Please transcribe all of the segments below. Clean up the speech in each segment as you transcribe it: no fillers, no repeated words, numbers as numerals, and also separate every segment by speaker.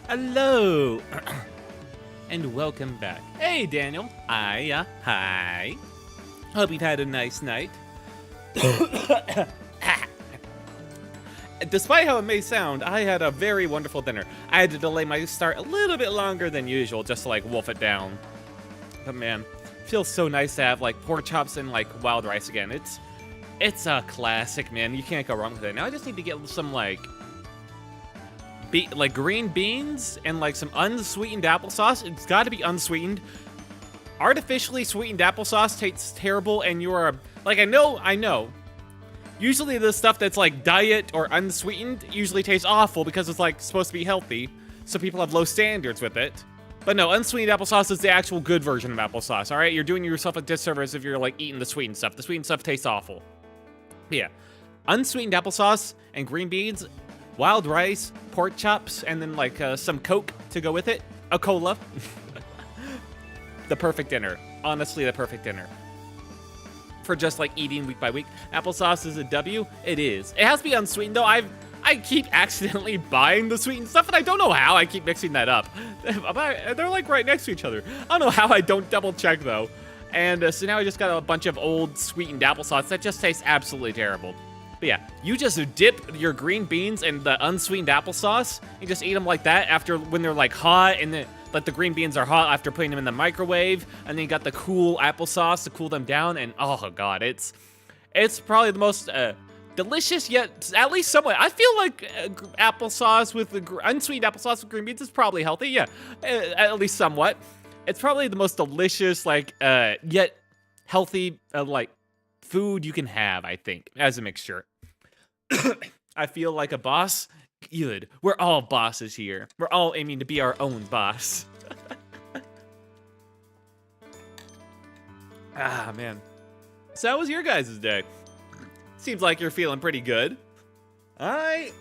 Speaker 1: Hello, and welcome back. Hey, Daniel. Hi. Hope you've had a nice night. Despite how it may sound, I had a very wonderful dinner. I had to delay my start a little bit longer than usual just to like wolf it down. But man, it feels so nice to have like pork chops and like wild rice again. It's a classic, man. You can't go wrong with it. Now I just need to get some like green beans and like some unsweetened applesauce. It's got to be unsweetened. Artificially sweetened applesauce tastes terrible, and you are like, I know. Usually the stuff that's like diet or unsweetened usually tastes awful because it's like supposed to be healthy, so people have low standards with it. But no, unsweetened applesauce is the actual good version of applesauce, all right? You're doing yourself a disservice if you're like eating the sweetened stuff. The sweetened stuff tastes awful. But yeah, unsweetened applesauce and green beans, wild rice, pork chops, and then like some Coke to go with it. A cola. The perfect dinner. Honestly, the perfect dinner. For just like eating week by week. Applesauce is a W. It is. It has to be unsweetened though. I keep accidentally buying the sweetened stuff, and I don't know how I keep mixing that up. They're like right next to each other. I don't know how I don't double check though. And so now I just got a bunch of old sweetened applesauce that just tastes absolutely terrible. But yeah, you just dip your green beans in the unsweetened applesauce. You just eat them like that after when they're like hot, and then like the green beans are hot after putting them in the microwave, and then you got the cool applesauce to cool them down. And oh god, it's probably the most delicious yet at least somewhat. I feel like applesauce with the unsweetened applesauce with green beans is probably healthy. Yeah, at least somewhat. It's probably the most delicious like yet healthy like food you can have, I think, as a mixture. I feel like a boss. Good. We're all bosses here. We're all aiming to be our own boss. Ah, man. So how was your guys' day? Seems like you're feeling pretty good. I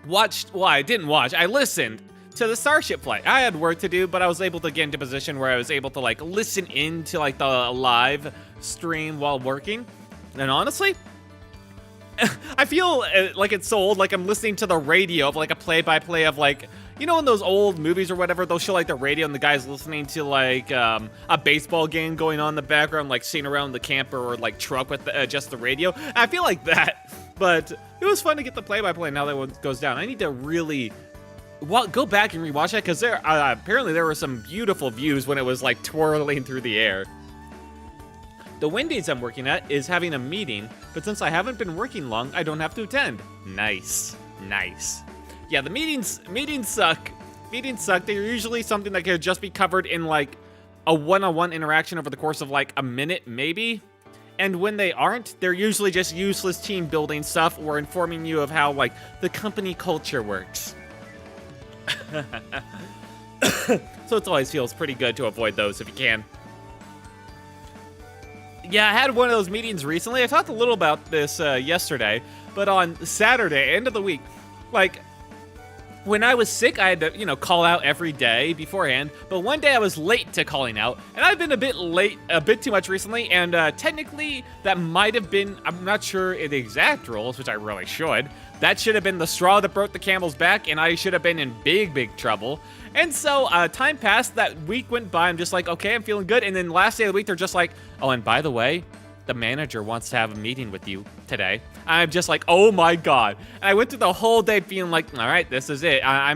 Speaker 1: didn't watch. I listened to the Starship flight. I had work to do, but I was able to get into a position where I was able to like listen into like the live stream while working. And honestly, I feel like it's so old, like I'm listening to the radio of like a play-by-play of like, you know, in those old movies or whatever, they'll show like the radio and the guy's listening to like a baseball game going on in the background, like seeing around the camper or like truck with just the radio. I feel like that, but it was fun to get the play-by-play now that one goes down. I need to really go back and rewatch that because there apparently there were some beautiful views when it was like twirling through the air. The Wendy's I'm working at is having a meeting, but since I haven't been working long, I don't have to attend. Nice. Yeah, the meetings suck. Meetings suck. They're usually something that could just be covered in like a one-on-one interaction over the course of like a minute, maybe. And when they aren't, they're usually just useless team building stuff or informing you of how like the company culture works. So it always feels pretty good to avoid those if you can. Yeah, I had one of those meetings recently. I talked a little about this yesterday, but on Saturday, end of the week, like, when I was sick, I had to, you know, call out every day beforehand, but one day I was late to calling out, and I've been a bit late, a bit too much recently, and technically, that might have been, I'm not sure the exact rules, which I really should. That should have been the straw that broke the camel's back, and I should have been in big trouble. And so, time passed, that week went by, I'm just like, okay, I'm feeling good, and then last day of the week, they're just like, oh, and by the way, the manager wants to have a meeting with you today. I'm just like, oh my god. And I went through the whole day feeling like, all right, this is it. I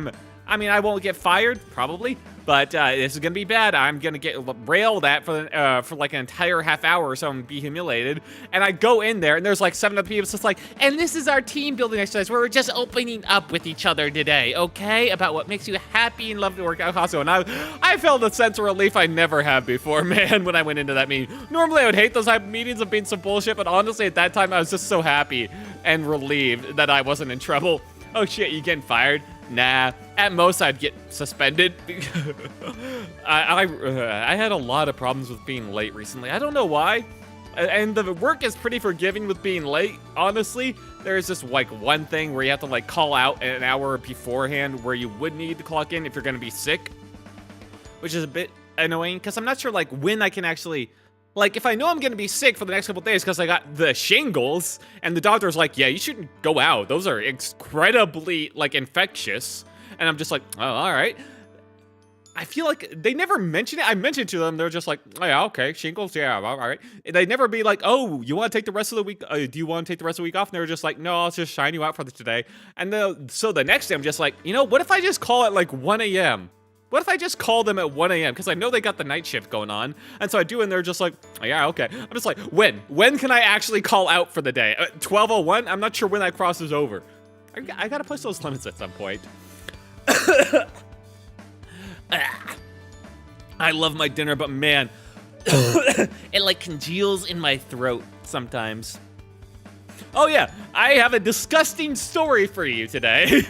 Speaker 1: mean, I won't get fired, probably, but this is gonna be bad. I'm gonna get railed at for like an entire half hour or so and be humiliated. And I go in there, and there's like 7 other people. It's just like, and this is our team building exercise where we're just opening up with each other today, okay? About what makes you happy and love to work out also. And I felt a sense of relief I never have before, man, when I went into that meeting. Normally, I would hate those type of meetings of being some bullshit, but honestly, at that time, I was just so happy and relieved that I wasn't in trouble. Oh shit, you getting fired? Nah, at most I'd get suspended. I had a lot of problems with being late recently. I don't know why. And the work is pretty forgiving with being late, honestly. There's just like one thing where you have to like call out an hour beforehand where you would need to clock in if you're gonna be sick, which is a bit annoying because I'm not sure like when I can actually, like if I know I'm gonna be sick for the next couple days because I got the shingles and the doctor's like, yeah, you shouldn't go out. Those are incredibly like infectious. And I'm just like, oh, all right. I feel like they never mention it. I mentioned to them, they're just like, oh, yeah, okay, shingles, yeah, all right. They never be like, oh, you want to take the rest of the week? Do you want to take the rest of the week off? And they were just like, no, I'll just shine you out for today. And so the next day, I'm just like, what if I just call it like 1 a.m.? What if I just call them at 1 a.m.? Because I know they got the night shift going on. And so I do, and they're just like, oh, yeah, okay. I'm just like, when? When can I actually call out for the day? 12:01? I'm not sure when that crosses over. I gotta push those limits at some point. I love my dinner, but man, it like congeals in my throat sometimes. Oh yeah, I have a disgusting story for you today.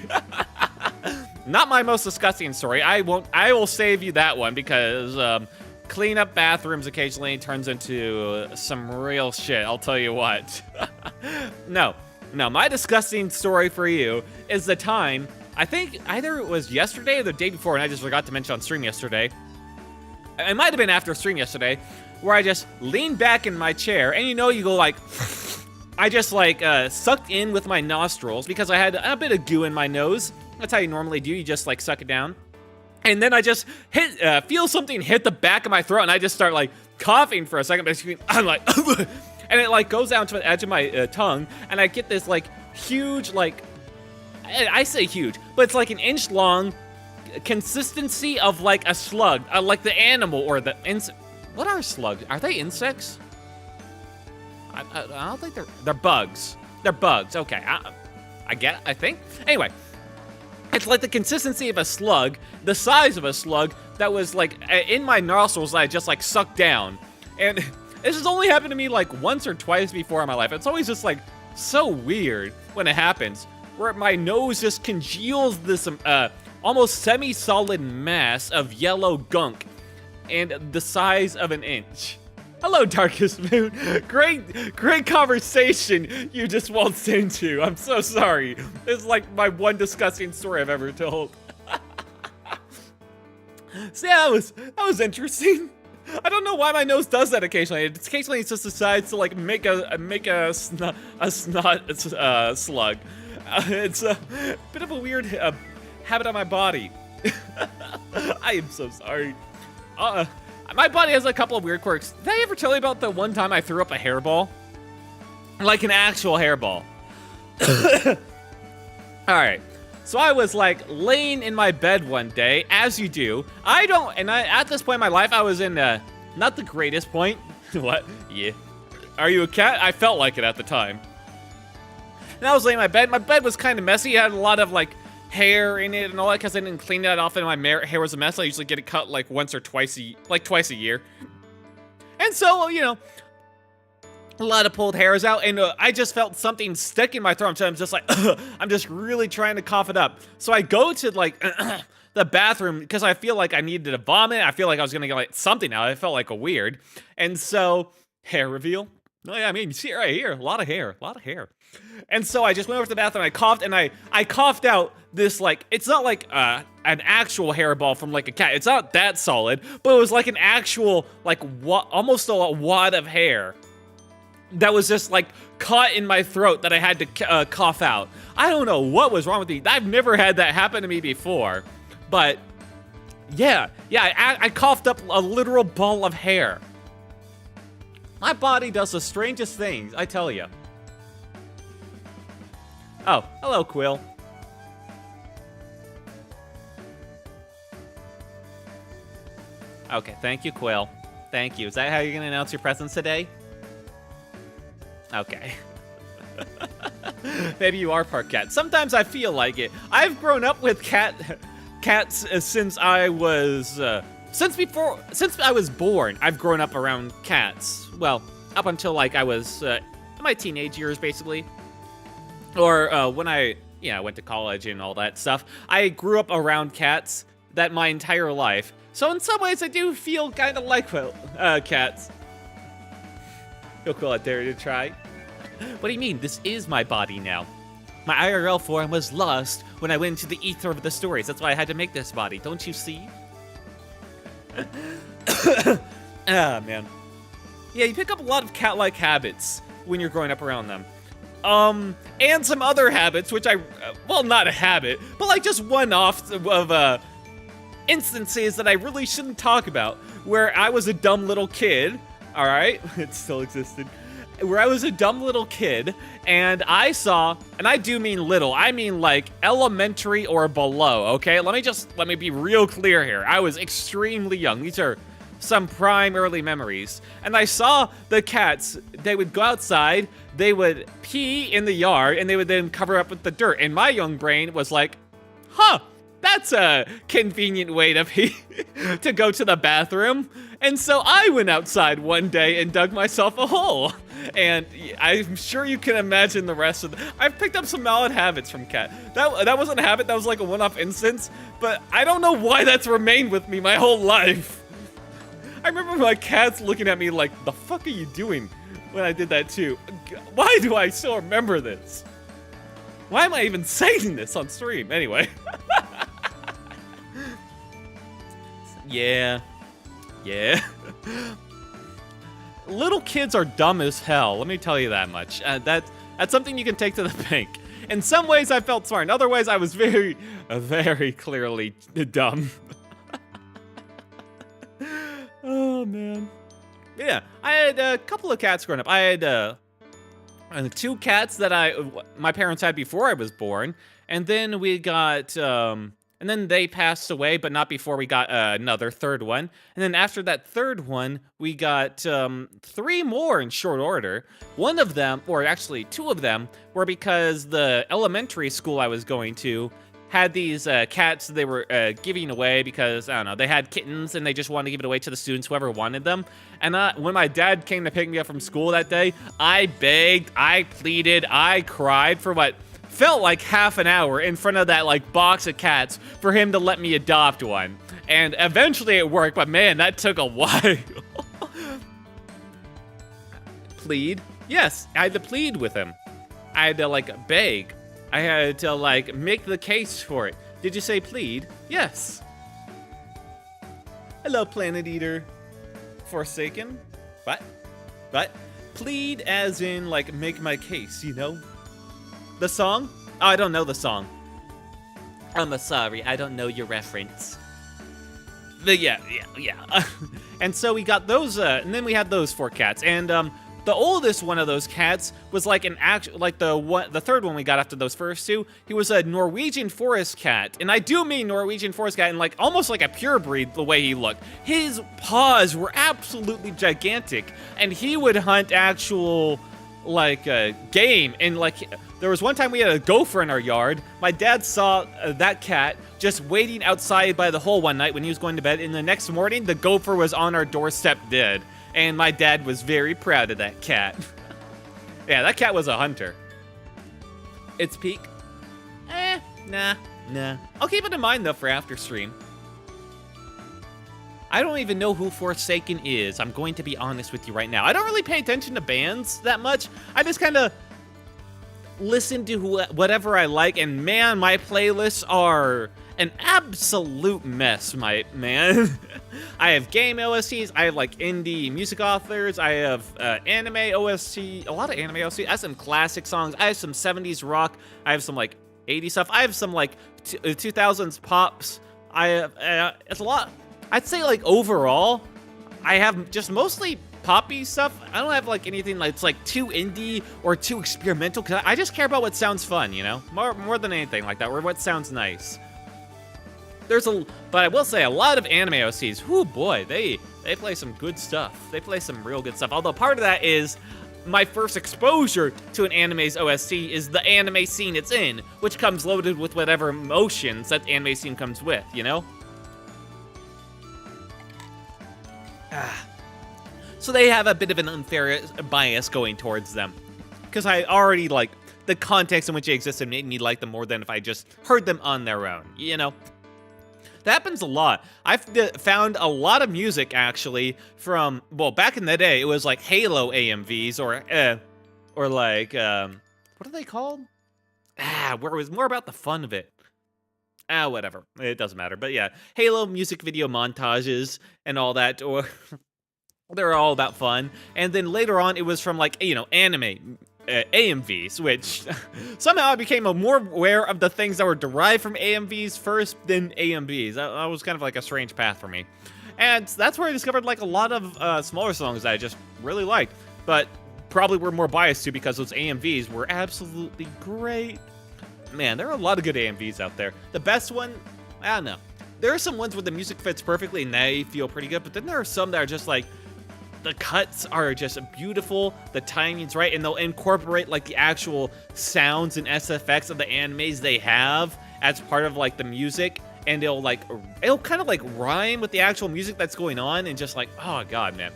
Speaker 1: Not my most disgusting story. I will save you that one because clean up bathrooms occasionally turns into some real shit, I'll tell you what. No, my disgusting story for you is the time, I think either it was yesterday or the day before, and I just forgot to mention on stream yesterday. It might have been after stream yesterday, where I just leaned back in my chair, and you go like, I just like sucked in with my nostrils because I had a bit of goo in my nose. That's how you normally do, you just like suck it down. And then I just feel something hit the back of my throat, and I just start like coughing for a second, basically, I'm like, and it like goes down to the edge of my tongue, and I get this like huge, like, I say huge, but it's like an inch long consistency of like a slug, like the animal or the insect. What are slugs? Are they insects? I don't think they're bugs. They're bugs. Okay, I think. Anyway, it's like the consistency of a slug, the size of a slug that was like in my nostrils that I just like sucked down. And this has only happened to me like once or twice before in my life. It's always just like so weird when it happens, where my nose just congeals this almost semi-solid mass of yellow gunk and the size of an inch. Hello, Darkest Moon. Great conversation you just waltzed into. I'm so sorry. This is like my one disgusting story I've ever told. So yeah, that was interesting. I don't know why my nose does that occasionally. Occasionally it just decides to like make a snot slug. It's a bit of a weird habit on my body. I am so sorry. My body has a couple of weird quirks. Did I ever tell you about the one time I threw up a hairball? Like an actual hairball. Alright. So I was like laying in my bed one day, as you do. At this point in my life, I was in not the greatest point. What? Yeah. Are you a cat? I felt like it at the time. And I was laying in my bed. My bed was kind of messy. It had a lot of like hair in it and all that because I didn't clean that off and my hair was a mess. I usually get it cut like once or twice a year. And so, a lot of pulled hairs out, and I just felt something stick in my throat. So I'm just like, I'm just really trying to cough it up. So I go to like the bathroom because I feel like I needed to vomit. I feel like I was gonna get like something out. It felt like a weird. And so, hair reveal. Oh yeah, I mean, you see it right here, a lot of hair. And so I just went over to the bathroom, I coughed, and I coughed out this, like, it's not like an actual hairball from, like, a cat. It's not that solid, but it was like an actual, like, almost a wad of hair that was just, like, caught in my throat that I had to cough out. I don't know what was wrong with me. I've never had that happen to me before, but, yeah, I coughed up a literal ball of hair. My body does the strangest things, I tell you. Oh, hello, Quill. Okay, thank you, Quill. Thank you. Is that how you're gonna announce your presence today? Okay. Maybe you are part cat. Sometimes I feel like it. I've grown up with cats since I was since I was born. I've grown up around cats. Well, up until like I was in my teenage years, basically. Or when I went to college and all that stuff. I grew up around cats that my entire life. So in some ways, I do feel kind of like cats. You'll call it dare to try. What do you mean? This is my body now. My IRL form was lost when I went into the ether of the stories. That's why I had to make this body. Don't you see? Ah, man. Yeah, you pick up a lot of cat-like habits when you're growing up around them. And some other habits, which well, not a habit, but like just one-offs of instances that I really shouldn't talk about, where I was a dumb little kid, all right? It still existed. Where I was a dumb little kid, and I saw, and I do mean little, I mean like elementary or below, okay? Let me be real clear here. I was extremely young. These are some prime early memories. And I saw the cats, they would go outside, they would pee in the yard, and they would then cover up with the dirt. And my young brain was like, huh, that's a convenient way to pee, to go to the bathroom. And so I went outside one day and dug myself a hole. And I'm sure you can imagine the rest of I've picked up some valid habits from cat. That wasn't a habit, that was like a one-off instance, but I don't know why that's remained with me my whole life. I remember my cats looking at me like, the fuck are you doing when I did that too? Why do I still remember this? Why am I even saying this on stream? Anyway. Yeah. Little kids are dumb as hell, let me tell you that much. That's something you can take to the bank. In some ways I felt smart, in other ways I was very, very clearly dumb. Oh man. Yeah, I had a couple of cats growing up. I had 2 cats that my parents had before I was born, and then we got and then they passed away, but not before we got another third one. And then after that third one, we got 3 more in short order. One of them, or actually 2 of them, were because the elementary school I was going to had these cats they were giving away because, I don't know, they had kittens and they just wanted to give it away to the students, whoever wanted them. And when my dad came to pick me up from school that day, I begged, I pleaded, I cried for what felt like half an hour in front of that like box of cats for him to let me adopt one. And eventually it worked, but man, that took a while. Plead? Yes, I had to plead with him. I had to like beg. I had to like make the case for it. Did you say plead? Yes. Hello, Planet Eater. Forsaken? What? Plead as in like make my case, you know? The song? Oh, I don't know the song. I'm sorry, I don't know your reference. But yeah. And so we got those, and then we had those 4 cats. And the oldest one of those cats was like the third one we got after those first 2. He was a Norwegian forest cat, and I do mean Norwegian forest cat, and like almost like a pure breed the way he looked. His paws were absolutely gigantic, and he would hunt actual like game. And like there was one time we had a gopher in our yard. My dad saw that cat just waiting outside by the hole one night when he was going to bed, and the next morning the gopher was on our doorstep dead. And my dad was very proud of that cat. Yeah, that cat was a hunter. Its peak? Nah. I'll keep it in mind though for after stream. I don't even know who Forsaken is. I'm going to be honest with you right now. I don't really pay attention to bands that much. I just kind of listen to whatever I like, and man, my playlists are an absolute mess, my man. I have game OSTs, I have like indie music authors, I have anime OST, a lot of anime OST, I have some classic songs, I have some 70s rock, I have some like 80s stuff, I have some like 2000s pops, I have, it's a lot. I'd say like overall, I have just mostly poppy stuff. I don't have like anything that's like too indie or too experimental, because I just care about what sounds fun, you know? More than anything like that, or what sounds nice. But I will say a lot of anime OCs, whoo boy, they play some good stuff. They play some real good stuff. Although part of that is my first exposure to an anime's OST is the anime scene it's in, which comes loaded with whatever emotions that anime scene comes with, you know? So they have a bit of an unfair bias going towards them, because I already like the context in which they existed made me like them more than if I just heard them on their own, you know? That happens a lot. I've found a lot of music actually from, well, back in the day it was like Halo AMVs or like what are they called? Where it was more about the fun of it. Whatever. It doesn't matter. But yeah, Halo music video montages and all that, or they're all about fun. And then later on, it was from like, you know, anime AMVs, which somehow I became more aware of the things that were derived from AMVs first than AMVs. That was kind of like a strange path for me. And that's where I discovered like a lot of smaller songs that I just really liked, but probably were more biased to because those AMVs were absolutely great. Man, there are a lot of good AMVs out there. The best one, I don't know. There are some ones where the music fits perfectly and they feel pretty good, but then there are some that are just like, the cuts are just beautiful, the timing's right, and they'll incorporate like the actual sounds and SFX of the animes they have as part of like the music, and it'll kind of like rhyme with the actual music that's going on, and just like, oh god, man.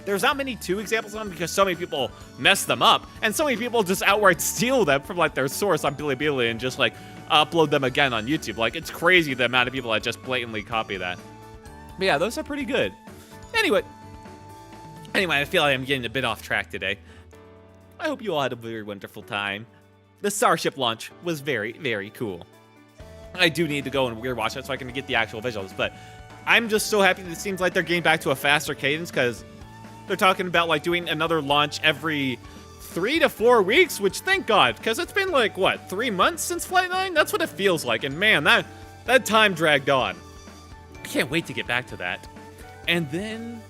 Speaker 1: There's not many 2 examples of them because so many people mess them up, and so many people just outright steal them from like their source on Bilibili and just like upload them again on YouTube. Like, it's crazy the amount of people that just blatantly copy that. But yeah, those are pretty good. Anyway, I feel like I'm getting a bit off track today. I hope you all had a very wonderful time. The Starship launch was very, very cool. I do need to go and weird watch it so I can get the actual visuals, but I'm just so happy that it seems like they're getting back to a faster cadence, because they're talking about like doing another launch every 3 to 4 weeks, which thank God, because it's been like, what, 3 months since Flight 9? That's what it feels like, and man, that time dragged on. I can't wait to get back to that. And then,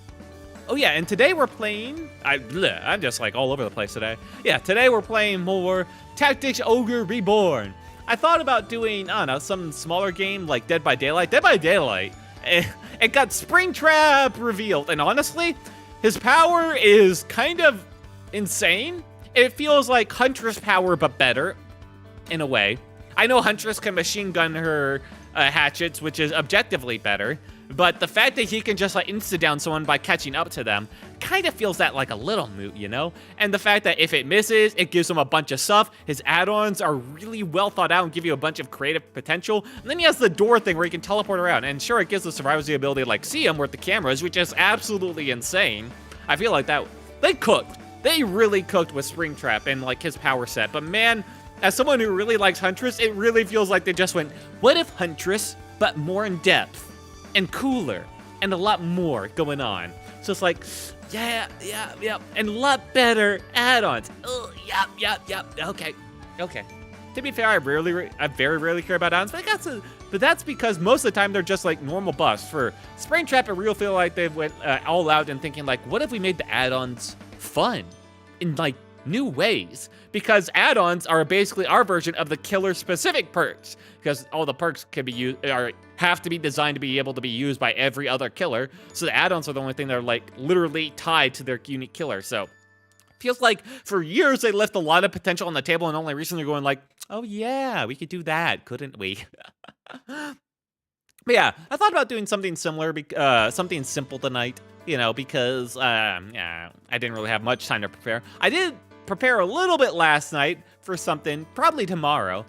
Speaker 1: oh yeah, and today we're playing, I'm just like all over the place today. Yeah, today we're playing more Tactics Ogre Reborn. I thought about doing, I don't know, some smaller game like Dead by Daylight. Dead by Daylight, it got Springtrap revealed, and honestly, his power is kind of insane. It feels like Huntress power, but better, in a way. I know Huntress can machine gun her hatchets, which is objectively better, but the fact that he can just like insta-down someone by catching up to them kind of feels that like a little moot, you know? And the fact that if it misses, it gives him a bunch of stuff. His add-ons are really well thought out and give you a bunch of creative potential. And then he has the door thing where he can teleport around. And sure, it gives the survivors the ability to like see him with the cameras, which is absolutely insane. I feel like that, they cooked. They really cooked with Springtrap and like his power set. But man, as someone who really likes Huntress, it really feels like they just went, what if Huntress, but more in depth and cooler and a lot more going on? So it's like, yeah, and a lot better add-ons. Oh, yep, okay. To be fair, I very rarely care about add-ons, but that's because most of the time they're just like normal buffs. For Springtrap, I really feel like they went all out and thinking like, what if we made the add-ons fun in like new ways? Because add-ons are basically our version of the killer-specific perks, because all the perks can be used have to be designed to be able to be used by every other killer. So the add-ons are the only thing that are like literally tied to their unique killer. So feels like for years they left a lot of potential on the table, and only recently going like, oh yeah, we could do that, couldn't we? But yeah, I thought about doing something similar, something simple tonight, you know, because yeah, I didn't really have much time to prepare. I did prepare a little bit last night for something, probably tomorrow.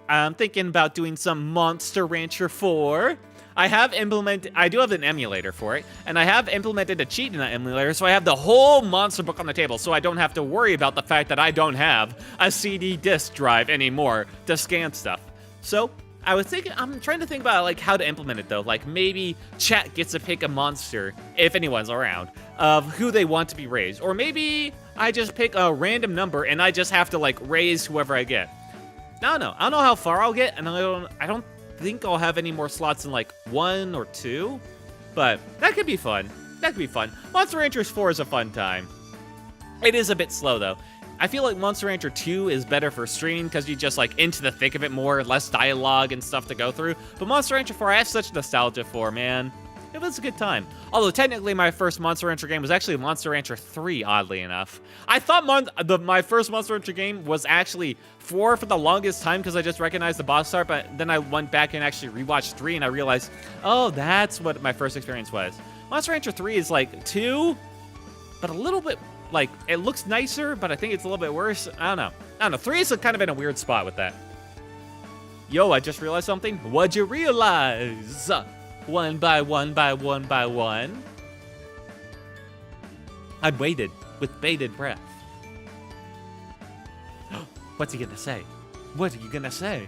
Speaker 1: I'm thinking about doing some Monster Rancher 4. I do have an emulator for it, and I have implemented a cheat in that emulator, so I have the whole monster book on the table, so I don't have to worry about the fact that I don't have a CD disk drive anymore to scan stuff. So I'm trying to think about like how to implement it though. Like maybe chat gets to pick a monster, if anyone's around, of who they want to be raised. Or maybe I just pick a random number and I just have to like raise whoever I get. I don't know how far I'll get, and I don't think I'll have any more slots in like 1 or 2, but that could be fun. Monster Rancher 4 is a fun time. It is a bit slow though. I feel like Monster Rancher 2 is better for streaming because you just like into the thick of it more, less dialogue and stuff to go through. But Monster Rancher 4 I have such nostalgia for, man. It was a good time. Although technically my first Monster Rancher game was actually Monster Rancher 3, oddly enough. I thought my first Monster Rancher game was actually 4 for the longest time because I just recognized the boss art, but then I went back and actually rewatched 3 and I realized, oh, that's what my first experience was. Monster Rancher 3 is like 2, but a little bit, like, it looks nicer, but I think it's a little bit worse. I don't know. 3 is kind of in a weird spot with that. Yo, I just realized something. What'd you realize? One by one. I waited with bated breath. What's he gonna say? What are you gonna say?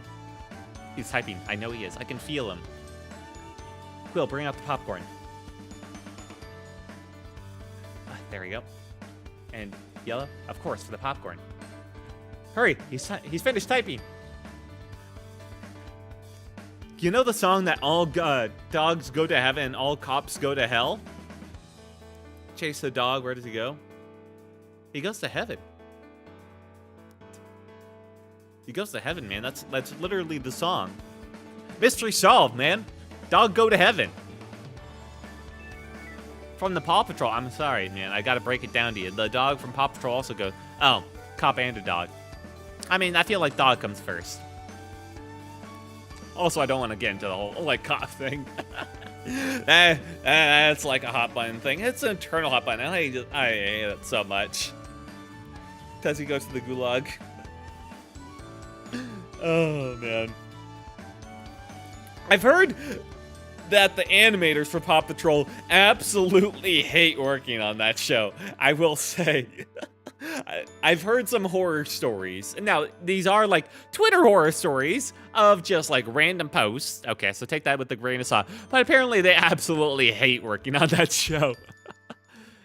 Speaker 1: He's typing. I know he is. I can feel him. Quill, bring out the popcorn. There we go. And yellow, of course, for the popcorn. Hurry, he's finished typing. You know the song that all dogs go to heaven and all cops go to hell? Chase the dog, where does he go? He goes to heaven. He goes to heaven, man. That's literally the song. Mystery solved, man. Dog go to heaven. From the Paw Patrol. I'm sorry, man. I gotta break it down to you. The dog from Paw Patrol also goes... Oh, cop and a dog. I mean, I feel like dog comes first. Also, I don't want to get into the whole, like, cop thing. That's like a hot button thing. It's an internal hot button. I hate it so much. Because he goes to the gulag. Oh, man. I've heard that the animators for Paw Patrol absolutely hate working on that show. I will say. I've heard some horror stories. Now, these are like Twitter horror stories of just like random posts. Okay, so take that with a grain of salt. But apparently they absolutely hate working on that show.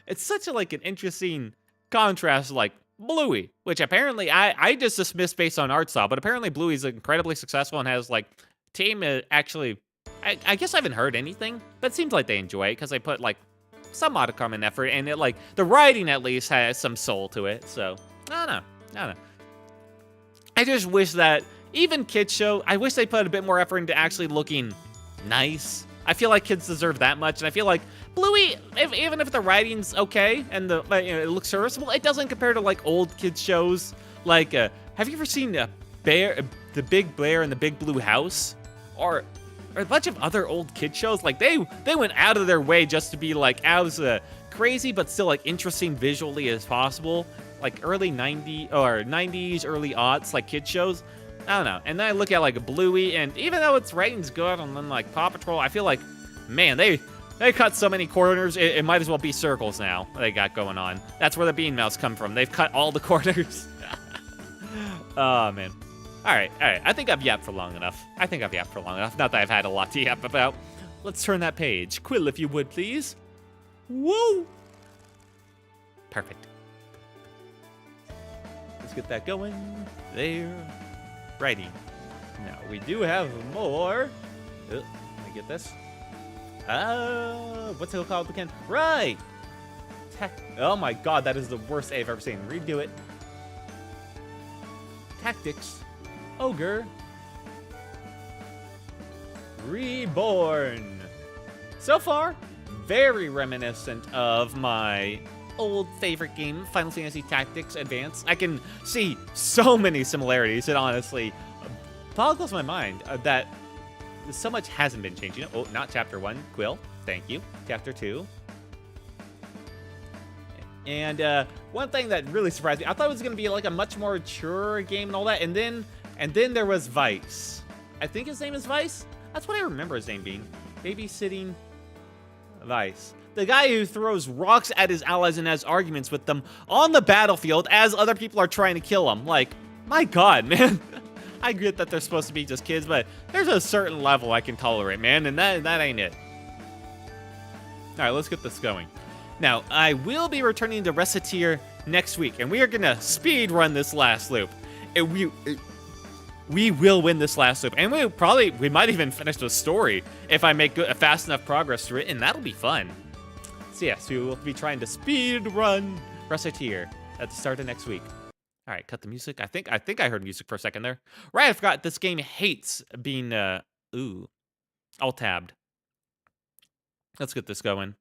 Speaker 1: It's such a like an interesting contrast, like Bluey, which apparently I just dismissed based on art style, but apparently Bluey's incredibly successful and has like team actually. I guess I haven't heard anything, but it seems like they enjoy it because they put like some modicum in effort, and it like the writing at least has some soul to it. So I don't know. I just wish that even kids show, I wish they put a bit more effort into actually looking nice. I feel like kids deserve that much, and I feel like Bluey, even if the writing's okay and the it looks serviceable, it doesn't compare to like old kids shows. Like, have you ever seen the Big Bear and the Big Blue House, or a bunch of other old kid shows? Like they went out of their way just to be like as crazy but still like interesting visually as possible. Like early 90s, early aughts, like kid shows. I don't know. And then I look at like Bluey, and even though its rating's good, and then like Paw Patrol, I feel like, man, they cut so many corners. It might as well be circles now they got going on. That's where the Bean Mouse come from. They've cut all the corners. Oh man. All right. I think I've yapped for long enough. Not that I've had a lot to yap about. Let's turn that page. Quill, if you would, please. Woo! Perfect. Let's get that going. There. Righty. Now, we do have more. Let me get this. What's it called again? Right! Oh my god, that is the worst I've ever seen. Redo it. Tactics. Ogre Reborn. So far, very reminiscent of my old favorite game, Final Fantasy Tactics Advance. I can see so many similarities. It honestly boggles my mind that so much hasn't been changed. Oh, not Chapter 1, Quill. Thank you. Chapter 2. And one thing that really surprised me, I thought it was going to be like a much more mature game and all that, and then there was Vice. I think his name is Vice? That's what I remember his name being. Babysitting Vice. The guy who throws rocks at his allies and has arguments with them on the battlefield as other people are trying to kill him. Like, my god, man. I get that they're supposed to be just kids, but there's a certain level I can tolerate, man, and that ain't it. Alright, let's get this going. Now, I will be returning to Reciteer next week, and we are gonna speed run this last loop. We will win this last loop, and we might even finish the story if I make fast enough progress through it, and that'll be fun. So yes, we will be trying to speed run Reciteer at the start of next week. All right, cut the music. I think I heard music for a second there. Right, I forgot this game hates being alt-tabbed. Let's get this going.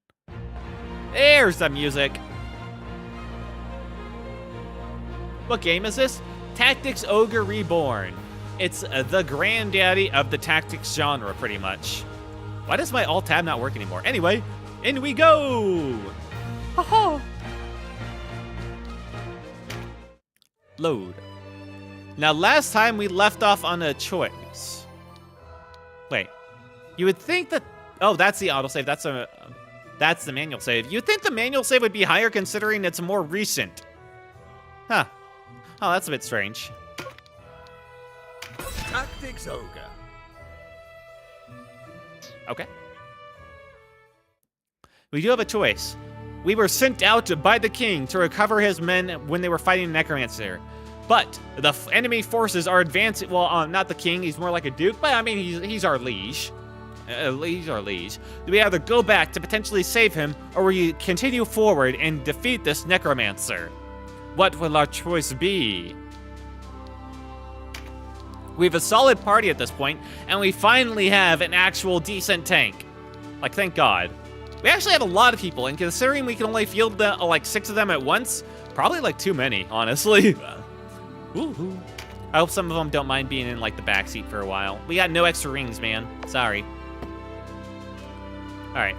Speaker 1: There's the music. What game is this? Tactics Ogre Reborn. It's the granddaddy of the tactics genre, pretty much. Why does my alt-tab not work anymore? Anyway, in we go! Ha-ha! Load. Now, last time we left off on a choice. Wait. You would think that... Oh, that's the autosave. That's the manual save. You'd think the manual save would be higher considering it's more recent. Huh. Oh, that's a bit strange.
Speaker 2: Tactics Ogre.
Speaker 1: Okay. We do have a choice. We were sent out by the king to recover his men when they were fighting a necromancer. But the enemy forces are advancing. Well, not the king. He's more like a duke, but I mean, he's our liege. He's our liege. Do we either go back to potentially save him, or we continue forward and defeat this necromancer? What will our choice be? We have a solid party at this point, and we finally have an actual decent tank. Like, thank God. We actually have a lot of people, and considering we can only field like 6 of them at once, probably like too many, honestly. Woohoo. I hope some of them don't mind being in like the backseat for a while. We got no extra rings, man. Sorry. All right.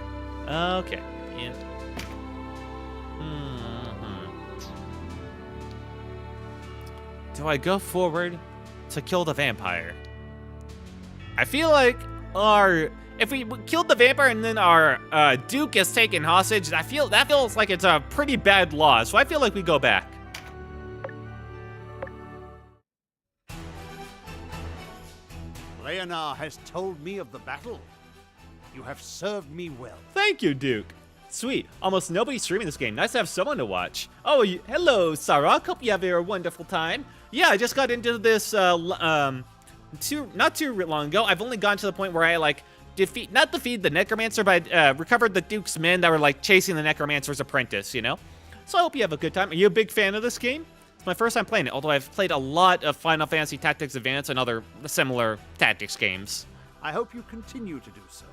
Speaker 1: Okay. Yeah. Do I go forward to kill the vampire? I feel like if we killed the vampire and then our duke is taken hostage, that feels like it's a pretty bad loss. So I feel like we go back.
Speaker 2: Leonard has told me of the battle. You have served me well.
Speaker 1: Thank you, Duke. Sweet. Almost nobody's streaming this game. Nice to have someone to watch. Oh, hello, Sarah. Hope you have a wonderful time. Yeah, I just got into this not too long ago. I've only gotten to the point where I like not defeat the necromancer, but recovered the Duke's men that were like chasing the necromancer's apprentice, you know? So I hope you have a good time. Are you a big fan of this game? It's my first time playing it, although I've played a lot of Final Fantasy Tactics Advance and other similar tactics games.
Speaker 2: I hope you continue to do so.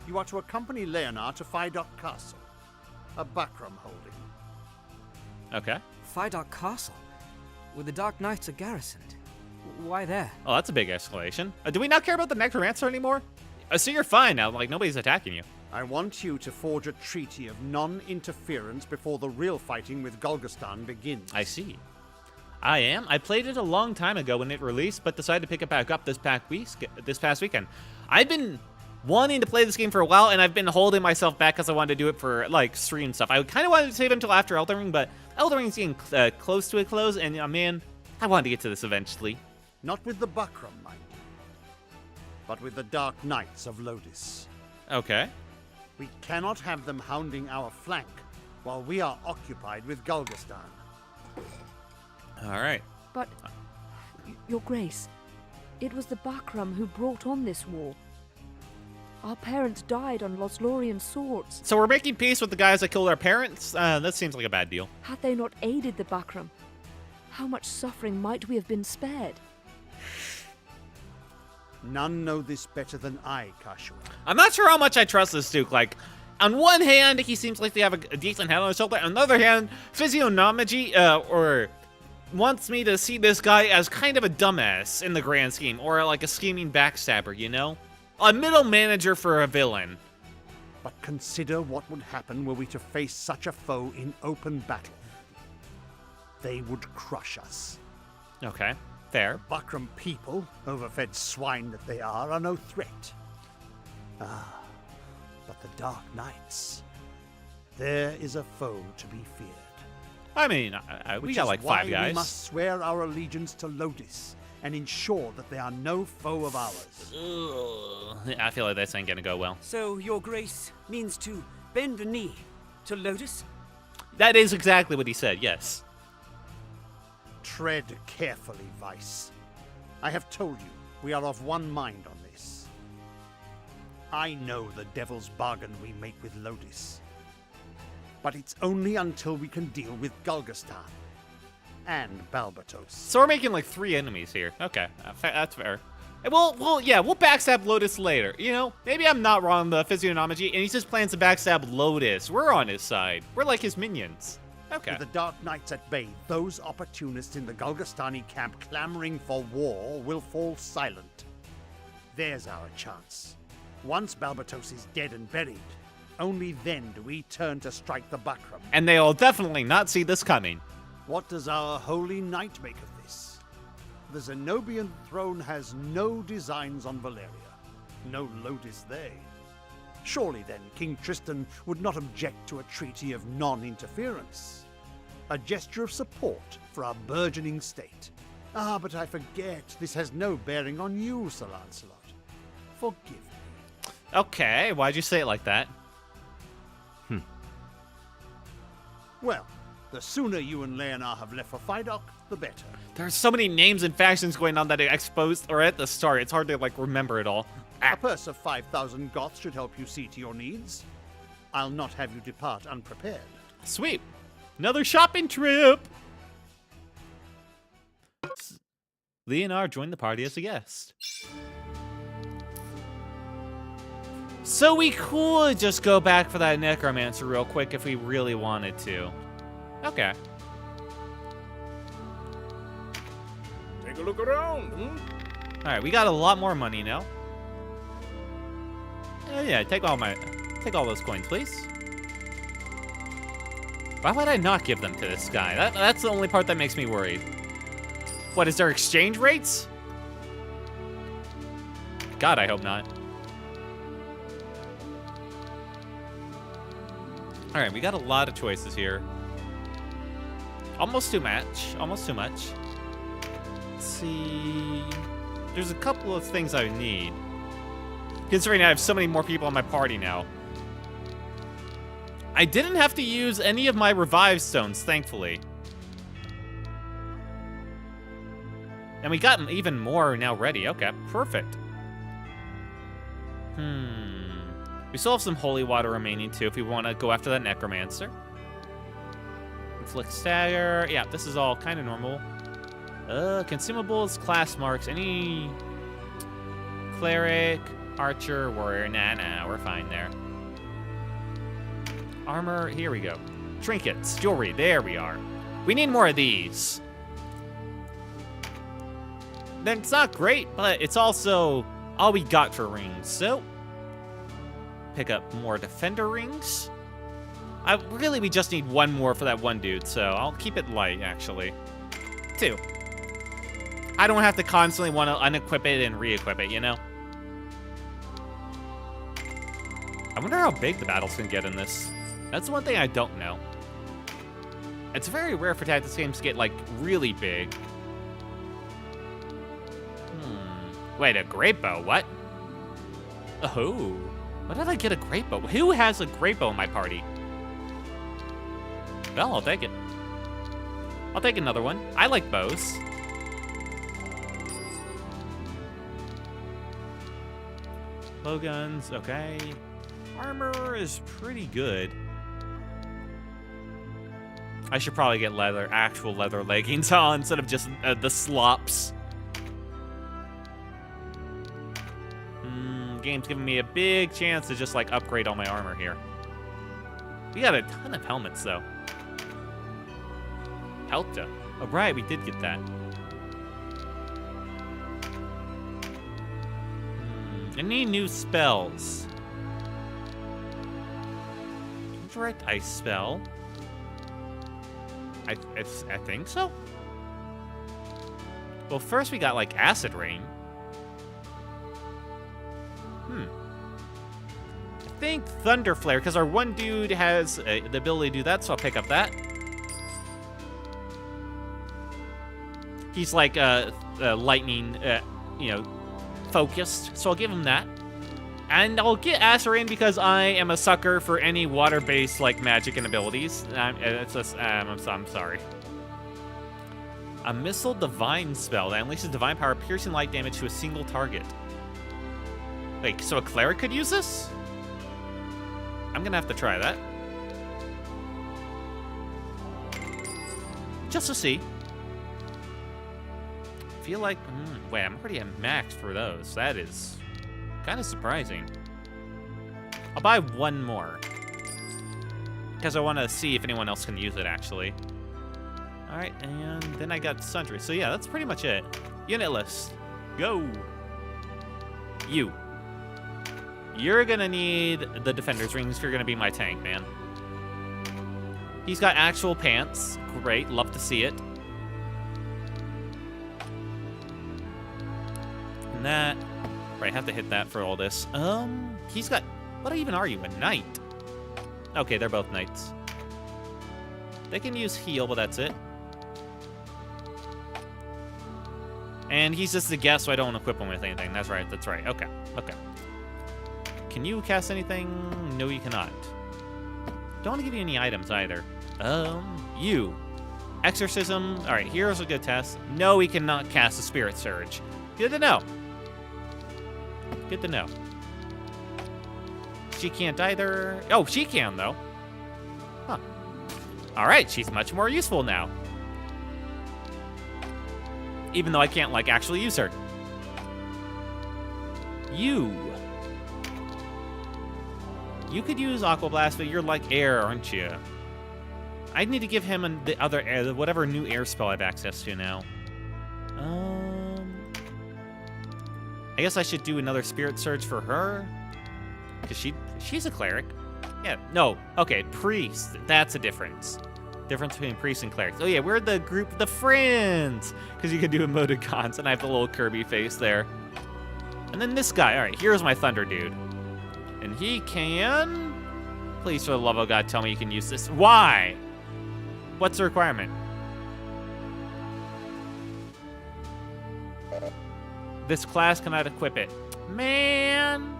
Speaker 2: You are to accompany Leonard to Fidok Castle, a Bakram holding.
Speaker 1: Okay.
Speaker 3: Fidok Castle? Where the Dark Knights are garrisoned? Why there?
Speaker 1: Oh, that's a big escalation. Do we not care about the necromancer anymore? So you're fine now, like nobody's attacking you.
Speaker 2: I want you to forge a treaty of non-interference before the real fighting with Golgastan begins.
Speaker 1: I see. I am. I played it a long time ago when it released, but decided to pick it back up this past weekend. I've been wanting to play this game for a while, and I've been holding myself back because I wanted to do it for like stream stuff. I kind of wanted to save it until after Elden Ring, but Elden Ring's getting close to a close, and man, I wanted to get to this eventually.
Speaker 2: Not with the Bakram, mind you, but with the Dark Knights of Lodis.
Speaker 1: Okay.
Speaker 2: We cannot have them hounding our flank while we are occupied with Golgastan.
Speaker 1: All right.
Speaker 4: But, Your Grace, it was the Bakram who brought on this war. Our parents died on Loslorian swords.
Speaker 1: So we're making peace with the guys that killed our parents? That seems like a bad deal.
Speaker 4: Had they not aided the Bakram, how much suffering might we have been spared?
Speaker 2: None know this better than I, Kashua.
Speaker 1: I'm not sure how much I trust this Duke. Like, on one hand, he seems like they have a decent head on his shoulder. On the other hand, physiognomy, wants me to see this guy as kind of a dumbass in the grand scheme, or like a scheming backstabber, you know? A middle manager for a villain.
Speaker 2: But consider what would happen were we to face such a foe in open battle. They would crush us.
Speaker 1: Okay, fair.
Speaker 2: The Bakram people, overfed swine that they are no threat. But the Dark Knights, there is a foe to be feared.
Speaker 1: I mean, we got like 5 guys.
Speaker 2: We must swear our allegiance to Lodis and ensure that they are no foe of ours.
Speaker 1: Ugh. I feel like this ain't gonna go well.
Speaker 3: So, Your Grace means to bend the knee to Lodis?
Speaker 1: That is exactly what he said, yes.
Speaker 2: Tread carefully, Vice. I have told you, we are of one mind on this. I know the devil's bargain we make with Lodis. But it's only until we can deal with Golgastan and Balbatos.
Speaker 1: So we're making like 3 enemies here. Okay, that's fair. And we'll backstab Lotus later. You know, maybe I'm not wrong on the physiognomy, and he just plans to backstab Lotus. We're on his side. We're like his minions. Okay.
Speaker 2: With the Dark Knights at bay, those opportunists in the Golgastani camp clamoring for war will fall silent. There's our chance. Once Balbatos is dead and buried, only then do we turn to strike the Bakram.
Speaker 1: And they'll definitely not see this coming.
Speaker 2: What does our holy knight make of this? The Zenobian throne has no designs on Valeria. No Lodis they. Surely then King Tristan would not object to a treaty of non-interference. A gesture of support for our burgeoning state. But I forget, this has no bearing on you, Sir Lancelot. Forgive me.
Speaker 1: Okay, why'd you say it like that?
Speaker 2: Well, The sooner you and Leonar have left for Fidok, the better.
Speaker 1: There's so many names and factions going on that are exposed or at the start. It's hard to like remember it all.
Speaker 2: A purse of 5,000 Goths should help you see to your needs. I'll not have you depart unprepared.
Speaker 1: Sweet. Another shopping trip. Leonar joined the party as a guest. So we could just go back for that necromancer real quick if we really wanted to. Okay.
Speaker 5: Take a look around.
Speaker 1: Alright, we got a lot more money now. Yeah, take all those coins, please. Why would I not give them to this guy? That's the only part that makes me worried. What, is there exchange rates? God, I hope not. Alright, we got a lot of choices here. Almost too much. Almost too much. Let's see. There's a couple of things I need. Considering I have so many more people in my party now. I didn't have to use any of my revive stones, thankfully. And we got even more now ready. Okay, perfect. We still have some holy water remaining too if we want to go after that necromancer. Inflict stagger. Yeah, this is all kind of normal. Consumables, class marks, any cleric, archer, warrior. Nah, we're fine there. Armor, here we go. Trinkets, jewelry, there we are. We need more of these. Then it's not great, but it's also all we got for rings. So, pick up more defender rings. Really, we just need one more for that one dude, so I'll keep it light, actually. 2. I don't have to constantly want to unequip it and re-equip it, you know? I wonder how big the battles can get in this. That's one thing I don't know. It's very rare for tactics games to get, like, really big. Wait, a great bow? What? Oh. Why did I get a great bow? Who has a great bow in my party? Well, I'll take it. I'll take another one. I like bows. Bowguns, okay. Armor is pretty good. I should probably get actual leather leggings on instead of just the slops. Game's giving me a big chance to just like upgrade all my armor here. We got a ton of helmets though. Helta. Oh right, we did get that. Any new spells? Direct ice spell. I think so. Well, first we got like acid rain. I think Thunder Flare, because our one dude has the ability to do that, so I'll pick up that. He's like lightning, focused, so I'll give him that. And I'll get Acid Rain because I am a sucker for any water-based like magic and abilities. I'm sorry. A Missile Divine spell that unleashes divine power, piercing light damage to a single target. Wait, so a cleric could use this? I'm gonna have to try that. Just to see. Feel like, wait, I'm already at max for those. That is kind of surprising. I'll buy one more. Because I want to see if anyone else can use it, actually. Alright, and then I got Sundry. So yeah, that's pretty much it. Unit list. Go! You're gonna need the Defender's Rings if you're gonna be my tank, man. He's got actual pants. Great, love to see it. And that... Right, have to hit that for all this. He's got... What even are you, a knight? Okay, they're both knights. They can use heal, but that's it. And he's just a guest, so I don't equip him with anything. That's right, okay. Can you cast anything? No, you cannot. Don't want to give you any items either. You. Exorcism. All right, here's a good test. No, he cannot cast a Spirit Surge. Good to know. Good to know. She can't either. Oh, she can, though. Huh. All right, she's much more useful now. Even though I can't, like, actually use her. You could use Aqua Blast, but you're like air, aren't you? I need to give him the other air, whatever new air spell I have access to now. I guess I should do another Spirit Surge for her. Because she's a cleric. Yeah, no. Okay, priest. That's a difference. Difference between priests and clerics. Oh yeah, we're the group, the friends. Because you can do emoticons, and I have the little Kirby face there. And then this guy. All right, here's my Thunder Dude. And he can... Please, for the love of God, tell me you can use this. Why? What's the requirement? This class cannot equip it. Man!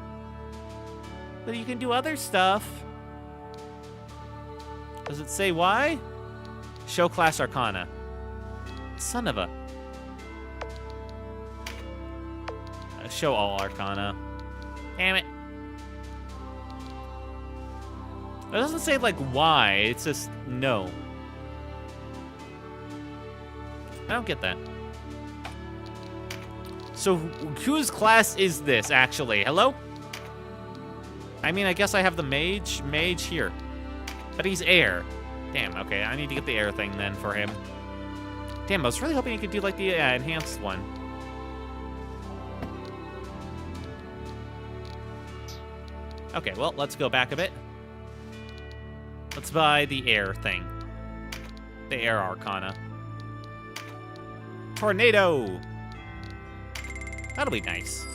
Speaker 1: But you can do other stuff. Does it say why? Show class Arcana. Son of a... Show all Arcana. Damn it. It doesn't say, like, why. It's just no. I don't get that. So, whose class is this, actually? Hello? I mean, I guess I have the mage. Mage here. But he's air. Damn, okay. I need to get the air thing, then, for him. Damn, I was really hoping you could do, like, the enhanced one. Okay, well, let's go back a bit. Let's buy the air thing. The air Arcana. Tornado! That'll be nice.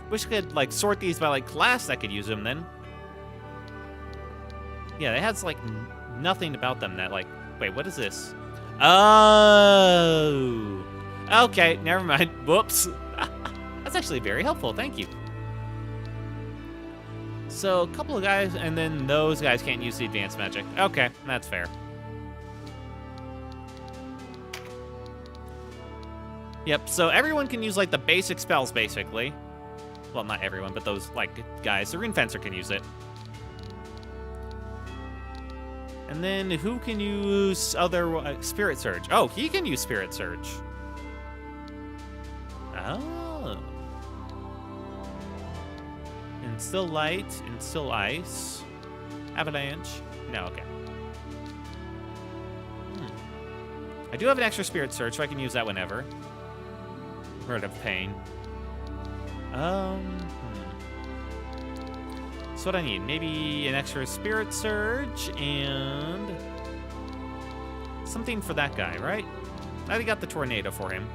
Speaker 1: Wish I could, like, sort these by, like, class I could use them then. Yeah, it has, like, nothing about them that, like... Wait, what is this? Oh! Okay, never mind. Whoops. That's actually very helpful, thank you. So, a couple of guys, and then those guys can't use the advanced magic. Okay, that's fair. Yep, so everyone can use, like, the basic spells, basically. Well, not everyone, but those, like, guys. The Rune Fencer can use it. And then who can use other... Spirit Surge. Oh, he can use Spirit Surge. Oh. And still light, and still ice. Avalanche. No, okay. I do have an extra Spirit Surge, so I can use that whenever. Word of Pain. So what I need? Maybe an extra Spirit Surge and something for that guy, right? I already got the Tornado for him.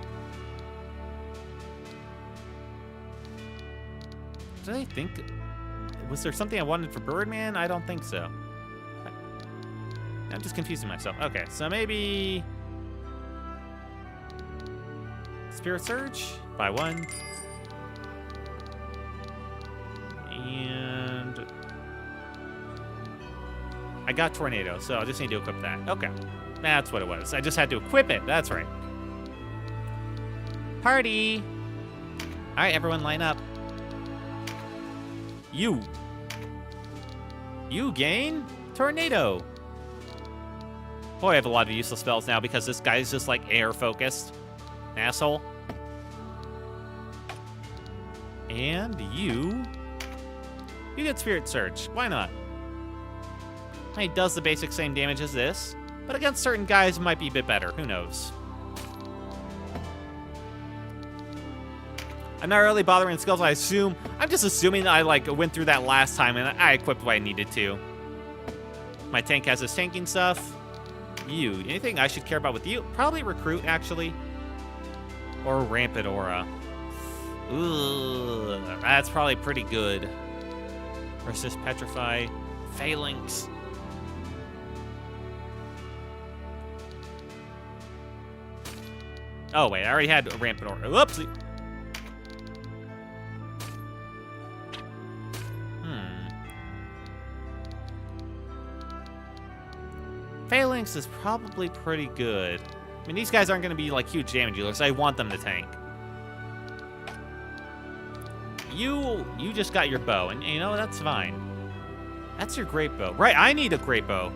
Speaker 1: Did I think... Was there something I wanted for Birdman? I don't think so. I'm just confusing myself. Okay, so maybe... Spirit Surge? Buy one. And... I got Tornado, so I just need to equip that. Okay. That's what it was. I just had to equip it. That's right. Party! Alright, everyone line up. You gain Tornado. Boy, I have a lot of useless spells now because this guy's just like air focused. Asshole. And you get Spirit Surge. Why not? It does the basic same damage as this, but against certain guys it might be a bit better. Who knows? I'm not really bothering skills. I'm just assuming that I like went through that last time and I equipped what I needed to. My tank has this tanking stuff. You, anything I should care about with you? Probably Recruit, actually. Or Rampant Aura. Ooh, that's probably pretty good. Resist Petrify. Phalanx. Oh, wait, I already had a Rampant Aura. Whoopsie. Phalanx is probably pretty good. I mean, these guys aren't going to be like huge damage dealers. I want them to tank. You just got your bow, and you know, that's fine. That's your great bow. Right, I need a great bow.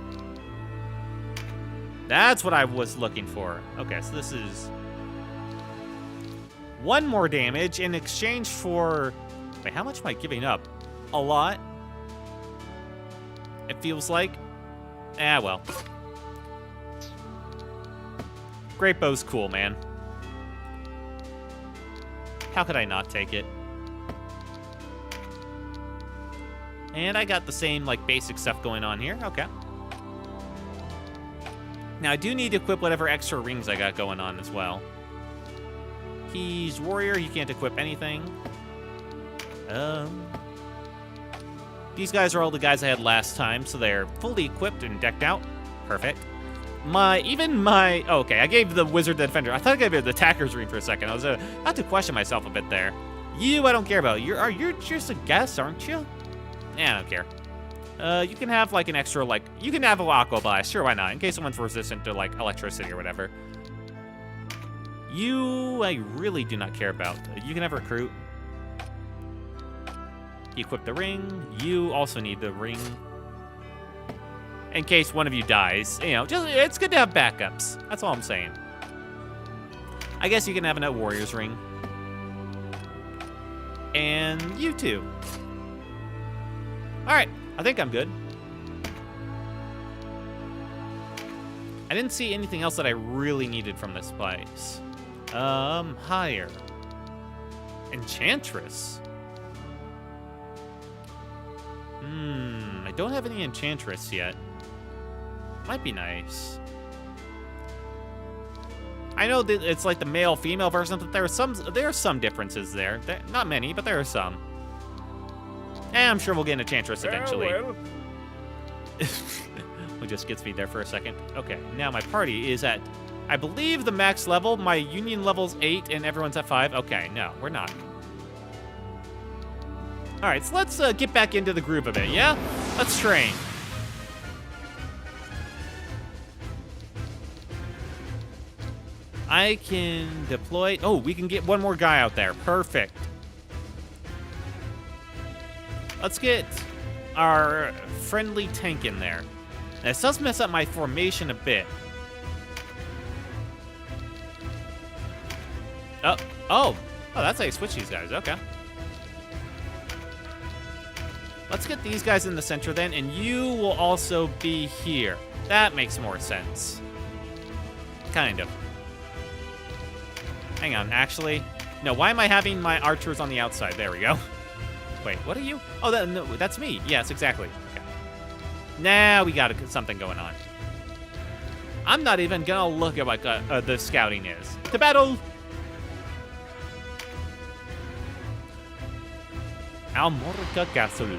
Speaker 1: That's what I was looking for. Okay, so this is 1 more damage in exchange for... Wait, how much am I giving up? A lot. It feels like. Ah, well. Great bow's cool, man. How could I not take it? And I got the same, like, basic stuff going on here. Okay. Now, I do need to equip whatever extra rings I got going on as well. He's warrior. He can't equip anything. These guys are all the guys I had last time, so they're fully equipped and decked out. Perfect. Oh, okay, I gave the wizard the defender. I thought I gave it the attacker's ring for a second. I was about to question myself a bit there. You, I don't care about. You're just a guest, aren't you? I don't care. You can have, like, an extra, like... You can have a Aqua Blast. Sure, why not? In case someone's resistant to, like, electricity or whatever. You, I really do not care about. You can have recruit. You equip the ring. You also need the ring. In case one of you dies. You know, just it's good to have backups. That's all I'm saying. I guess you can have a warrior's ring. And you too. Alright, I think I'm good. I didn't see anything else that I really needed from this place. Higher. Enchantress. I don't have any Enchantress yet. Might be nice. I know that it's like the male-female version, but there are some differences there. Not many, but there are some. And I'm sure we'll get an Enchantress eventually.
Speaker 5: Well.
Speaker 1: It just gets me there for a second. Okay, now my party is at, I believe, the max level. My union level's 8 and everyone's at 5. Okay, no, we're not. All right, so let's get back into the groove a bit, yeah? Let's train. I can deploy... Oh, we can get one more guy out there. Perfect. Let's get our friendly tank in there. Now, this does mess up my formation a bit. Oh, that's how you switch these guys. Okay. Let's get these guys in the center then, and you will also be here. That makes more sense. Kind of. Hang on, actually. No, why am I having my archers on the outside? There we go. Wait, what are you? Oh, no, that's me. Yes, exactly. Okay. Now we got something going on. I'm not even gonna look at what the scouting is. To battle! Almorca Castle.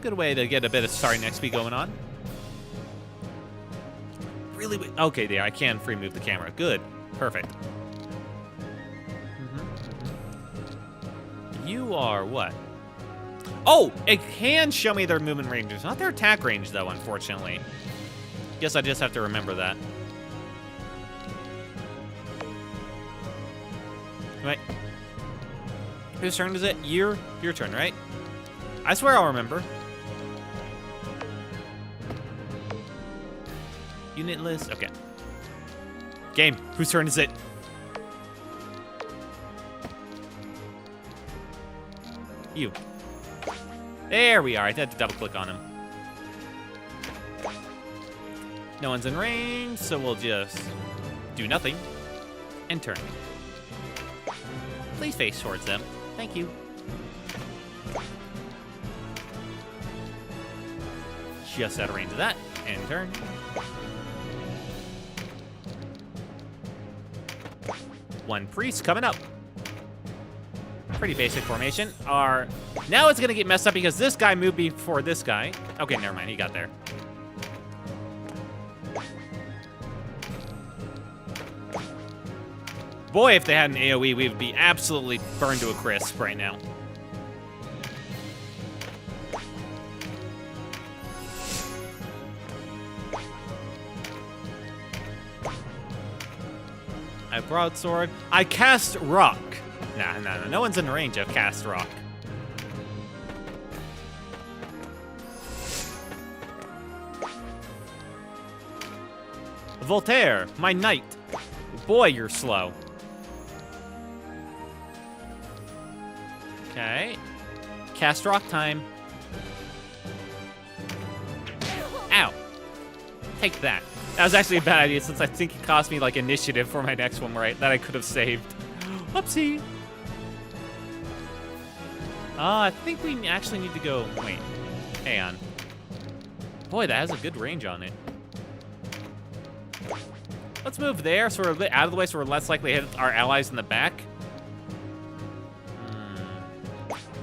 Speaker 1: Good way to get a bit of starting XP going on. Really? Okay, there. I can free move the camera. Good. Perfect. You are what? Oh, it can show me their movement ranges. Not their attack range, though, unfortunately. Guess I just have to remember that. Wait. Whose turn is it? Your turn, right? I swear I'll remember. Unit list. Okay. Game. Whose turn is it? You. There we are. I had to double click on him. No one's in range, so we'll just do nothing and turn. Please face towards them. Thank you. Just out of range of that and turn. One priest coming up. Pretty basic formation. Now it's gonna get messed up because this guy moved before this guy. Okay, never mind. He got there. Boy, if they had an AoE, we would be absolutely burned to a crisp right now. I broadsword. I cast rock. Nah, no one's in range of cast rock. Voltaire, my knight. Boy, you're slow. Okay. Cast rock time. Ow. Take that. That was actually a bad idea since I think it cost me like initiative for my next one, right? That I could have saved. Whoopsie. I think we actually need to go. Wait. Hang on. Boy, that has a good range on it. Let's move there so we're a bit out of the way so we're less likely to hit our allies in the back.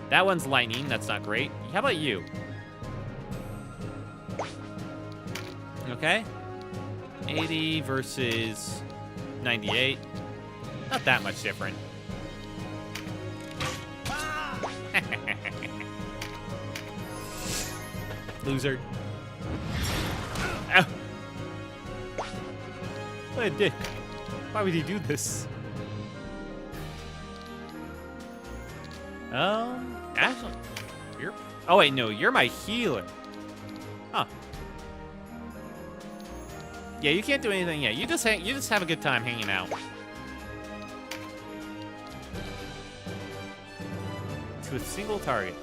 Speaker 1: That one's lightning. That's not great. How about you? Okay. 80 versus 98. Not that much different. Loser. Ow. What a dick. Why would he do this? Actually, you're... Oh, wait, no, you're my healer. Huh. Yeah, you can't do anything yet. You just have a good time hanging out. To a single target.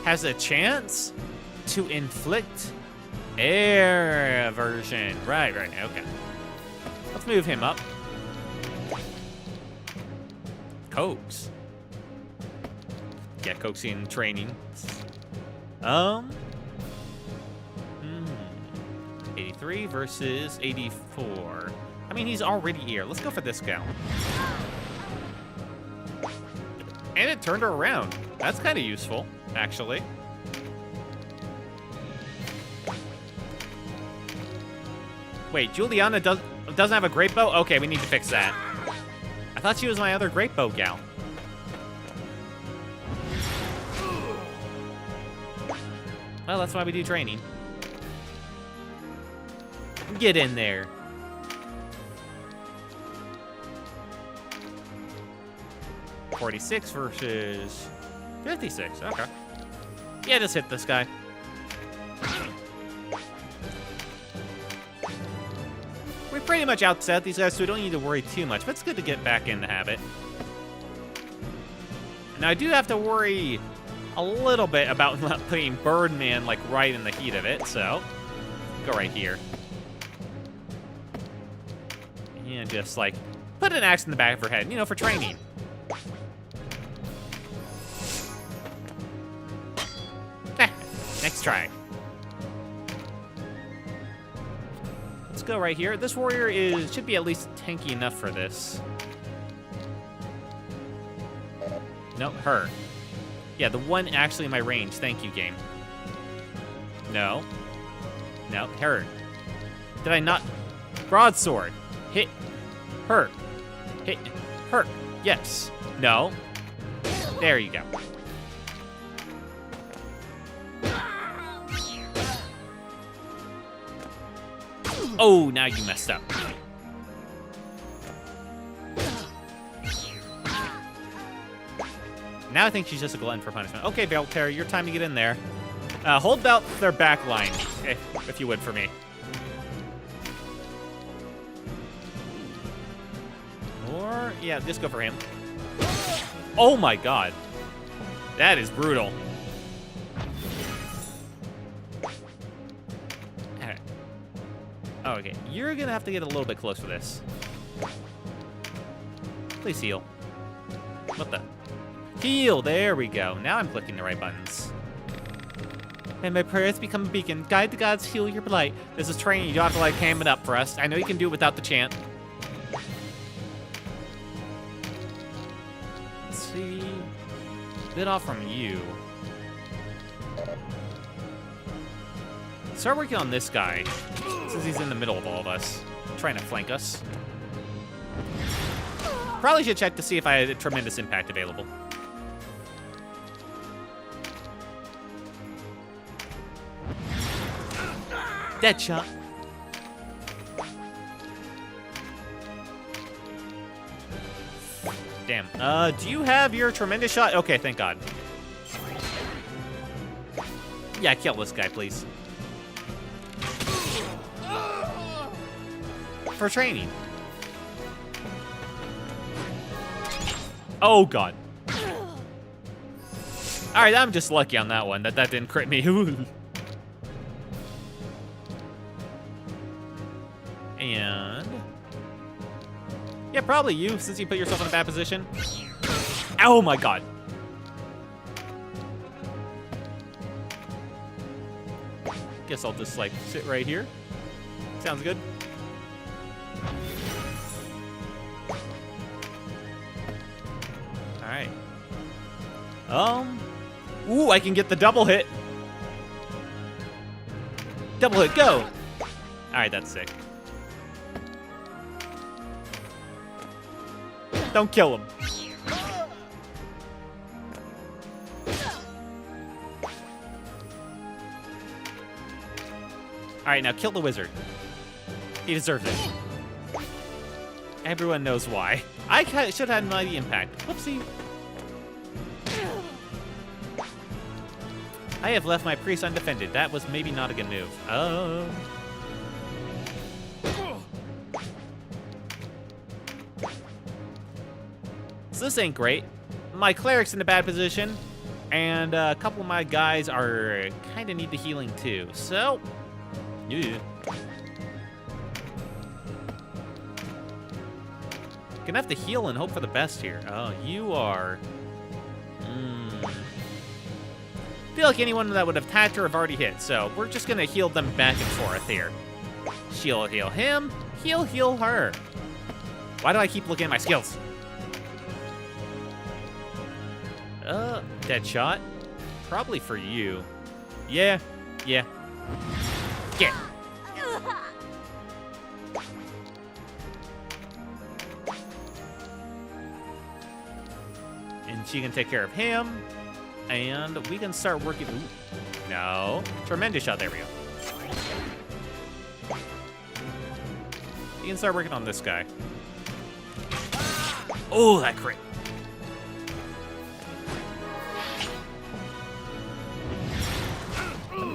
Speaker 1: Has a chance to inflict air aversion. Right, okay. Let's move him up. Coax. Get coaxing training. 83 versus 84. I mean, he's already here. Let's go for this gal. And it turned her around. That's kind of useful, actually. Wait, Juliana doesn't have a great bow? Okay, we need to fix that. I thought she was my other great bow gal. Well, that's why we do training. Get in there. $46 versus 56. Okay. Yeah, just hit this guy. We pretty much outset these guys, so we don't need to worry too much, but it's good to get back in the habit. Now, I do have to worry a little bit about not putting Birdman, like, right in the heat of it, so go right here. And just, like, put an axe in the back of her head, you know, for training. Next try. Let's go right here. This warrior should be at least tanky enough for this. No, her. Yeah, the one actually in my range. Thank you, game. No. No, her. Did I not? Broadsword. Hit her. Hit her. Yes. No. There you go. Oh, now you messed up. Now I think she's just a glutton for punishment. Okay, Voltaire, your time to get in there. Hold out their back line, if you would, for me. Or, yeah, just go for him. Oh my god. That is brutal. Oh, okay, you're gonna have to get a little bit close for this. Please heal. What the? Heal! There we go. Now I'm clicking the right buttons. And my prayers become a beacon. Guide the gods, heal your blight. This is training. You don't have to, like, ham it up for us. I know you can do it without the chant. Let's see. Bit off from you. Start working on this guy, since he's in the middle of all of us. trying to flank us. Probably should check to see if I had a tremendous impact available. Dead shot. Damn. Do you have your tremendous shot? Okay, thank God. Yeah, kill this guy, please. For training. Oh, God. All right, I'm just lucky on that one that didn't crit me. And yeah, probably you, since you put yourself in a bad position. Oh my God. Guess I'll just like sit right here. Sounds good. All right. Ooh, I can get the double hit. Double hit, go. All right, that's sick. Don't kill him. All right, now kill the wizard. He deserves it. Everyone knows why. I should have had mighty impact. Whoopsie. I have left my priest undefended. That was maybe not a good move. Oh. So this ain't great. My cleric's in a bad position, and a couple of my guys are kind of need the healing too. So, yeah. Gonna have to heal and hope for the best here. Oh, you are. Feel like anyone that would have attacked her have already hit, so we're just gonna heal them back and forth here. She'll heal him, he'll heal her. Why do I keep looking at my skills? Dead shot. Probably for you. Yeah. Get. And she can take care of him. And we can start working. Ooh. No. Tremendous shot. There we go. You can start working on this guy. Oh, that crit.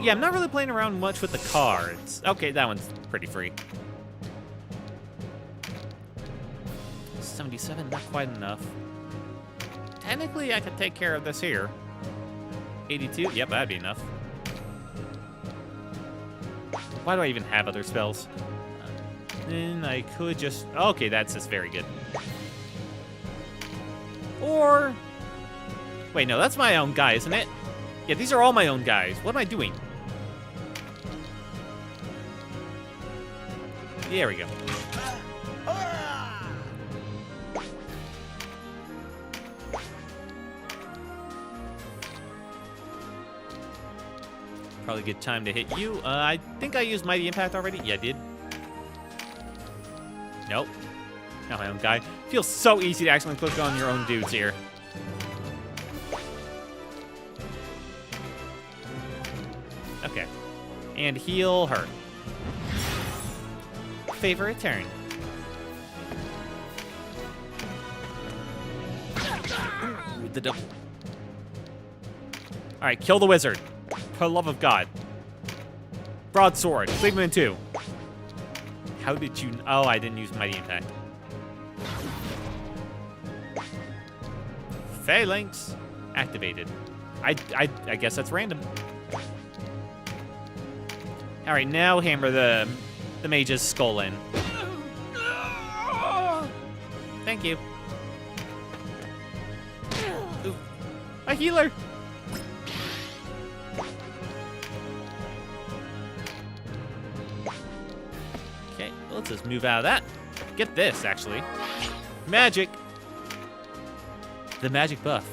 Speaker 1: Yeah, I'm not really playing around much with the cards. Okay, that one's pretty free. 77, not quite enough. Technically, I could take care of this here. 82, yep, that'd be enough. Why do I even have other spells? Then I could just... Okay, that's just very good. Or... Wait, no, that's my own guy, isn't it? Yeah, these are all my own guys. What am I doing? There we go. Probably a good time to hit you. I think I used Mighty Impact already. Yeah, I did. Nope. Not my own guy. Feels so easy to accidentally click on your own dudes here. Okay. And heal her. Favorite turn. With the double. Alright, kill the wizard. For the love of God. Broadsword. Figment 2. How did you... Oh, I didn't use Mighty Impact. Phalanx. Activated. I guess that's random. Alright, now hammer the mage's skull in. Thank you. Ooh. A healer! Okay, let's just move out of that. Get this, actually. Magic! The magic buff.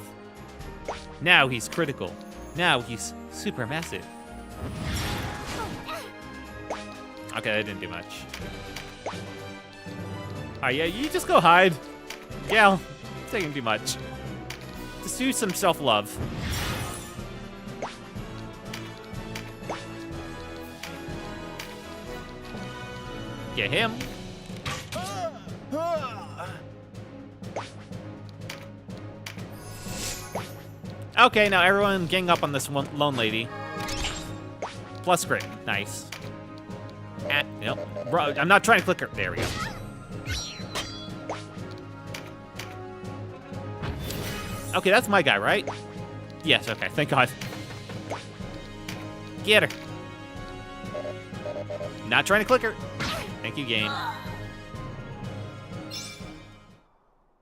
Speaker 1: Now he's critical. Now he's super massive. Okay, that didn't do much. Yeah, you just go hide. Yeah, it's taking too much. Just do some self-love. Get him. Okay, now everyone gang up on this one lone lady. Plus grit. Nice. Nope. Bro, I'm not trying to click her. There we go. Okay, that's my guy, right? Yes, okay. Thank God. Get her. Not trying to click her. Thank you, game.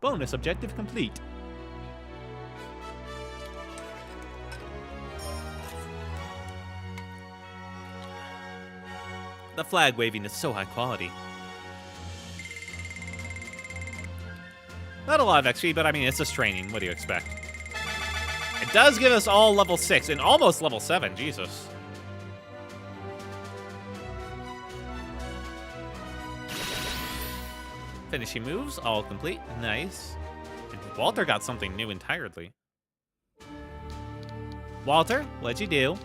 Speaker 1: Bonus objective complete. The flag waving is so high quality. Not a lot of XP, but I mean, it's just training. What do you expect? It does give us all level 6 and almost level 7. Jesus. Finishing moves, all complete. Nice. And Walter got something new entirely. Walter, what'd you do?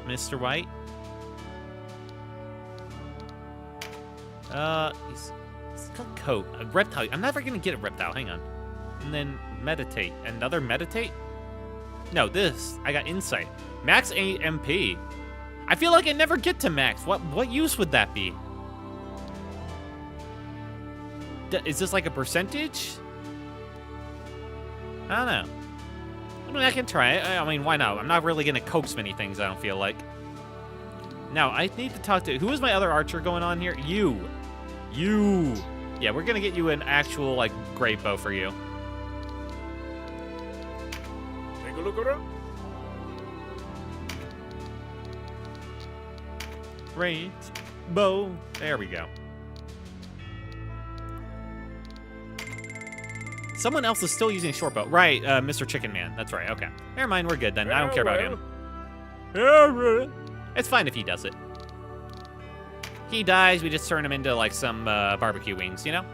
Speaker 1: Mr. White? He's got coat. A reptile. I'm never gonna get a reptile. Hang on. And then meditate. Another meditate? No, this. I got insight. Max MP. I feel like I never get to max. What use would that be? Is this like a percentage? I don't know. I mean, I can try it. I mean, why not? I'm not really gonna coax many things, I don't feel like. Now, I need to talk to... Who is my other archer going on here? You. Yeah, we're gonna get you an actual, like, great bow for you.
Speaker 5: Take a look around.
Speaker 1: Great bow. There we go. Someone else is still using a short bow. Right, Mr. Chicken Man. That's right, okay. Never mind, we're good then. I don't care about him. It's fine if he does it. He dies, we just turn him into, like, some barbecue wings, you know?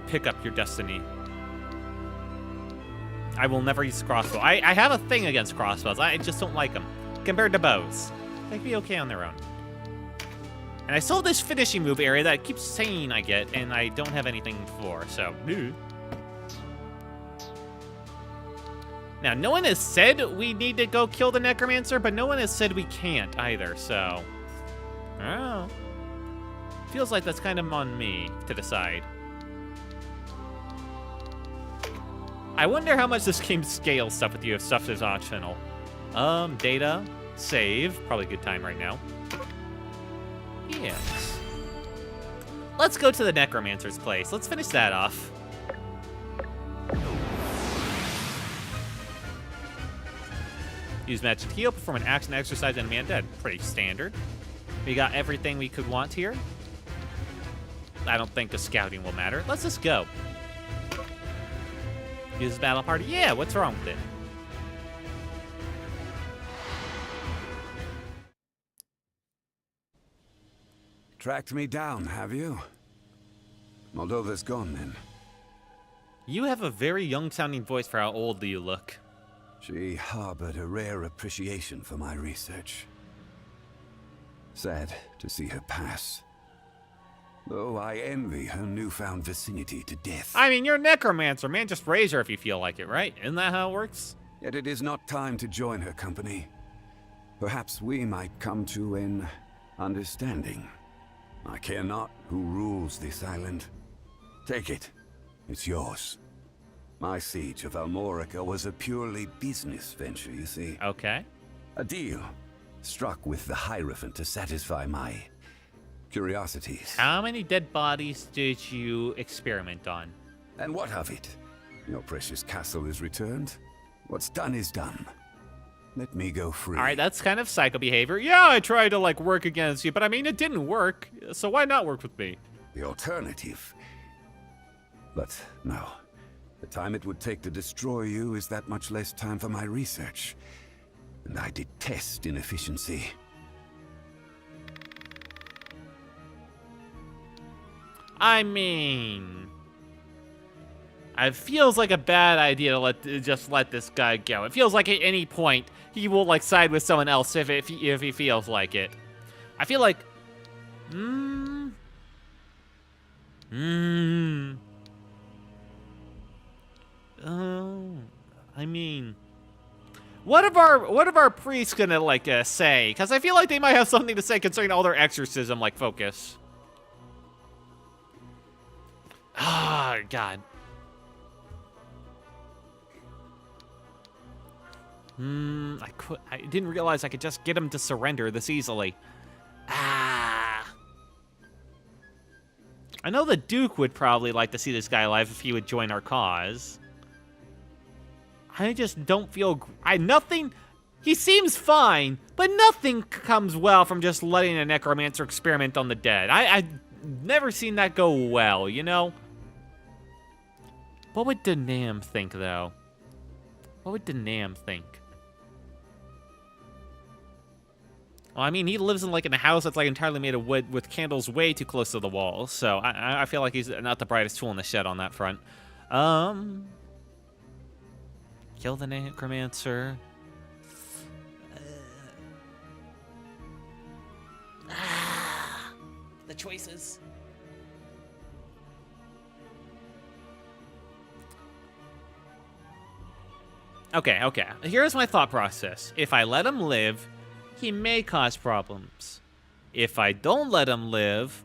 Speaker 1: Pick up your destiny. I will never use crossbow. I have a thing against crossbows. I just don't like them. Compared to bows. They'd be okay on their own. And I saw this finishing move area that I keep saying I get, and I don't have anything for, so... Now, no one has said we need to go kill the Necromancer, but no one has said we can't either, so... I don't know. Feels like that's kind of on me to decide. I wonder how much this game scales stuff with you if stuff is optional. Data, save, probably a good time right now. Yes. Let's go to the Necromancer's place. Let's finish that off. Use magic heal, perform an action exercise, and man dead. Pretty standard. We got everything we could want here. I don't think the scouting will matter. Let's just go. Use battle party. Yeah, what's wrong with it?
Speaker 6: Tracked me down, have you? Moldova's gone, then.
Speaker 1: You have a very young-sounding voice for how old you look.
Speaker 6: She harbored a rare appreciation for my research. Sad to see her pass. Though I envy her newfound vicinity to death.
Speaker 1: I mean, you're a necromancer, man. Just raise her if you feel like it, right? Isn't that how it works?
Speaker 6: Yet it is not time to join her company. Perhaps we might come to an understanding. I care not who rules this island. Take it. It's yours. My siege of Almorica was a purely business venture, you see.
Speaker 1: Okay.
Speaker 6: A deal struck with the Hierophant to satisfy my curiosities.
Speaker 1: How many dead bodies did you experiment on?
Speaker 6: And what of it? Your precious castle is returned. What's done is done. Let me go free.
Speaker 1: All right, that's kind of psycho behavior. Yeah, I tried to, like, work against you, but I mean, it didn't work. So why not work with me?
Speaker 6: The alternative. But no. The time it would take to destroy you is that much less time for my research. and I detest inefficiency.
Speaker 1: I mean, it feels like a bad idea to just let this guy go. It feels like at any point he will like side with someone else if he feels like it. I feel like, I mean, what of our priests gonna like say? Because I feel like they might have something to say concerning all their exorcism like focus. Ah, God. I didn't realize I could just get him to surrender this easily. Ah. I know the Duke would probably like to see this guy alive if he would join our cause. I just don't feel... nothing... He seems fine, but nothing comes well from just letting a necromancer experiment on the dead. I've never seen that go well, you know? What would Denam think, though? What would Denam think? Well, I mean, he lives in a house that's like entirely made of wood with candles way too close to the walls, so I feel like he's not the brightest tool in the shed on that front. Kill the necromancer. The choices. Okay. Here's my thought process. If I let him live, he may cause problems. If I don't let him live,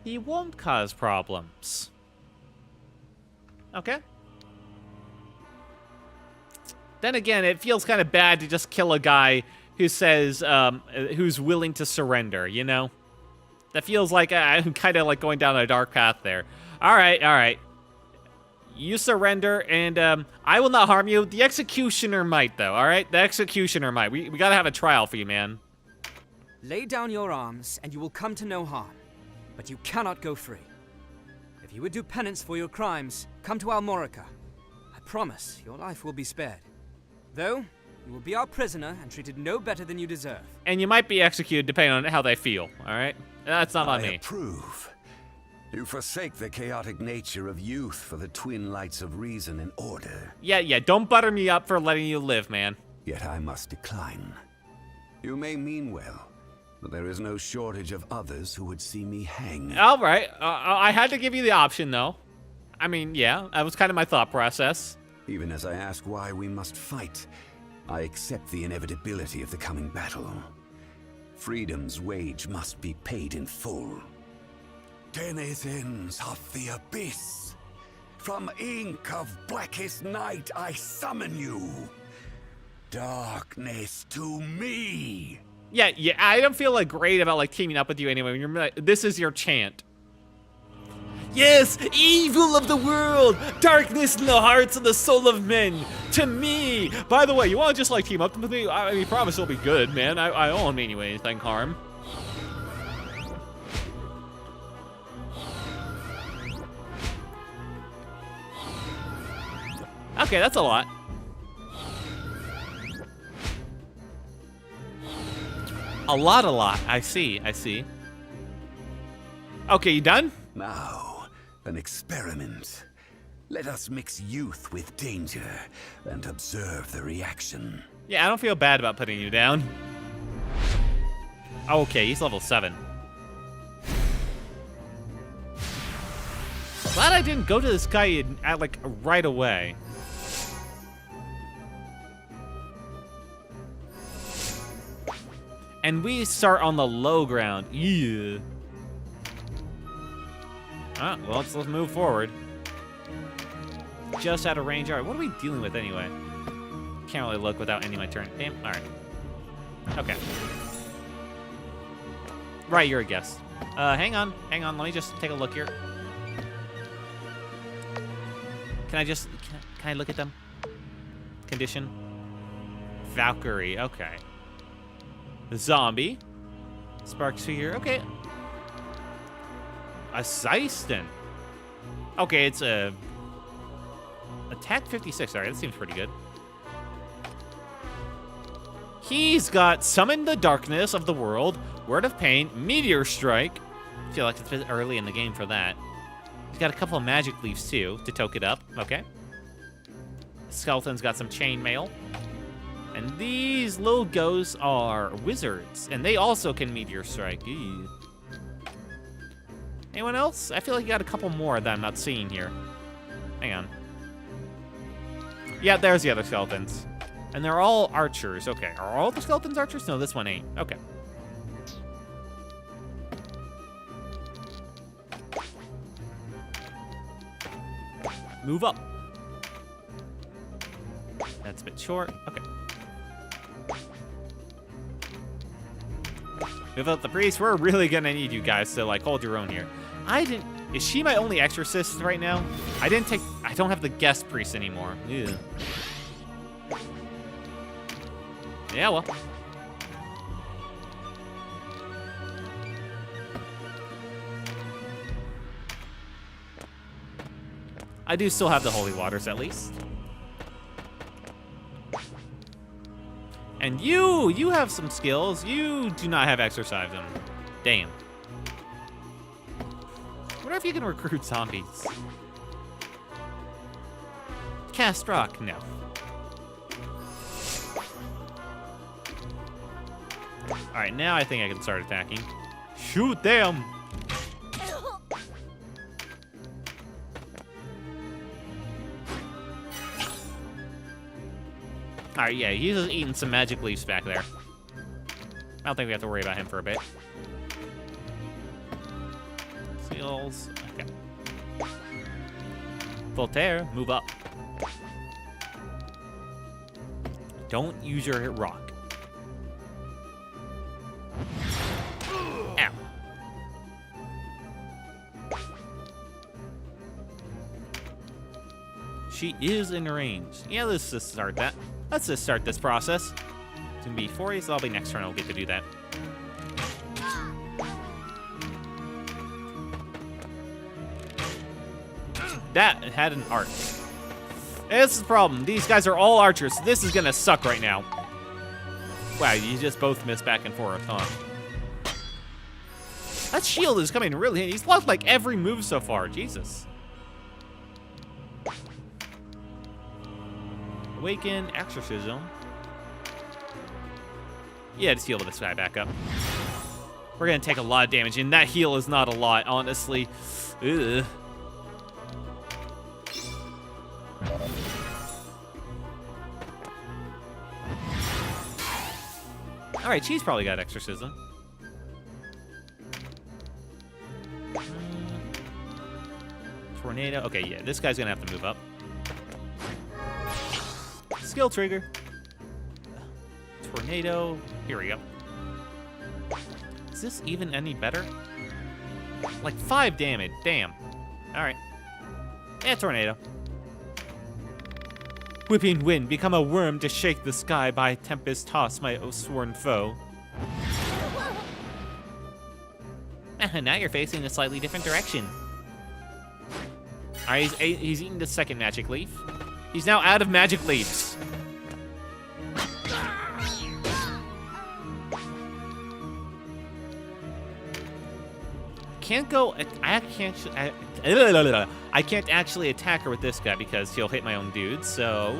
Speaker 1: he won't cause problems. Okay? Then again, it feels kind of bad to just kill a guy who says, who's willing to surrender, you know? That feels like I'm kind of like going down a dark path there. All right. You surrender, and I will not harm you. The executioner might, though, all right? The executioner might. We gotta have a trial for you, man.
Speaker 3: Lay down your arms, and you will come to no harm. But you cannot go free. If you would do penance for your crimes, come to Almorica. I promise your life will be spared. Though, you will be our prisoner and treated no better than you deserve.
Speaker 1: And you might be executed depending on how they feel, all right? That's not on me.
Speaker 6: I approve. You forsake the chaotic nature of youth for the twin lights of reason and order.
Speaker 1: Yeah, don't butter me up for letting you live, man.
Speaker 6: Yet I must decline. You may mean well, but there is no shortage of others who would see me hang.
Speaker 1: All right. I had to give you the option, though. I mean, yeah, that was kind of my thought process.
Speaker 6: Even as I ask why we must fight, I accept the inevitability of the coming battle. Freedom's wage must be paid in full. Denizens of the Abyss, from ink of blackest night I summon you. Darkness to me.
Speaker 1: Yeah, I don't feel great about teaming up with you anyway. This is your chant. Yes, evil of the world, darkness in the hearts and the soul of men, to me. By the way, you want to just team up with me? I mean, promise it'll be good, man. I don't mean you anything harm. Okay, that's a lot. A lot. I see. Okay, you done?
Speaker 6: Now, an experiment. Let us mix youth with danger and observe the reaction.
Speaker 1: Yeah, I don't feel bad about putting you down. Okay, he's level 7. Glad I didn't go to this guy right away. And we start on the low ground. Yeah. Well, let's move forward. Just out of range. All right, what are we dealing with anyway? Can't really look without ending my turn. Damn. All right. Okay. Right, you're a guest. Hang on. Let me just take a look here. Can I look at them? Condition. Valkyrie. Okay. Zombie. Spark Sphere. Okay. A Syston. Okay, it's a attack 56. All right, that seems pretty good. He's got Summon the Darkness of the World, Word of Pain, Meteor Strike. I feel like it's a bit early in the game for that. He's got a couple of magic leaves too to toke it up. Okay. Skeleton's got some chainmail. And these little ghosts are wizards, and they also can Meteor Strike. Ew. Anyone else? I feel like you got a couple more that I'm not seeing here. Hang on. Yeah, there's the other skeletons. And they're all archers. Okay, are all the skeletons archers? No, this one ain't. Okay. Move up. That's a bit short. Okay. Move up the priest. We're really gonna need you guys to like hold your own here. Is she my only exorcist right now? I don't have the guest priest anymore. Ew. Yeah, well. I do still have the holy waters at least. And you have some skills. You do not have exercise in them. Damn. I wonder if you can recruit zombies. Cast rock, no. Alright, now I think I can start attacking. Shoot them! Alright, yeah, he's just eating some magic leaves back there. I don't think we have to worry about him for a bit. Seals. Okay. Voltaire, move up. Don't use your rock. Ow. She is in range. Yeah, let's just start that. Let's just start this process. It's gonna be 40, so that'll be next turn I'll get to do that. That had an arch. This is the problem. These guys are all archers, so this is gonna suck right now. Wow, you just both missed back and forth, huh? That shield is coming really in. He's blocked like every move so far. Jesus. Awaken, exorcism. Yeah, just heal this guy back up. We're gonna take a lot of damage, and that heal is not a lot, honestly. Ugh. Alright, she's probably got exorcism. Tornado. Okay, yeah, this guy's gonna have to move up. Skill trigger. Tornado. Here we go. Is this even any better? Like 5 damage. Damn. Alright. Yeah, tornado. Whipping wind, become a worm to shake the sky. By tempest toss my sworn foe. Now you're facing a slightly different direction. Alright, he's eating the second magic leaf. He's now out of magic leaves. Can't go. I can't actually attack her with this guy because he'll hit my own dude. So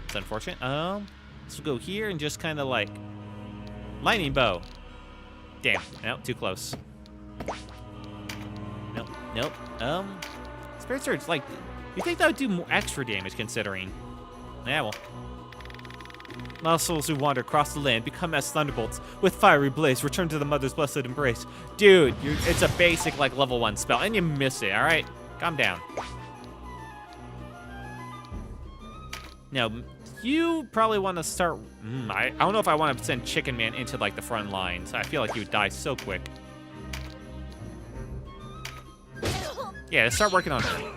Speaker 1: it's unfortunate. Let's go here and just kind of like lightning bow. Damn. No, too close. Nope. Nope. Spirit Surge. Like, you think that would do more extra damage considering? Yeah, well. Muscles who wander across the land become as thunderbolts with fiery blaze. Return to the mother's blessed embrace. Dude, it's a basic like level 1 spell, and you miss it. All right, calm down. Now, you probably want to start. I don't know if I want to send Chicken Man into like the front lines. I feel like he would die so quick. Yeah, start working on her.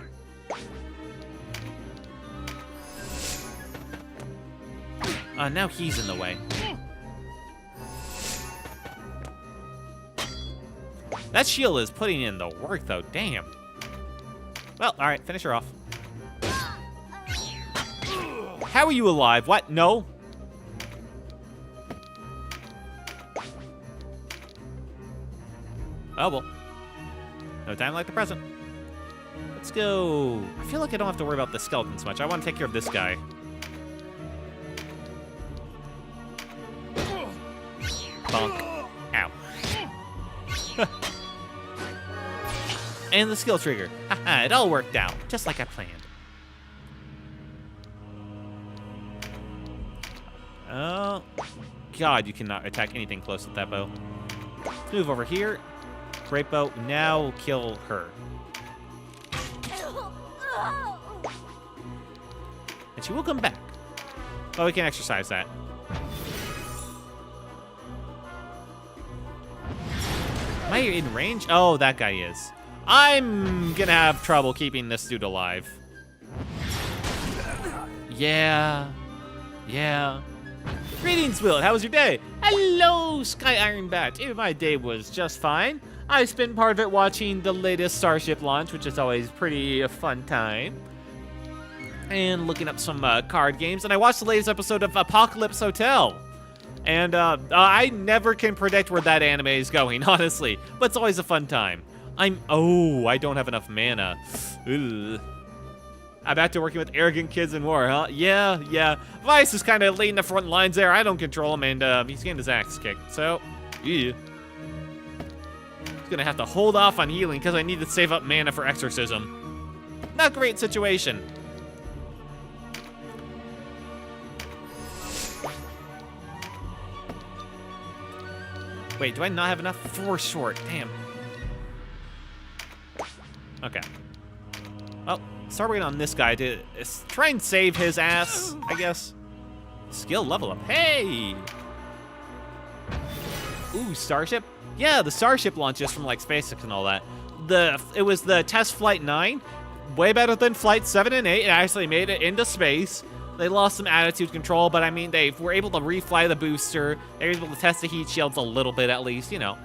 Speaker 1: Now he's in the way. That shield is putting in the work, though. Damn. Well, all right, finish her off. How are you alive? What? No? Oh, well. No time like the present. Let's go. I feel like I don't have to worry about the skeletons much. I want to take care of this guy. Bonk. Ow. And the skill trigger. Haha, it all worked out, just like I planned. Oh, God, you cannot attack anything close with that bow. Let's move over here. Great bow. Now kill her. And she will come back. But we can exercise that. Am I in range? Oh, that guy is. I'm gonna have trouble keeping this dude alive. Yeah. Greetings, Will. How was your day? Hello, Sky Iron Bat. My day was just fine. I spent part of it watching the latest Starship launch, which is always pretty a fun time. And looking up some card games. And I watched the latest episode of Apocalypse Hotel. And I never can predict where that anime is going, honestly. But it's always a fun time. Oh, I don't have enough mana. Ugh. I'm back to working with arrogant kids in war, huh? Yeah. Vice is kind of leading the front lines there. I don't control him, and he's getting his axe kicked. So, yeah. He's gonna have to hold off on healing because I need to save up mana for exorcism. Not a great situation. Wait, do I not have enough? 4 short. Damn. Okay. Well, start working on this guy to try and save his ass, I guess. Skill level up. Hey! Ooh, Starship? Yeah, the Starship launches from like SpaceX and all that. It was the test flight 9. Way better than flight 7 and 8. It actually made it into space. They lost some attitude control, but I mean, they were able to refly the booster. They were able to test the heat shields a little bit at least, you know.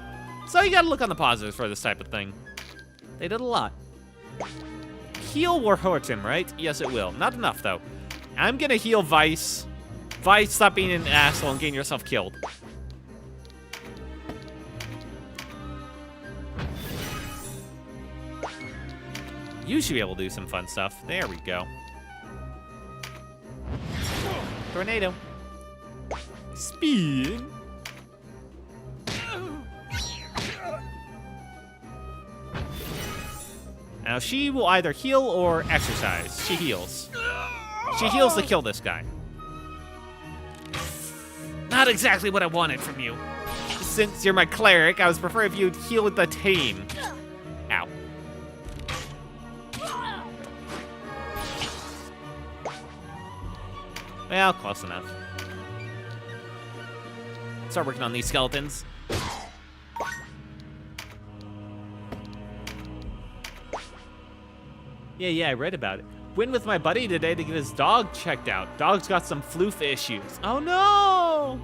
Speaker 1: So you gotta look on the positives for this type of thing. They did a lot. Heal will hurt him, right? Yes, it will. Not enough, though. I'm gonna heal Vice. Vice, stop being an asshole and getting yourself killed. You should be able to do some fun stuff. There we go. Tornado. Spin. Now she will either heal or exercise. She heals. She heals to kill this guy. Not exactly what I wanted from you. Since you're my cleric, I would prefer if you'd heal with the team. Ow. Well, close enough. Start working on these skeletons. Yeah, I read about it. Went with my buddy today to get his dog checked out. Dog's got some floof issues. Oh no!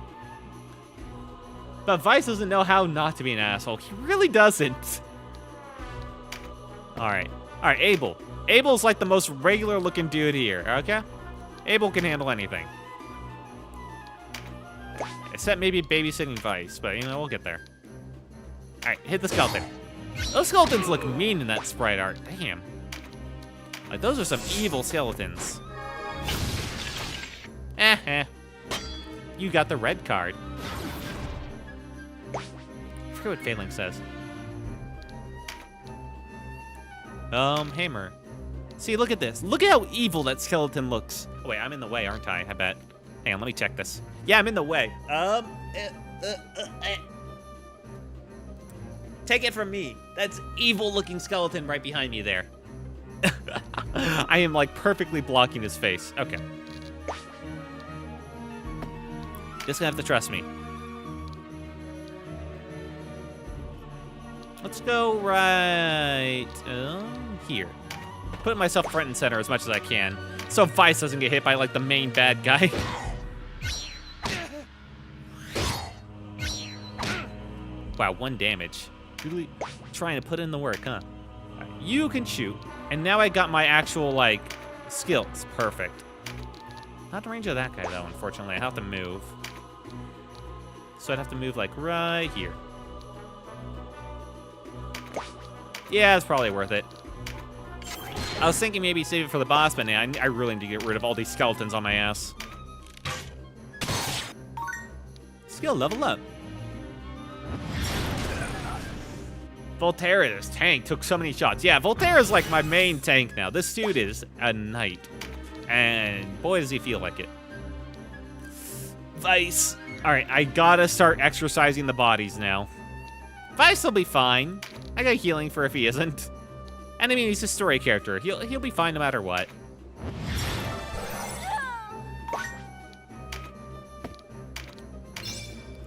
Speaker 1: But Vice doesn't know how not to be an asshole. He really doesn't. Alright, Abel. Abel's like the most regular looking dude here, okay? Abel can handle anything. Except maybe babysitting Vice, but you know, we'll get there. Alright, hit the skeleton. Those skeletons look mean in that sprite art. Damn. Like, those are some evil skeletons. You got the red card. I forget what Failing says. Hammer. See, look at this. Look at how evil that skeleton looks. Oh, wait, I'm in the way, aren't I bet. Hang on, let me check this. Yeah, I'm in the way. Take it from me. That's evil-looking skeleton right behind me there. I am, like, perfectly blocking his face. Okay. Just gonna have to trust me. Let's go right here. Put myself front and center as much as I can, so Vice doesn't get hit by, like, the main bad guy. Wow, 1 damage. Really trying to put in the work, huh? Right, you can shoot, and now I got my actual, like, skills. Perfect. Not the range of that guy, though, unfortunately. I have to move. So I'd have to move, like, right here. Yeah, it's probably worth it. I was thinking maybe save it for the boss, but nah, I really need to get rid of all these skeletons on my ass. Skill level up. Volterra's tank took so many shots. Yeah, Volterra's like my main tank now. This dude is a knight. And boy, does he feel like it. Vice. All right, I gotta start exercising the bodies now. Vice will be fine. I got healing for if he isn't. And I mean, he's a story character. He'll be fine no matter what.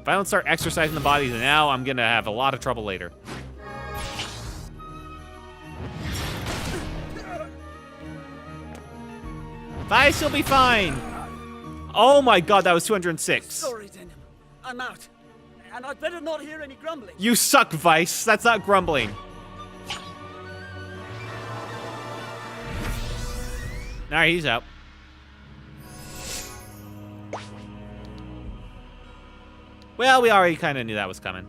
Speaker 1: If I don't start exercising the bodies now, I'm gonna have a lot of trouble later. Vice will be fine. Oh my god, that was 206.
Speaker 7: Sorry, Denim. I'm out. And I'd better not hear any grumbling.
Speaker 1: You suck, Vice. That's not grumbling. Alright, he's out. Well, we already kind of knew that was coming.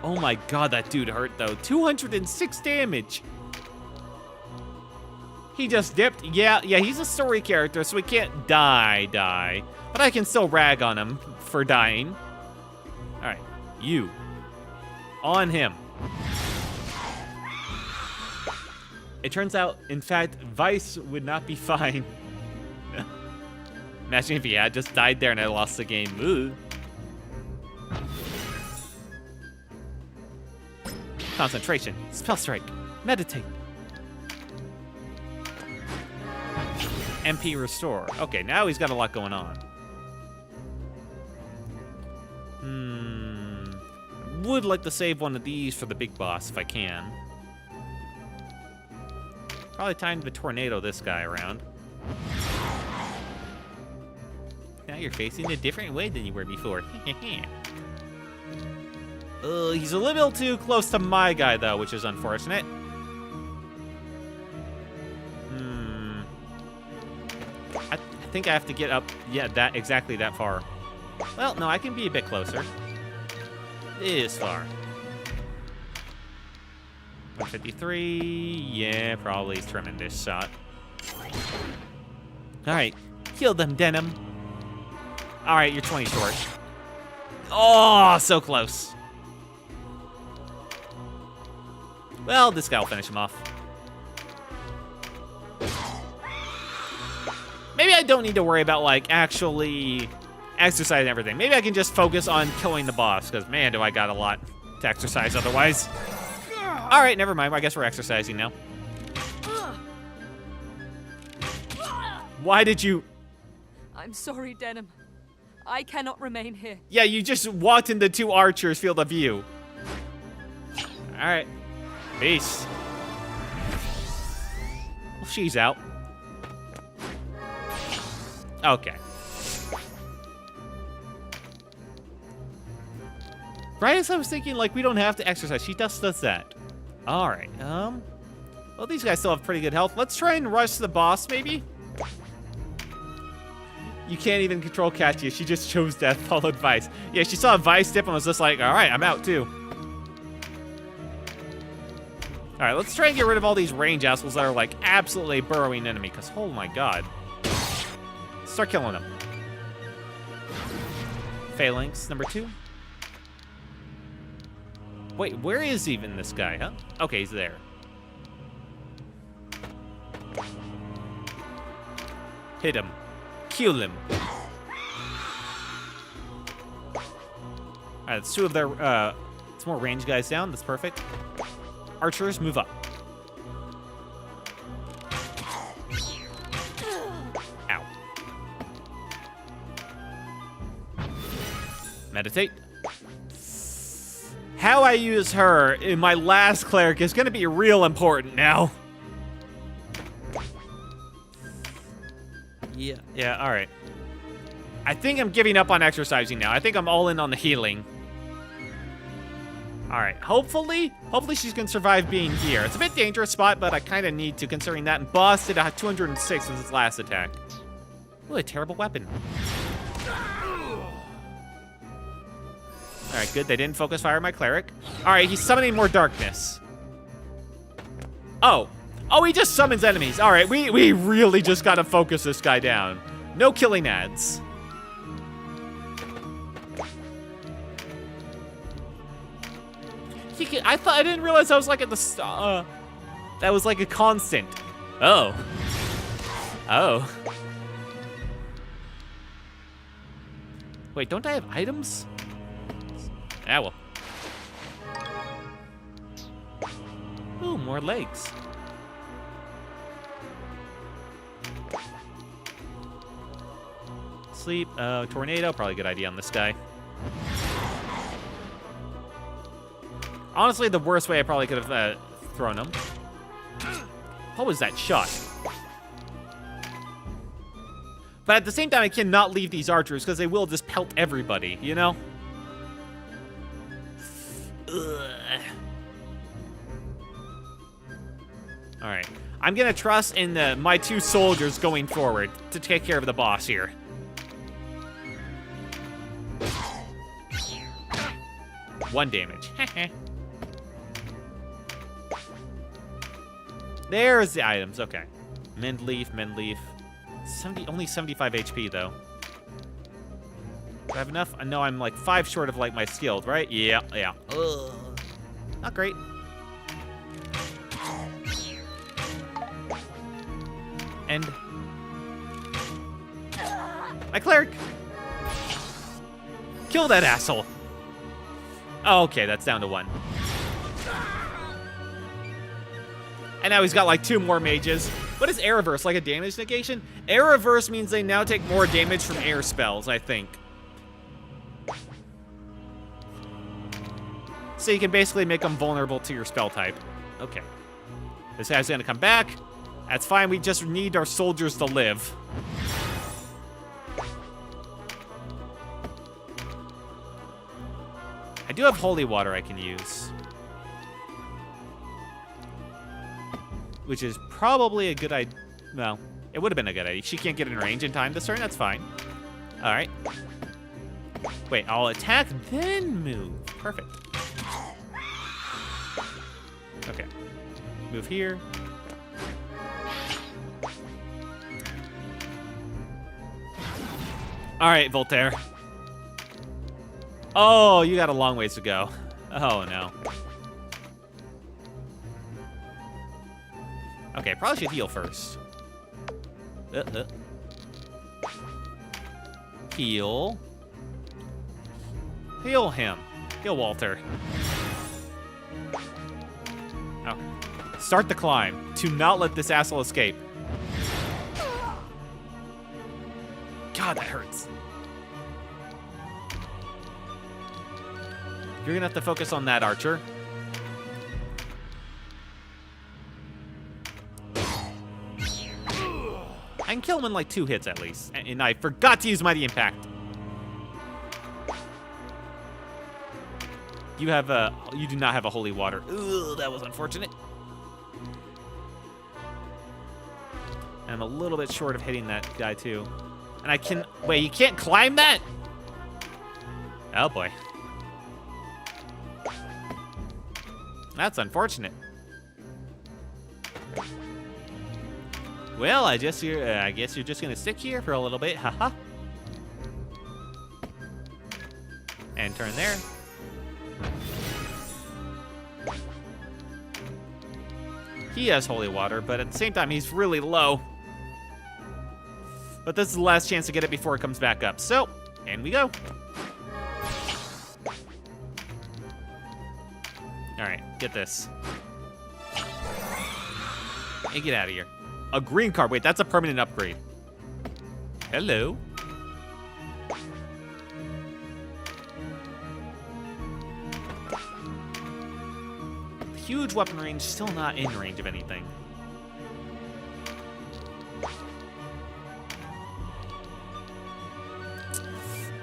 Speaker 1: Oh my god, that dude hurt, though. 206 damage. He just dipped. Yeah, he's a story character, so he can't die. But I can still rag on him for dying. Alright, you. On him. It turns out, in fact, Vice would not be fine. Imagine if he had just died there and I lost the game. Ooh. Concentration. Spell strike. Meditate. MP restore. Okay, now he's got a lot going on. Would like to save one of these for the big boss if I can. Probably time to tornado this guy around. Now you're facing a different way than you were before. He's a little too close to my guy, though, which is unfortunate. I think I have to get up, exactly that far. Well, no, I can be a bit closer. It is far. 153, yeah, probably he's trimming this shot. Alright, kill them, Denim. Alright, you're 20 short. Oh, so close. Well, this guy will finish him off. Maybe I don't need to worry about, like, actually exercising everything. Maybe I can just focus on killing the boss, because, man, do I got a lot to exercise otherwise. All right, never mind. I guess we're exercising now. Why did you...
Speaker 4: I'm sorry, Denim. I cannot remain here.
Speaker 1: Yeah, you just walked into two archers' field of view. All right. Peace. Well, she's out. Okay. Right as I was thinking, like, we don't have to exercise. She just does that. All right. Well, these guys still have pretty good health. Let's try and rush the boss, maybe? You can't even control Katya. She just chose death, followed Vice. Yeah, she saw Vice dip and was just like, all right, I'm out, too. All right, let's try and get rid of all these range assholes that are, like, absolutely burrowing enemy, because, oh, my God. Start killing them. Phalanx, number 2. Wait, where is even this guy, huh? Okay, he's there. Hit him. Kill him. Alright, that's 2 of their, it's more range guys down. That's perfect. Archers, move up. Ow. Meditate. How I use her in my last cleric is going to be real important now. Yeah, all right. I think I'm giving up on exercising now. I think I'm all in on the healing. All right, hopefully she's gonna survive being here. It's a bit dangerous spot, but I kind of need to, considering that boss did a 206 with his last attack. Really a terrible weapon. All right, good. They didn't focus fire my cleric. All right, he's summoning more darkness. Oh, he just summons enemies. All right, we really just gotta focus this guy down. No killing ads. I didn't realize I was like at the that was like a constant. Oh. Wait, don't I have items? Ah, well. Ooh, more legs. Sleep, tornado, probably a good idea on this guy. Honestly, the worst way I probably could have thrown him. What was that shot? But at the same time, I cannot leave these archers because they will just pelt everybody, you know? Ugh. All right. I'm going to trust in my 2 soldiers going forward to take care of the boss here. One damage. There's the items. Okay. Mend leaf. Only 75 HP, though. Do I have enough? I know I'm like 5 short of like my skilled, right? Yeah. Ugh. Not great. And my cleric. Kill that asshole. Oh, okay, that's down to 1. And now he's got like 2 more mages. What is air reverse? Like a damage negation? Air reverse means they now take more damage from air spells, I think. So you can basically make them vulnerable to your spell type. Okay. This guy's gonna come back. That's fine, we just need our soldiers to live. I do have holy water I can use. Which is probably a good idea. Well, it would have been a good idea. She can't get in range in time this turn. That's fine. All right. Wait, I'll attack, then move. Perfect. Okay. Move here. All right, Voltaire. Oh, you got a long ways to go. Oh, no. Okay, probably should heal first. Heal. Heal him. Heal Walter. Okay. Start the climb. Do not let this asshole escape. God, that hurts. You're gonna have to focus on that archer. I can kill him in like 2 hits at least. And I forgot to use Mighty Impact. You do not have a holy water. Ugh, that was unfortunate. And I'm a little bit short of hitting that guy too. And I can, wait, you can't climb that? Oh boy. That's unfortunate. Well, I guess you're just gonna stick here for a little bit, haha. And turn there. He has holy water, but at the same time, he's really low. But this is the last chance to get it before it comes back up. So, in we go. All right, get this. Hey, get out of here. A green card. Wait, that's a permanent upgrade. Hello. Huge weapon range, still not in range of anything.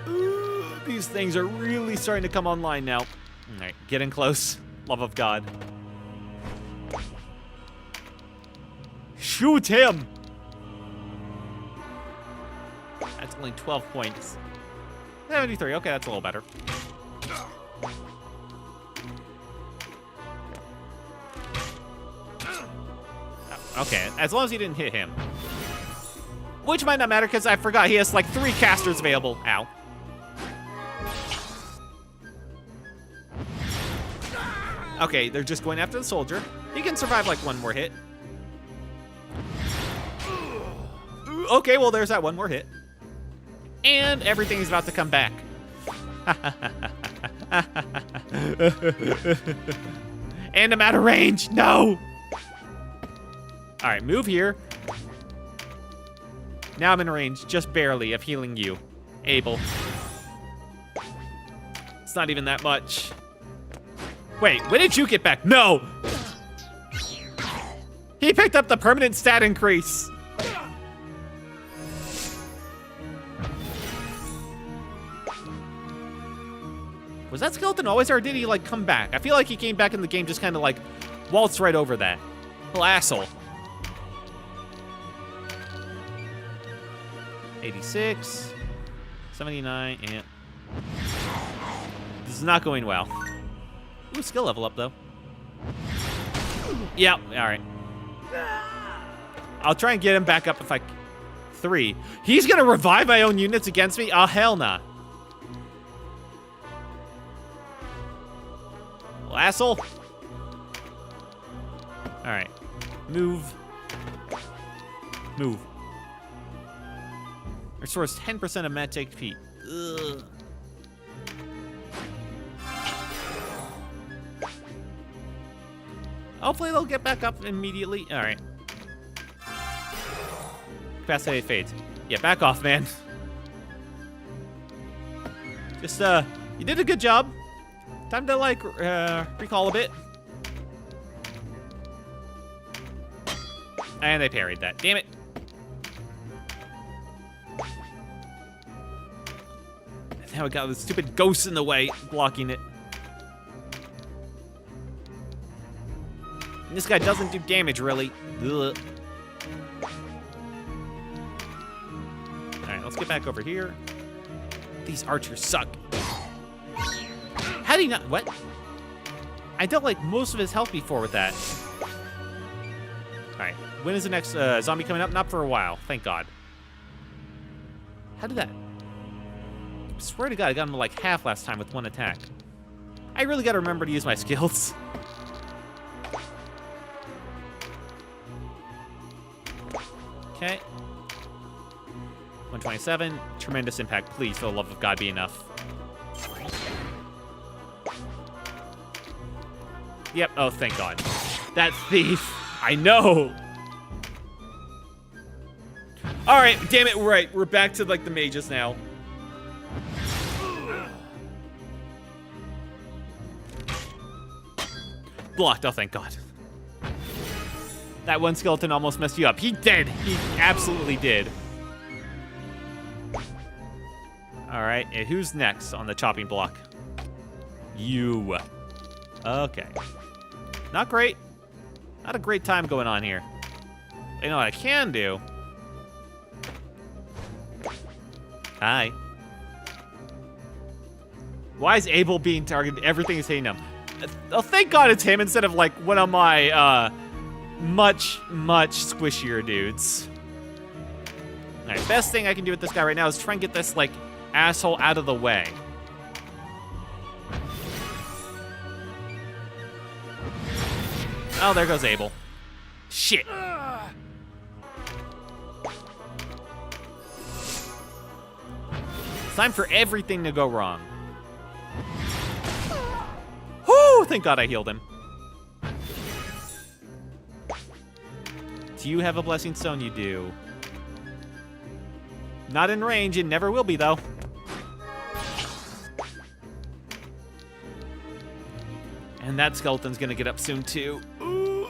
Speaker 1: Ooh, these things are really starting to come online now. Alright, get in close. Love of God. Shoot him! That's only 12 points. 73, okay, that's a little better. Okay, as long as he didn't hit him. Which might not matter, because I forgot he has like 3 casters available. Ow. Okay, they're just going after the soldier. He can survive like 1 more hit. Okay, well, there's that 1 more hit. And everything's about to come back. And I'm out of range. No! All right, move here. Now I'm in range, just barely, of healing you, Abel. It's not even that much. Wait, when did you get back? No! He picked up the permanent stat increase. Was that skeleton always, or did he, like, come back? I feel like he came back in the game, just kind of, like, waltzed right over that. Little asshole. 86, 79, and... This is not going well. Ooh, skill level up, though. Yep, alright. I'll try and get him back up if I... 3. He's gonna revive my own units against me? Oh, hell nah. Well, asshole. Alright. Move. Move. Restores 10% of match HP. Ugh. Hopefully they'll get back up immediately. Alright. Capacity fades. Yeah, back off, man. Just, you did a good job. Time to, like, recall a bit. And they parried that. Damn it. Now we got the stupid ghosts in the way, blocking it. And this guy doesn't do damage, really. Ugh. Alright, let's get back over here. These archers suck. How do you not... What? I dealt, like, most of his health before with that. Alright, when is the next zombie coming up? Not for a while, thank God. How did that... I swear to God, I got him like half last time with 1 attack. I really gotta remember to use my skills. Okay. 127. Tremendous impact. Please, for the love of God, be enough. Yep. Oh, thank God. That thief. I know. All right. Damn it. Right. We're back to, like, the mages now. Blocked. Oh, thank God. That one skeleton almost messed you up. He did. He absolutely did. All right. And who's next on the chopping block? You. Okay. Not great. Not a great time going on here. You know what I can do? Hi. Why is Abel being targeted? Everything is hitting him. Oh, thank God it's him instead of, like, one of my, much squishier dudes. Alright, best thing I can do with this guy right now is try and get this, like, asshole out of the way. Oh, there goes Abel. Shit. It's time for everything to go wrong. Whew, thank God I healed him. Do you have a blessing stone? You do. Not in range, and never will be, though. And that skeleton's gonna get up soon, too. Ooh.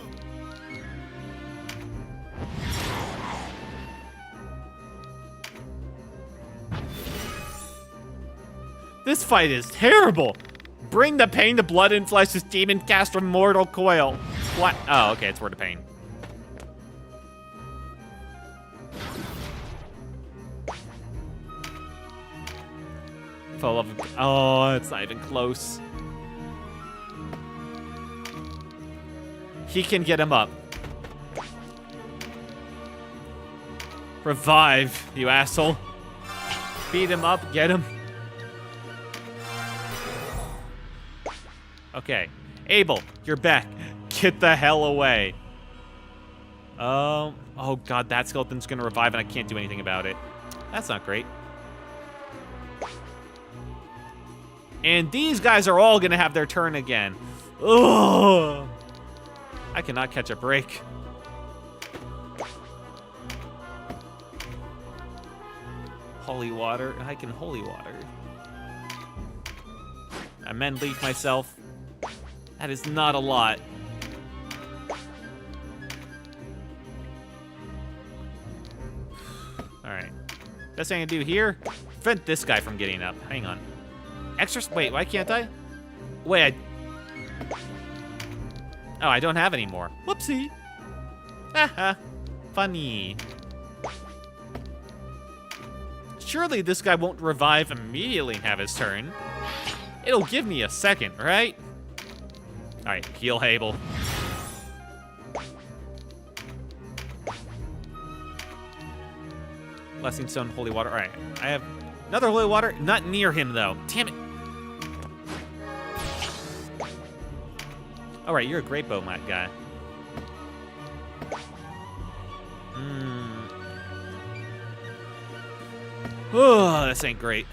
Speaker 1: This fight is terrible. Bring the pain to blood and flesh, this demon cast a mortal coil. What? Oh, okay, it's Word of Pain. Full of, oh, it's not even close. He can get him up. Revive, you asshole. Beat him up, get him. Okay. Abel, you're back. Get the hell away. Oh god, that skeleton's gonna revive and I can't do anything about it. That's not great. And these guys are all gonna have their turn again. Ugh. I cannot catch a break. Holy water. I can holy water. I men leaf myself. That is not a lot. Alright. Best thing I can do here, prevent this guy from getting up. Hang on. Extra, wait, why can't I? Wait, oh, I don't have any more. Whoopsie. Haha. Funny. Surely this guy won't revive immediately and have his turn. It'll give me a second, right? Alright, heal Abel. Blessing Stone, Holy Water. Alright, I have another Holy Water. Not near him, though. Damn it. Alright, you're a great bow mat guy. Oh, this ain't great.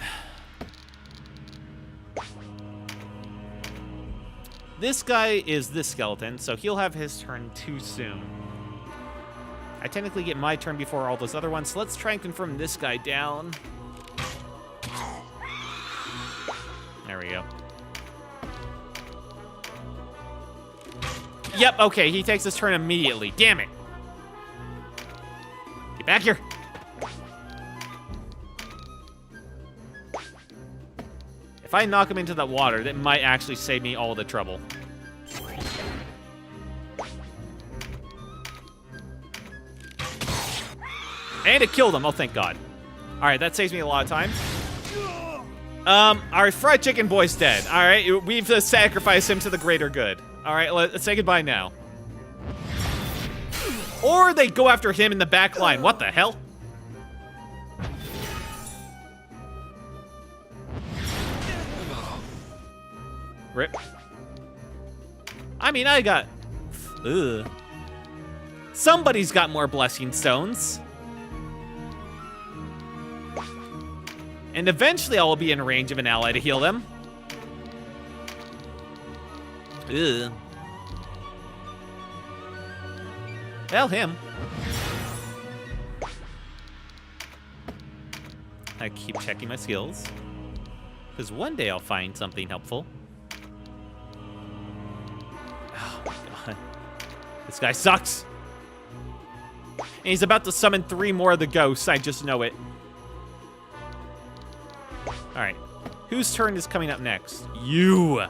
Speaker 1: This guy is this skeleton, so he'll have his turn too soon. I technically get my turn before all those other ones, so let's try and confirm this guy down. There we go. Yep, okay, he takes his turn immediately. Damn it. Get back here. If I knock him into that water, that might actually save me all the trouble. And it killed him. Oh, thank God. All right, that saves me a lot of time. Our fried chicken boy's dead. All right, we've sacrificed him to the greater good. All right, let's say goodbye now. Or they go after him in the back line. What the hell? Rip. I mean, I got... Ugh. Somebody's got more blessing stones. And eventually I will be in range of an ally to heal them. Ugh. Well, him. I keep checking my skills. Because one day I'll find something helpful. Oh my God. This guy sucks. And he's about to summon 3 more of the ghosts. I just know it. Alright. Whose turn is coming up next? You!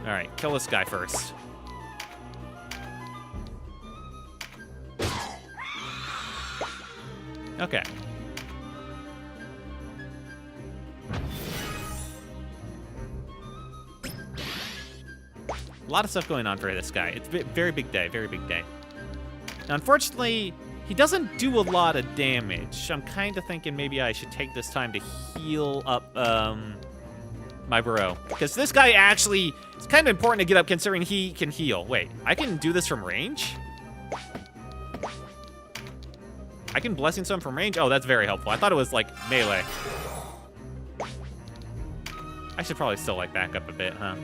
Speaker 1: Alright, kill this guy first. Okay. A lot of stuff going on for this guy. It's a very big day, very big day. Now, unfortunately, he doesn't do a lot of damage. I'm kind of thinking maybe I should take this time to heal up my bro. Because this guy actually, it's kind of important to get up considering he can heal. Wait, I can do this from range? I can Blessing Stone from range? Oh, that's very helpful. I thought it was like melee. I should probably still like back up a bit, huh?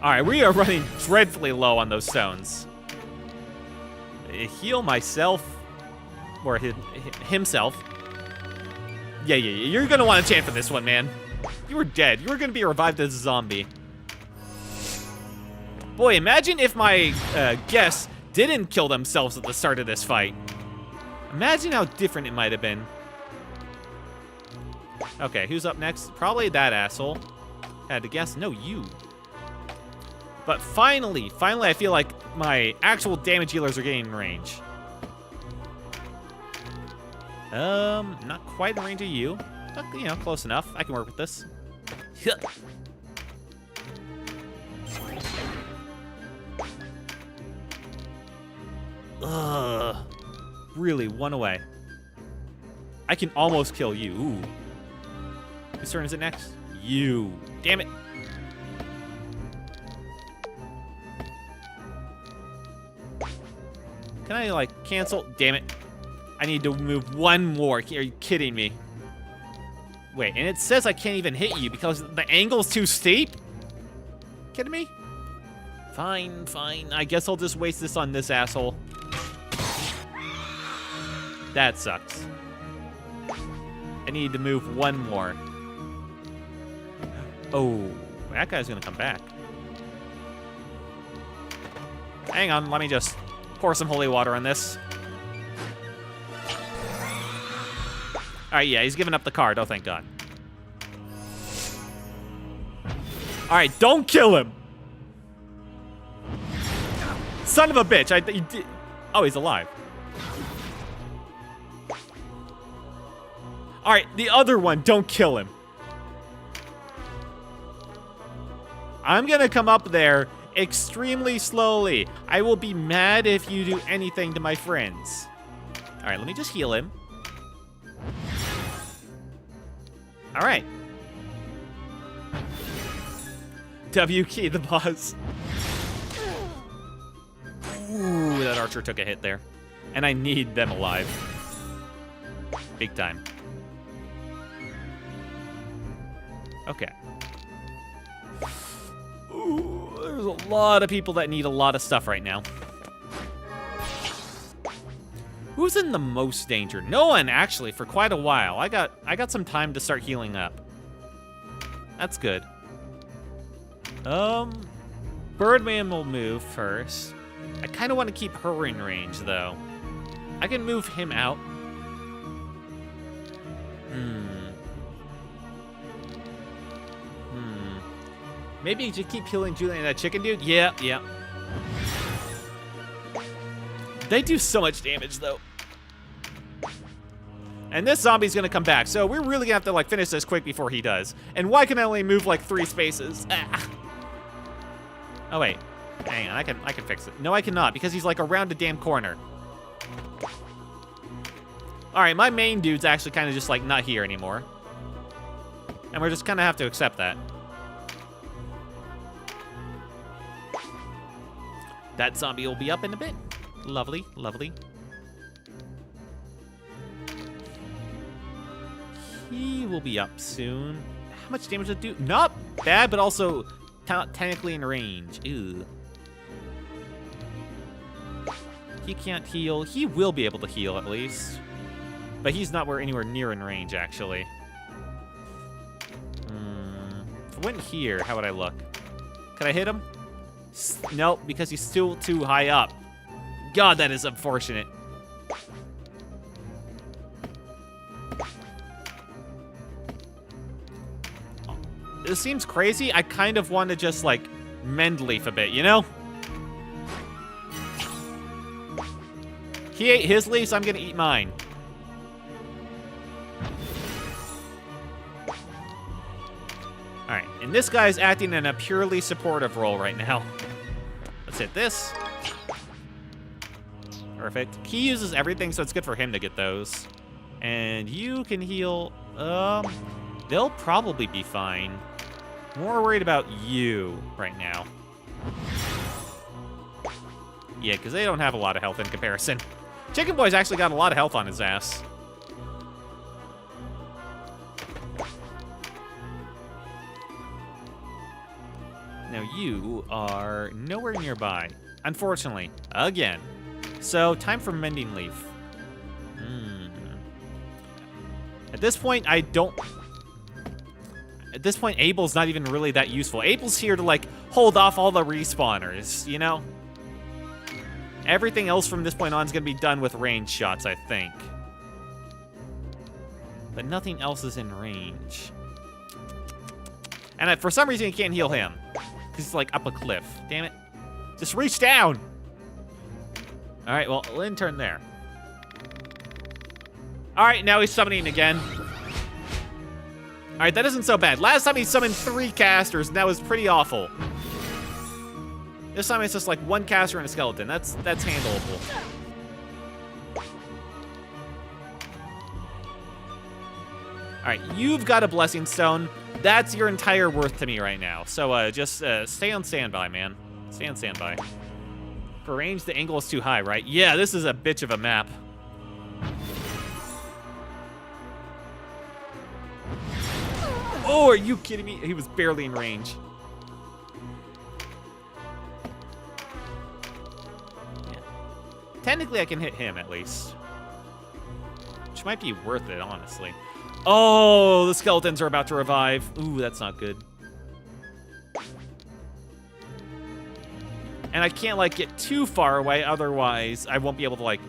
Speaker 1: Alright, we are running dreadfully low on those stones. Heal myself. Or himself. Yeah, you're gonna want to chant for this one, man. You were dead. You were gonna be revived as a zombie. Boy, imagine if my guests didn't kill themselves at the start of this fight. Imagine how different it might have been. Okay, who's up next? Probably that asshole. Had to guess. No, you. But finally, I feel like my actual damage healers are getting in range. Not quite in range of you. But, you know, close enough. I can work with this. Ugh. Really, one away. I can almost kill you. Ooh. Whose turn is it next? You. Damn it. Can I, like, cancel? Damn it. I need to move one more. Are you kidding me? Wait, and it says I can't even hit you because the angle's too steep? Kidding me? Fine, fine. I guess I'll just waste this on this asshole. That sucks. I need to move one more. Oh, that guy's gonna come back. Hang on, let me just pour some holy water on this. Alright, yeah, he's giving up the card. Oh, thank God. Alright, don't kill him! Son of a bitch! Oh, he's alive. Alright, the other one, don't kill him. I'm gonna come up there extremely slowly. I will be mad if you do anything to my friends. Alright, let me just heal him. Alright. W key the boss. Ooh, that archer took a hit there. And I need them alive. Big time. Okay. Ooh, there's a lot of people that need a lot of stuff right now. Who's in the most danger? No one, actually, for quite a while. I got some time to start healing up. That's good. Birdman will move first. I kind of want to keep her in range, though. I can move him out. Maybe just keep healing Julian and that chicken dude? Yeah. They do so much damage, though. And this zombie's gonna come back, so we're really gonna have to, like, finish this quick before he does. And why can I only move, like, 3 spaces? Ah. Oh, wait. Hang on, I can fix it. No, I cannot, because he's, like, around a damn corner. Alright, my main dude's actually kind of just, like, not here anymore. And we're just gonna have to accept that. That zombie will be up in a bit. Lovely, lovely. He will be up soon. How much damage does it do? Not bad, but also technically in range. Ew. He can't heal. He will be able to heal at least. But he's not anywhere near in range, actually. If I went here, how would I look? Could I hit him? Nope, because he's still too high up. God, that is unfortunate. This seems crazy. I kind of want to just, like, mend Leaf a bit, you know? He ate his leaves, I'm gonna eat mine. Alright, and this guy's acting in a purely supportive role right now. Let's hit this. Perfect. He uses everything, so it's good for him to get those. And you can heal. They'll probably be fine. More worried about you right now. Yeah, because they don't have a lot of health in comparison. Chicken Boy's actually got a lot of health on his ass. Now you are nowhere nearby, unfortunately, again. So, time for Mending Leaf. At this point, At this point, Abel's not even really that useful. Abel's here to, like, hold off all the respawners, you know? Everything else from this point on is going to be done with range shots, I think. But nothing else is in range. And for some reason, you can't heal him. Because he's, like, up a cliff. Damn it. Just reach down! Alright, well, Lynn turned there. Alright, now he's summoning again. Alright, that isn't so bad. Last time he summoned 3 casters, and that was pretty awful. This time it's just like 1 caster and a skeleton. That's handleable. Alright, you've got a Blessing Stone. That's your entire worth to me right now. So just stay on standby, man. Stay on standby. For range, the angle is too high, right? Yeah, this is a bitch of a map. Oh, are you kidding me? He was barely in range. Yeah. Technically, I can hit him at least. Which might be worth it, honestly. Oh, the skeletons are about to revive. Ooh, that's not good. And I can't, like, get too far away, otherwise I won't be able to, like,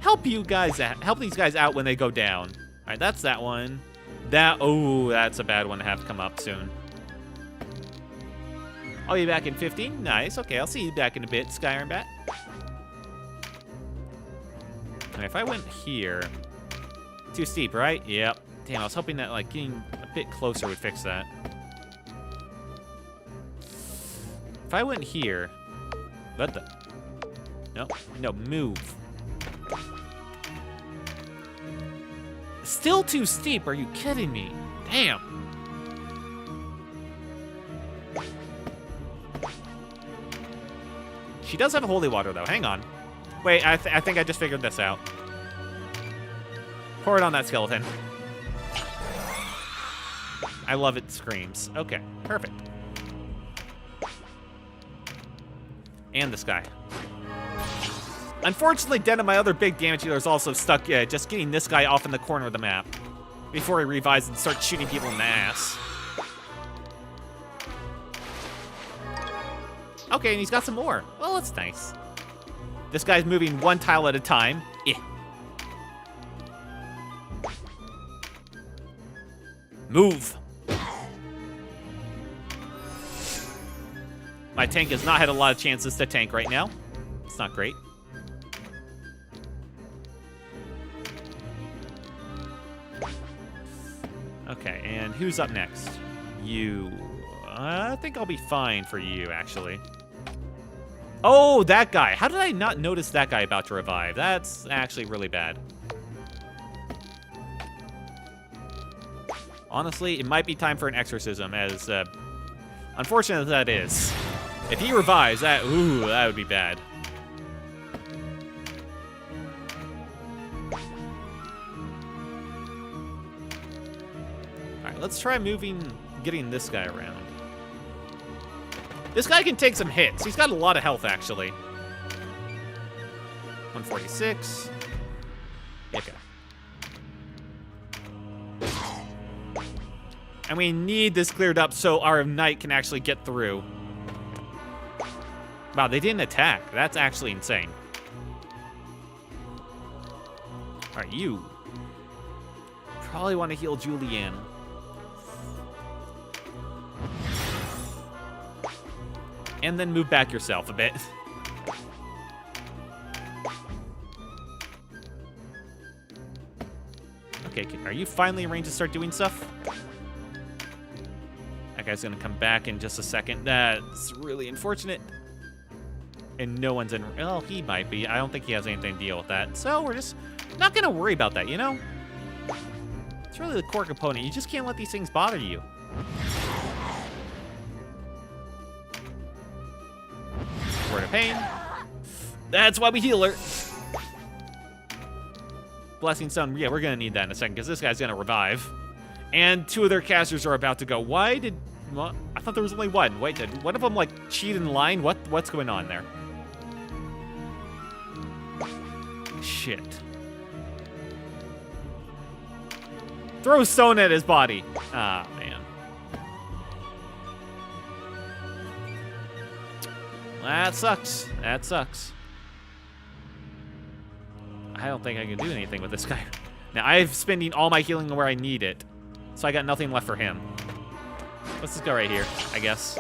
Speaker 1: help these guys out when they go down. All right, that's that one. Oh, that's a bad one to have come up soon. I'll be back in 15. Nice. Okay, I'll see you back in a bit, Sky Iron Bat. Okay, if I went here, too steep, right? Yep. Damn, I was hoping that, like, getting a bit closer would fix that. If I went here, what the? No, move. Still too steep, are you kidding me? Damn. She does have holy water, though. Hang on. Wait, I think I just figured this out. Pour it on that skeleton. I love it screams. Okay, perfect. And this guy. Unfortunately, Den of my other big damage dealer is also stuck just getting this guy off in the corner of the map before he revives and starts shooting people in the ass. Okay, and he's got some more. Well, that's nice. This guy's moving 1 tile at a time. Move. My tank has not had a lot of chances to tank right now. It's not great. Okay, and who's up next? You. I think I'll be fine for you, actually. Oh, that guy. How did I not notice that guy about to revive? That's actually really bad. Honestly, it might be time for an exorcism, as unfortunate as that is. If he revives, that would be bad. Alright, let's try getting this guy around. This guy can take some hits. He's got a lot of health, actually. 146. Okay. And we need this cleared up so our knight can actually get through. Wow, they didn't attack. That's actually insane. Alright, you probably want to heal Julianne. And then move back yourself a bit. Okay, are you finally in range to start doing stuff? That guy's gonna come back in just a second. That's really unfortunate. And no one's in... Well, he might be. I don't think he has anything to deal with that. So we're just not gonna worry about that, you know? It's really the core component. You just can't let these things bother you. Word of pain. That's why we heal her. Blessing Stone. Yeah, we're gonna need that in a second because this guy's gonna revive. And 2 of their casters are about to go. Why did... Well, I thought there was only 1. Wait, did one of them, like, cheat in line? What's going on there? Shit. Throw stone at his body. Ah, man. That sucks. That sucks. I don't think I can do anything with this guy. Now, I'm spending all my healing where I need it. So I got nothing left for him. Let's just go right here, I guess.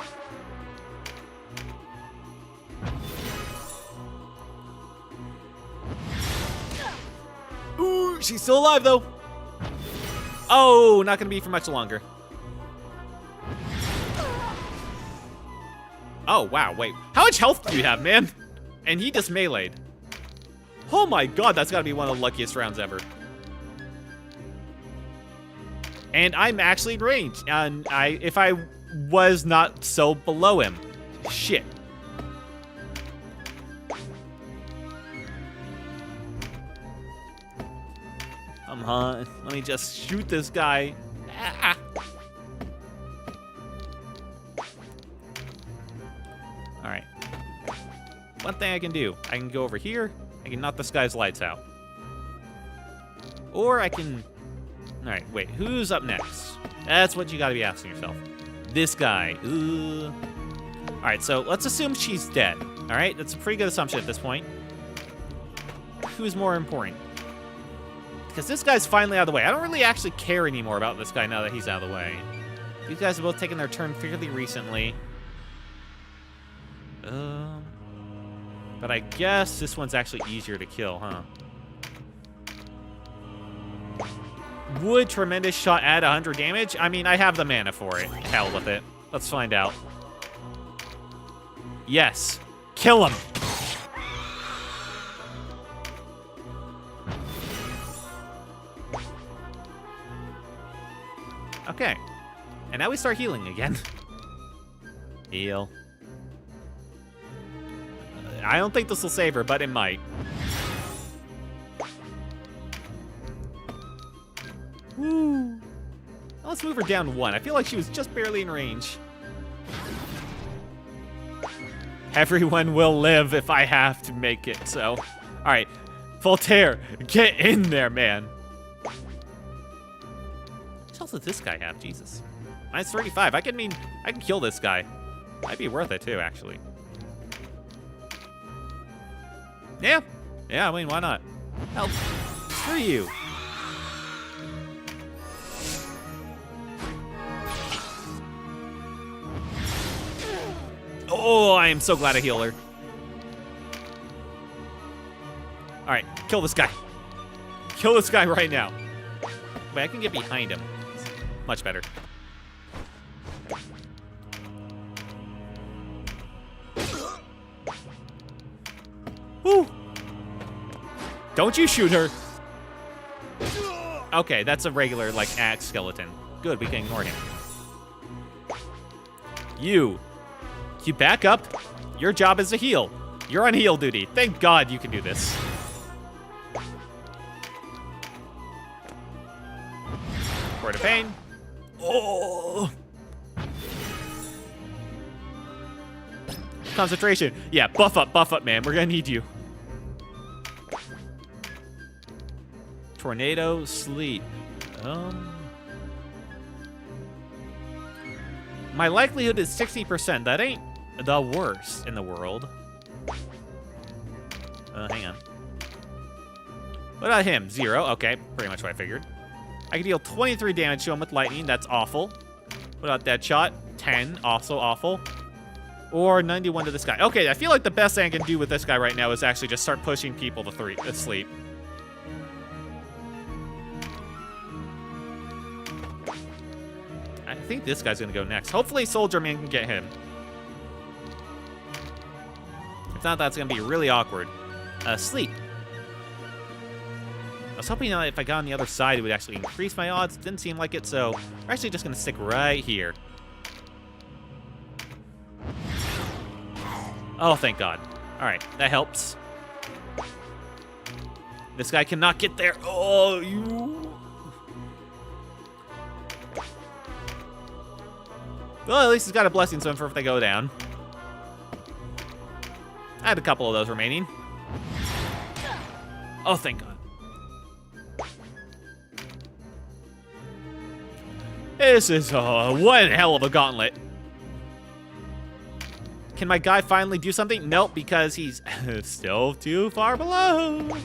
Speaker 1: Ooh, she's still alive, though. Oh, not gonna be for much longer. Oh, wow, wait. How much health do you have, man? And he just meleeed. Oh my god, that's gotta be one of the luckiest rounds ever. And I'm actually in range. And if I was not so below him. Shit. Come on, let me just shoot this guy. Ah. All right. One thing I can do, I can go over here. I can knock this guy's lights out. Or I can... All right, wait, who's up next? That's what you gotta be asking yourself. This guy. All right, so let's assume she's dead. All right, that's a pretty good assumption at this point. Who's more important? Because this guy's finally out of the way. I don't really actually care anymore about this guy now that he's out of the way. These guys have both taken their turn fairly recently. But I guess this one's actually easier to kill, huh? Would Tremendous Shot add 100 damage? I mean, I have the mana for it. Hell with it. Let's find out. Yes. Kill him. Okay. And now we start healing again. Heal. I don't think this will save her, but it might. Woo. Let's move her down 1. I feel like she was just barely in range. Everyone will live if I have to make it, so. All right. Voltaire, get in there, man. What else does this guy have? Jesus. Minus 35. I can kill this guy. Might be worth it, too, actually. Yeah. Yeah, I mean, why not? Hell, screw you. Oh, I am so glad I healed her. All right, kill this guy. Kill this guy right now. Wait, I can get behind him. Much better. Woo! Don't you shoot her. Okay, that's a regular, like, axe skeleton. Good, we can ignore him. You back up. Your job is to heal. You're on heal duty. Thank God you can do this. Word of pain. Oh. Concentration. Yeah, buff up, man. We're gonna need you. Tornado, sleep. My likelihood is 60%. That ain't the worst in the world. Hang on. What about him? 0. Okay, pretty much what I figured. I can deal 23 damage to him with lightning. That's awful. What about dead shot? 10. Also awful. Or 91 to this guy. Okay, I feel like the best thing I can do with this guy right now is actually just start pushing people to sleep. I think this guy's gonna go next. Hopefully Soldier Man can get him. If not, that's gonna be really awkward. Sleep. I was hoping if I got on the other side, it would actually increase my odds. Didn't seem like it, so we're actually just gonna stick right here. Oh, thank God. All right, that helps. This guy cannot get there. Oh, you. Well, at least he's got a blessing zone for if they go down. I had a couple of those remaining. Oh, thank God. This is one hell of a gauntlet. Can my guy finally do something? Nope, because he's still too far below.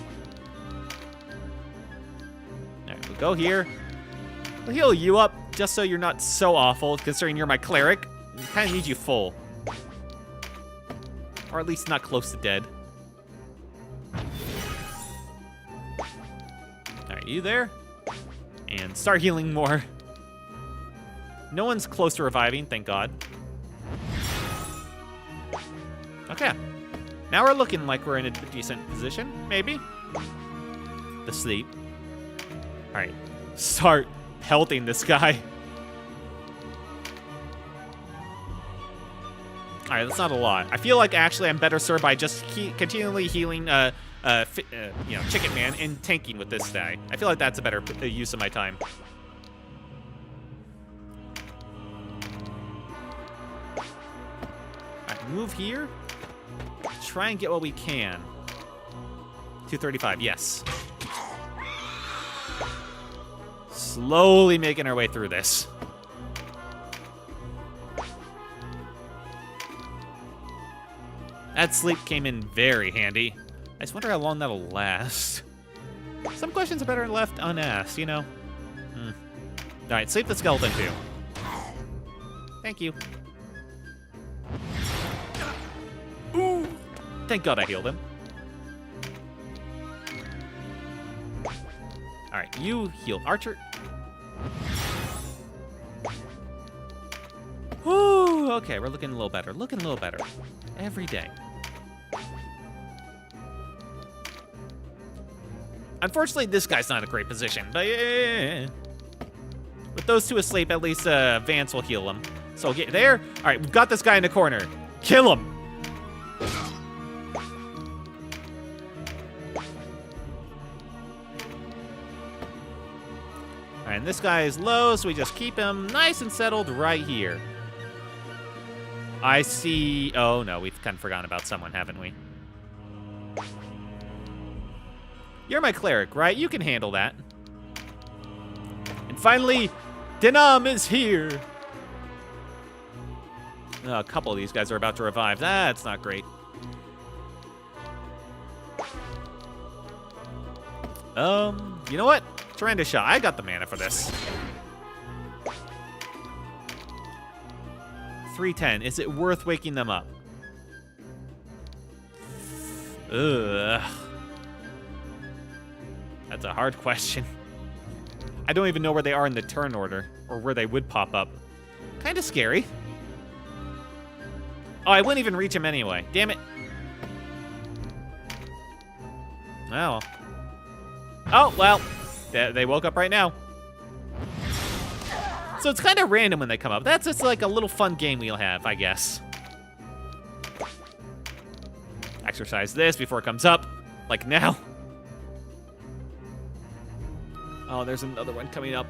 Speaker 1: Go here. I'll heal you up just so you're not so awful, considering you're my cleric. I kind of need you full. Or at least not close to dead. Alright, you there? And start healing more. No one's close to reviving, thank God. Okay. Now we're looking like we're in a decent position, maybe. The sleep. Alright. Start pelting this guy. Alright, that's not a lot. I feel like actually I'm better served by just continually healing Chicken Man and tanking with this guy. I feel like that's a better use of my time. Alright, move here. Try and get what we can. 235, yes. Slowly making our way through this. That sleep came in very handy. I just wonder how long that'll last. Some questions are better left unasked, you know? Alright, sleep the skeleton too. Thank you. Ooh! Thank God I healed him. Alright, you heal Archer. Ooh, okay, we're looking a little better. Looking a little better. Every day. Unfortunately, this guy's not in a great position, but yeah. With those two asleep, at least Vance will heal him. So get there. All right, we've got this guy in the corner. Kill him. All right, and this guy is low, so we just keep him nice and settled right here. I see. Oh no, we've kind of forgotten about someone, haven't we? You're my cleric, right? You can handle that. And finally, Denam is here. Oh, a couple of these guys are about to revive. That's not great. You know what? Tremendous shot. I got the mana for this. 310. Is it worth waking them up? Ugh. That's a hard question. I don't even know where they are in the turn order, or where they would pop up. Kind of scary. Oh, I wouldn't even reach him anyway. Damn it. Oh. Oh, well. They woke up right now. So it's kind of random when they come up. That's just like a little fun game we'll have, I guess. Exercise this before it comes up, like now. Oh, there's another one coming up.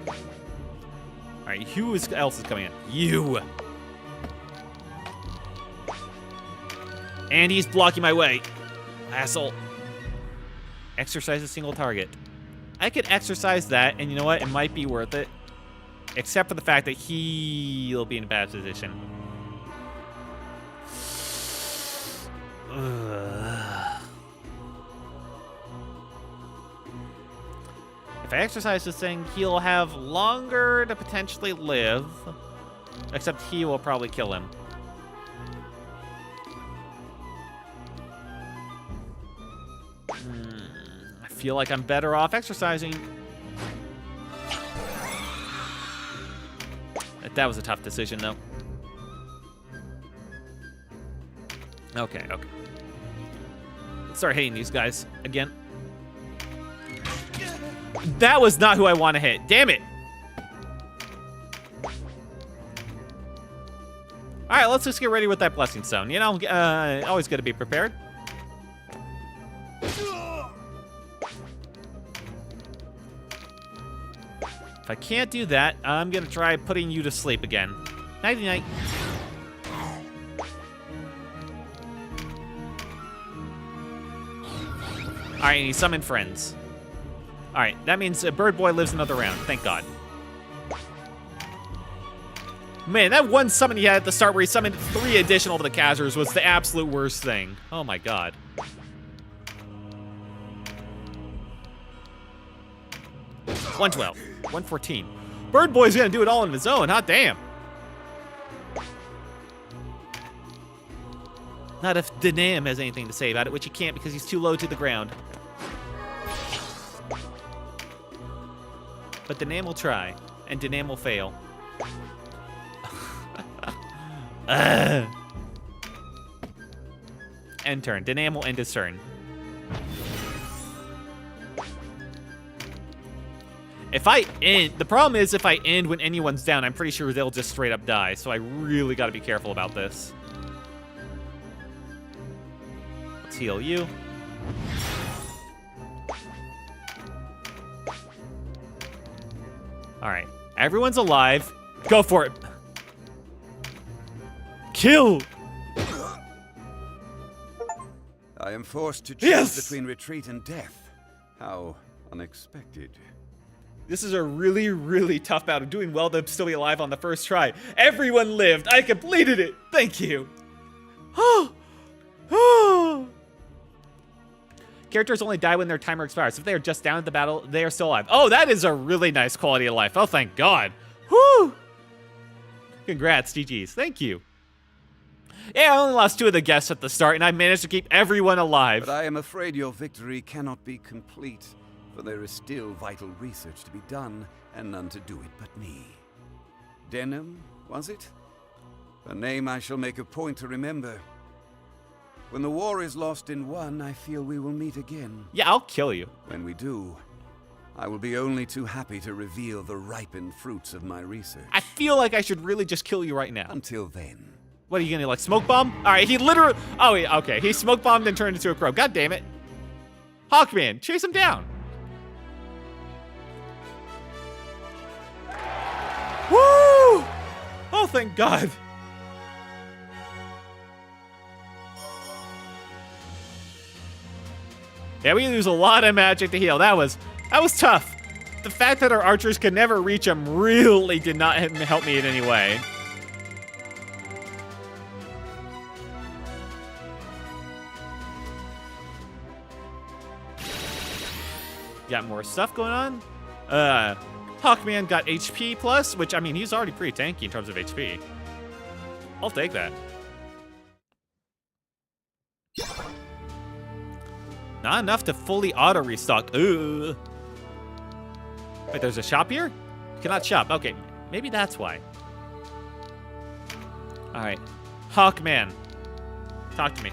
Speaker 1: All right, who else is coming in? You. And he's blocking my way. Asshole. Exercise a single target. I could exercise that, and you know what? It might be worth it. Except for the fact that he'll be in a bad position. Ugh. If I exercise this thing, he'll have longer to potentially live. Except he will probably kill him. I feel like I'm better off exercising. That was a tough decision, though. Okay. Let's start hitting these guys again. That was not who I want to hit. Damn it. All right, let's just get ready with that Blessing Stone. You know, always good to be prepared. If I can't do that, I'm going to try putting you to sleep again. Nighty-night. All right, and he summoned friends. All right, that means Bird Boy lives another round. Thank God. Man, that one summon he had at the start where he summoned 3 additional to the casters was the absolute worst thing. Oh my god. $112. $114. Bird Boy's gonna do it all on his own, hot damn. Not if Denam has anything to say about it, which he can't because he's too low to the ground. But Denam will try, and Denam will fail. End turn. Denam will end his turn. If I end, the problem is if I end when anyone's down, I'm pretty sure they'll just straight up die. So I really got to be careful about this. Let's heal you. All right, everyone's alive. Go for it. Kill.
Speaker 6: I am forced to choose
Speaker 1: Yes!
Speaker 6: between retreat and death. How unexpected.
Speaker 1: This is a really, really tough bout. I'm doing well to still be alive on the first try. Everyone lived. I completed it. Thank you. Characters only die when their timer expires. If they are just down at the battle, they are still alive. Oh, that is a really nice quality of life. Oh, thank God. Whew. Congrats, GG's. Thank you. Yeah, I only lost 2 of the guests at the start, and I managed to keep everyone alive.
Speaker 6: But I am afraid your victory cannot be complete, for there is still vital research to be done, and none to do it but me. Denham, was it? A name I shall make a point to remember. When the war is lost and won, I feel we will meet again.
Speaker 1: Yeah, I'll kill you.
Speaker 6: When we do, I will be only too happy to reveal the ripened fruits of my research.
Speaker 1: I feel like I should really just kill you right now.
Speaker 6: Until then.
Speaker 1: What are you gonna, like, smoke bomb? All right, he literally, oh, yeah, okay. He smoke bombed and turned into a crow. God damn it. Hawkman, chase him down. Woo! Oh, thank God. Yeah, we use a lot of magic to heal. That was tough. The fact that our archers could never reach him really did not help me in any way. Got more stuff going on. Hawkman got HP plus, which, I mean, he's already pretty tanky in terms of HP. I'll take that. Not enough to fully auto restock. Ooh. Wait, there's a shop here? You cannot shop. Okay, maybe that's why. All right, Hawkman, talk to me.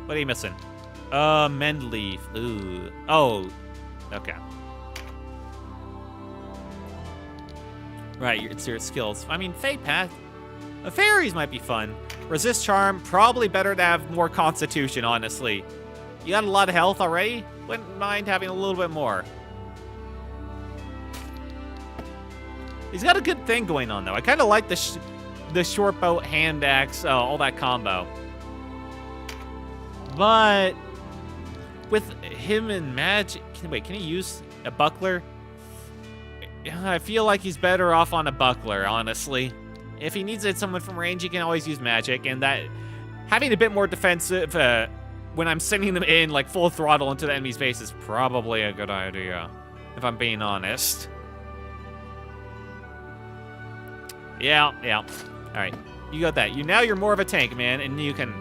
Speaker 1: What are you missing? Mend leaf. Ooh. Oh, okay. Right, it's your skills. I mean, Fate Path. Fairies might be fun. Resist Charm, probably better to have more Constitution, honestly. You got a lot of health already? Wouldn't mind having a little bit more. He's got a good thing going on, though. I kind of like the short bow, hand axe, all that combo. But with him and magic, wait, can he use a buckler? I feel like he's better off on a buckler, honestly. If he needs someone from range, he can always use magic, and that having a bit more defensive when I'm sending them in like full throttle into the enemy's face is probably a good idea, if I'm being honest. Yeah. All right, you got that. Now you're more of a tank, man, and you can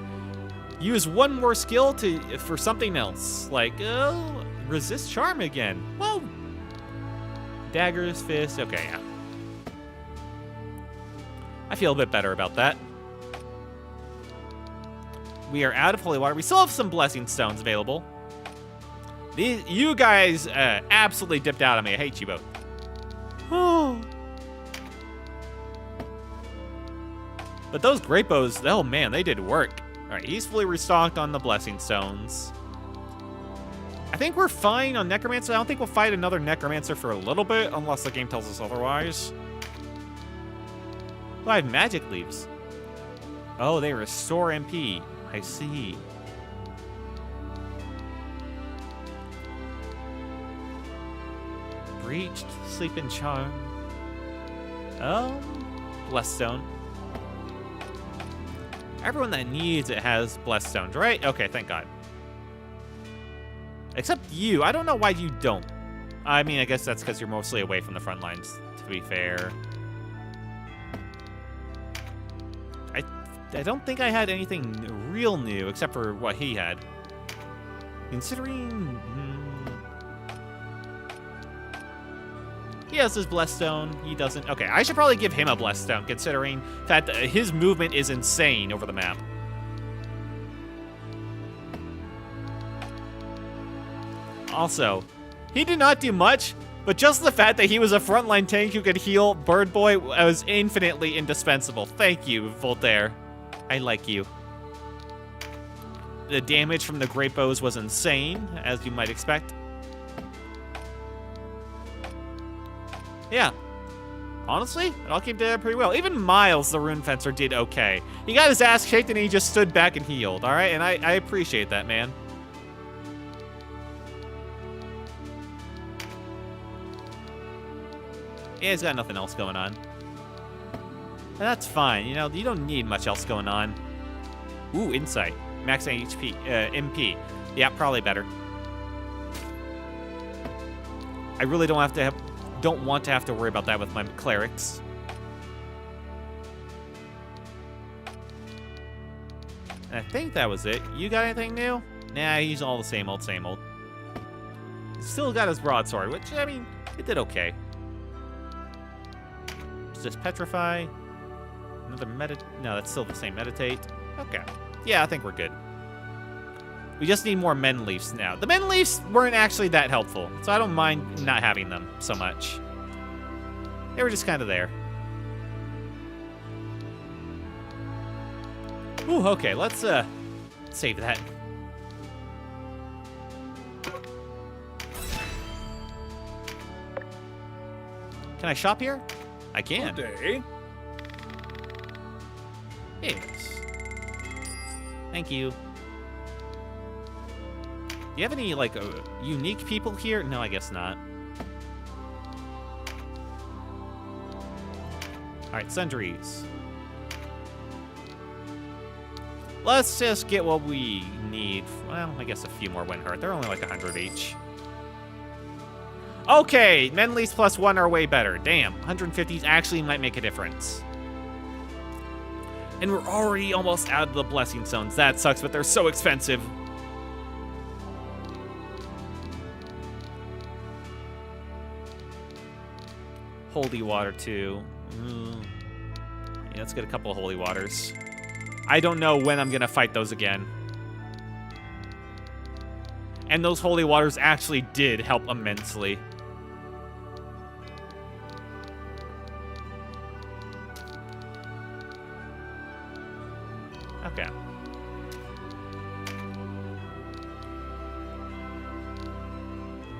Speaker 1: use one more skill for something else, like resist charm again. Whoa. Daggers, fist. Okay, yeah. I feel a bit better about that. We are out of holy water. We still have some blessing stones available. You guys absolutely dipped out on me. I hate you both. Oh. But those great bows, oh man, they did work. All right, he's fully restocked on the blessing stones. I think we're fine on Necromancer. I don't think we'll fight another Necromancer for a little bit, unless the game tells us otherwise. Oh, I have magic leaves. Oh, they restore MP. I see. Breached, sleep and charm. Blessed Stone. Everyone that needs it has Blessed Stones, right? Okay, thank God. Except you. I don't know why you don't. I mean, I guess that's because you're mostly away from the front lines, to be fair. I don't think I had anything real new, except for what he had. Considering... He has his Blessed Stone. He doesn't. Okay, I should probably give him a Blessed Stone, considering that his movement is insane over the map. Also, he did not do much, but just the fact that he was a frontline tank who could heal Bird Boy was infinitely indispensable. Thank you, Voltaire. I like you. The damage from the Great Bows was insane, as you might expect. Yeah. Honestly, it all came together pretty well. Even Miles, the Rune Fencer, did okay. He got his ass kicked and he just stood back and healed, alright? And I appreciate that, man. Yeah, he's got nothing else going on. And that's fine, you know, you don't need much else going on. Ooh, Insight. Max HP, MP. Yeah, probably better. I really don't want to have to worry about that with my clerics. And I think that was it. You got anything new? Nah, he's all the same old, same old. Still got his broadsword, which, I mean, it did okay. Just Petrify. Another no, that's still the same Meditate. Okay. Yeah, I think we're good. We just need more Men Leafs now. The Men Leafs weren't actually that helpful, so I don't mind not having them so much. They were just kind of there. Ooh, okay, let's save that. Can I shop here? I can.
Speaker 5: Good day.
Speaker 1: Yes. Thank you. Do you have any, like, unique people here? No, I guess not. Alright, sundries. Let's just get what we need. Well, I guess a few more win hurt. They're only like 100 each. Okay, Men Leafs +1 are way better. Damn, 150s actually might make a difference. And we're already almost out of the Blessing Stones. That sucks, but they're so expensive. Holy Water, too. Yeah, let's get a couple of Holy Waters. I don't know when I'm going to fight those again. And those Holy Waters actually did help immensely. Okay.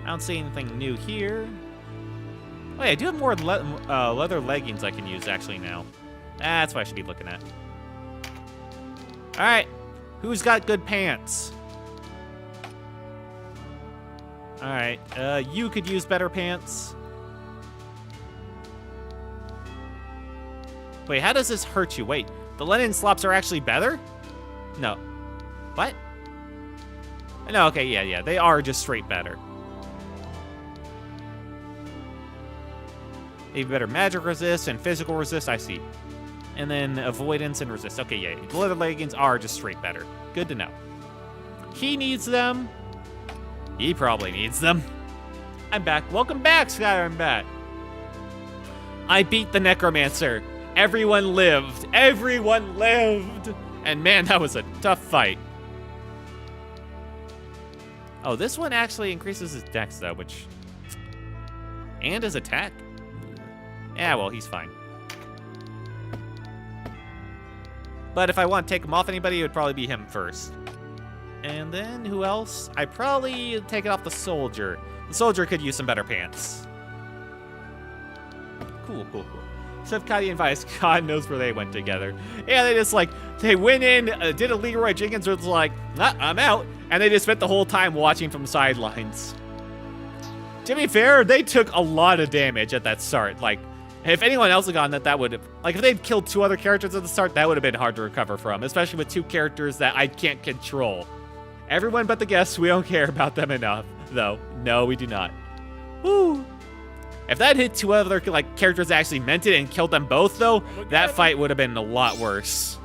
Speaker 1: I don't see anything new here. Oh yeah, I do have more leather leggings I can use actually now. That's what I should be looking at. Alright, who's got good pants? Alright, you could use better pants. Wait, how does this hurt you? Wait, the linen slops are actually better? No. What? No, okay, yeah, they are just straight better. They have better magic resist and physical resist, I see. And then avoidance and resist. Okay, yeah, the leather leggings are just straight better. Good to know. He needs them. He probably needs them. I'm back. Welcome back, Skylar. I'm back. I beat the Necromancer. Everyone lived. Everyone lived. And man, that was a tough fight. Oh, this one actually increases his dex, though, which... And his attack. Yeah, well, he's fine. But if I want to take him off anybody, it would probably be him first. And then, who else? I'd probably take it off the soldier. The soldier could use some better pants. Cool. Sefkadi and Vice, God knows where they went together. Yeah, they just, like, they went in, did a Leroy Jenkins, was like, nah, I'm out. And they just spent the whole time watching from sidelines. To be fair, they took a lot of damage at that start. Like, If anyone else had gotten it, that would have... Like, if they'd killed 2 other characters at the start, that would have been hard to recover from. Especially with 2 characters that I can't control. Everyone but the guests, we don't care about them enough, though. No, we do not. Woo! If that hit 2 other, like, characters that actually meant it and killed them both, though, that fight would have been a lot worse.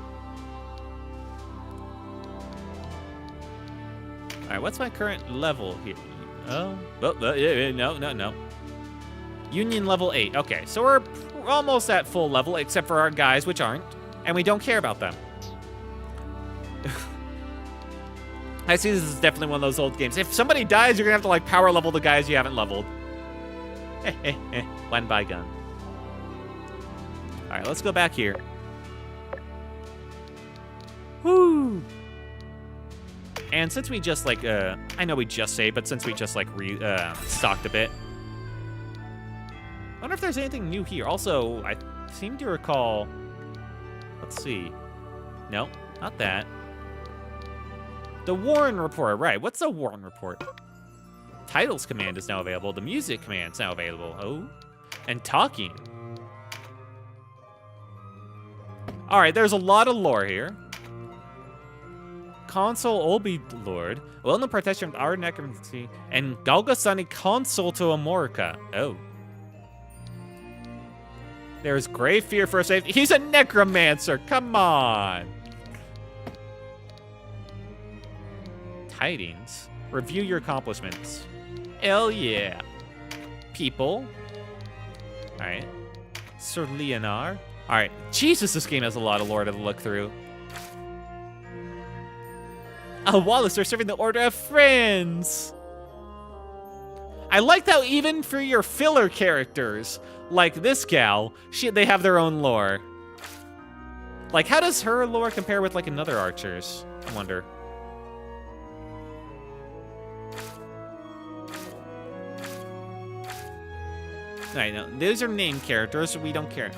Speaker 1: Alright, what's my current level here? Oh, no. Union level 8. Okay, so we're almost at full level, except for our guys, which aren't. And we don't care about them. I see this is definitely one of those old games. If somebody dies, you're gonna have to, like, power level the guys you haven't leveled. One by gun. Alright, let's go back here. Woo! And since we just, like, I know we just saved, but since we just, like, stocked a bit. I wonder if there's anything new here. Also, I seem to recall... Let's see. No, not that. The Warren Report, right. What's the Warren Report? Titles command is now available. The music command is now available. Oh. And talking. Alright, there's a lot of lore here. Console Olby Lord. Will in the protection of our necromancy. And Galgasani Console to Amorica. Oh. There's grave fear for safety. He's a necromancer. Come on. Tidings. Review your accomplishments. Hell yeah. People. Alright. Sir Leonard. Alright. Jesus, this game has a lot of lore to look through. Wallace, they're serving the Order of Friends. I liked how even for your filler characters, like this gal, they have their own lore. Like, how does her lore compare with, like, another archer's? I wonder. Alright, no, these are named characters, so we don't care.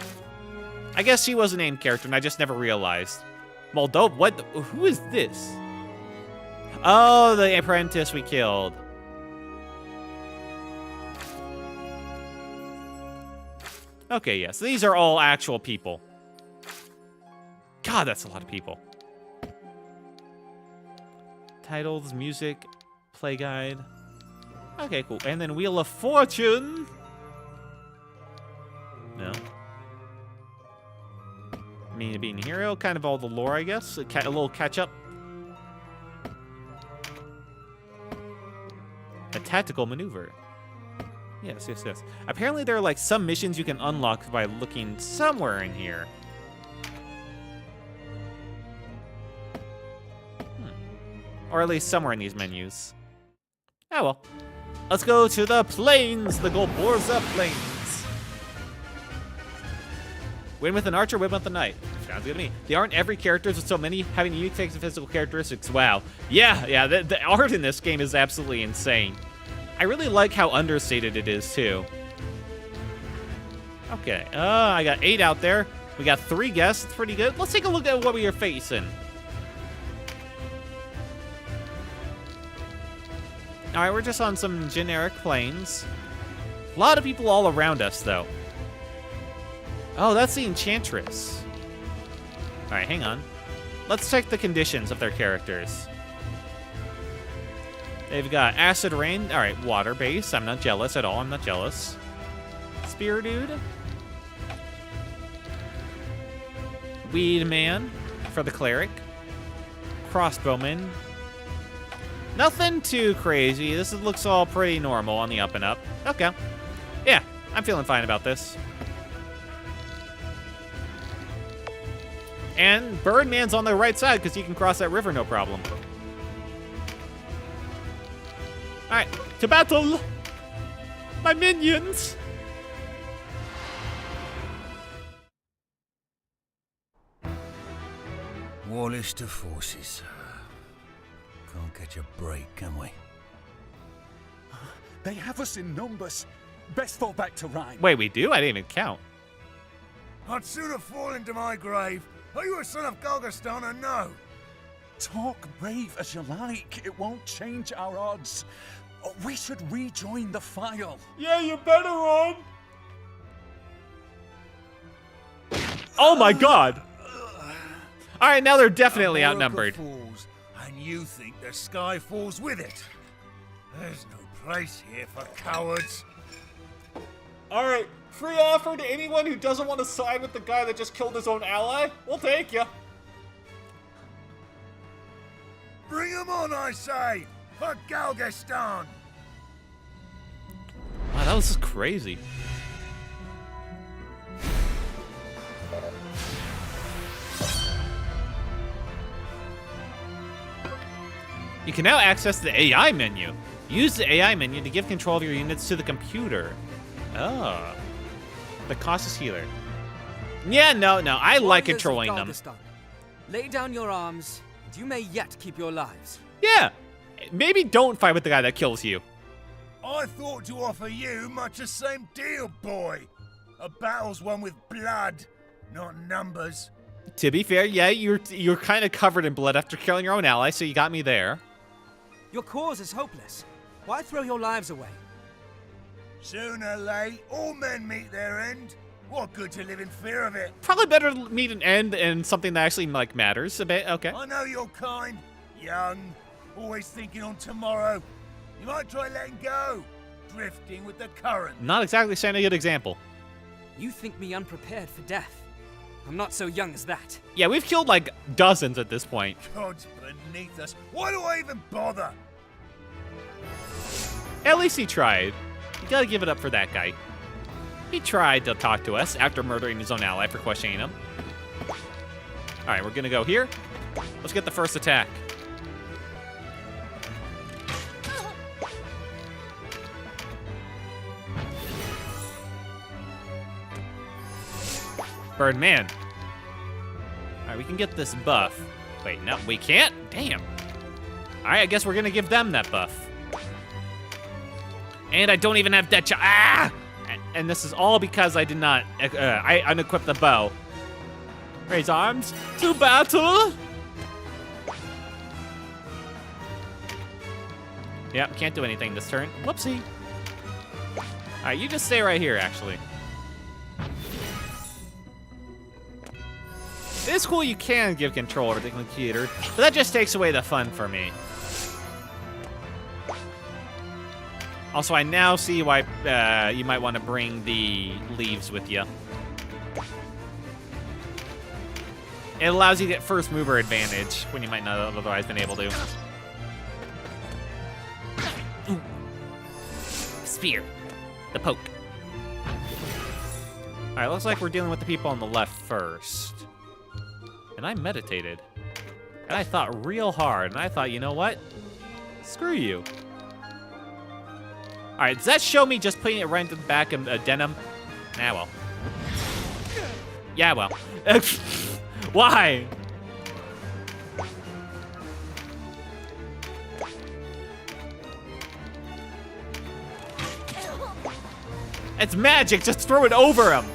Speaker 1: I guess she was a named character, and I just never realized. Moldova, what? Who is this? Oh, the apprentice we killed. Okay, yes, these are all actual people. God, that's a lot of people. Titles, music, play guide. Okay, cool. And then Wheel of Fortune. No. Me being a hero, kind of all the lore, I guess. A little catch up. A tactical maneuver. Yes. Apparently there are, like, some missions you can unlock by looking somewhere in here. Or at least somewhere in these menus. Oh well. Let's go to the plains, the Golborza Plains. Win with an archer, win with a knight. Sounds good to me. They aren't every characters with so many having unique takes and physical characteristics. Wow. Yeah, the art in this game is absolutely insane. I really like how understated it is, too. Okay, I got 8 out there. We got 3 guests. It's pretty good. Let's take a look at what we are facing. Alright, we're just on some generic plains. A lot of people all around us, though. Oh, that's the Enchantress. Alright, hang on. Let's check the conditions of their characters. They've got Acid Rain. Alright, Water Base. I'm not jealous at all. I'm not jealous. Spear Dude. Weed Man for the Cleric. Crossbowman. Nothing too crazy. This looks all pretty normal on the up and up. Okay. Yeah, I'm feeling fine about this. And Birdman's on the right side because he can cross that river no problem. Alright, to battle! My minions!
Speaker 8: Warless to forces. Can't catch a break, can we?
Speaker 9: They have us in numbers. Best fall back to Rhine.
Speaker 1: Wait, we do? I didn't even count.
Speaker 8: I'd sooner fall into my grave. Are you a son of Galgaston or no?
Speaker 9: Talk brave as you like. It won't change our odds. We should rejoin the file.
Speaker 1: Yeah, you better run. Oh my god! Alright, now they're definitely
Speaker 8: Almorica
Speaker 1: outnumbered.
Speaker 8: falls, and you think the sky falls with it. There's no place here for cowards.
Speaker 1: Alright, free offer to anyone who doesn't want to side with the guy that just killed his own ally. We'll take you.
Speaker 8: Bring 'em on, I say, for Galgastan.
Speaker 1: Wow, that was just crazy. You can now access the AI menu. Use the AI menu to give control of your units to the computer. Oh. The cautious healer. Yeah, no, I like
Speaker 3: Warriors of
Speaker 1: controlling them.
Speaker 3: Galgastan, lay down your arms, and you may yet keep your lives.
Speaker 1: Yeah. Maybe don't fight with the guy that kills you.
Speaker 8: I thought to offer you much the same deal, boy. A battle's won with blood, not numbers.
Speaker 1: To be fair, yeah, you're kind of covered in blood after killing your own ally, so you got me there.
Speaker 3: Your cause is hopeless. Why throw your lives away?
Speaker 8: Sooner or late, all men meet their end. What good to live in fear of it?
Speaker 1: Probably better to meet an end in something that actually like matters a bit. Okay.
Speaker 8: I know you're kind, young, always thinking on tomorrow. You might try letting go, drifting with the current.
Speaker 1: Not exactly setting a good example.
Speaker 3: You think me unprepared for death. I'm not so young as that.
Speaker 1: Yeah, we've killed like dozens at this point.
Speaker 8: God's beneath us. Why do I even bother?
Speaker 1: At least he tried. You gotta give it up for that guy. He tried to talk to us after murdering his own ally for questioning him. Alright, we're gonna go here. Let's get the first attack. Birdman. Alright, we can get this buff. Wait, no, we can't? Damn. Alright, I guess we're gonna give them that buff. And I don't even have that And this is all because I did not, I unequipped the bow. Raise arms to battle! Yep, can't do anything this turn. Whoopsie. Alright, you just stay right here, actually. It's cool you can give control over the computer, but that just takes away the fun for me. Also, I now see why you might want to bring the leaves with you. It allows you to get first mover advantage when you might not have otherwise been able to. Ooh. Spear. The poke. Alright, looks like we're dealing with the people on the left first. And I meditated. And I thought real hard, and I thought, you know what? Screw you. Alright, does that show me just putting it right into the back of a denim? Nah, well. Yeah, well. Why? It's magic, just throw it over him.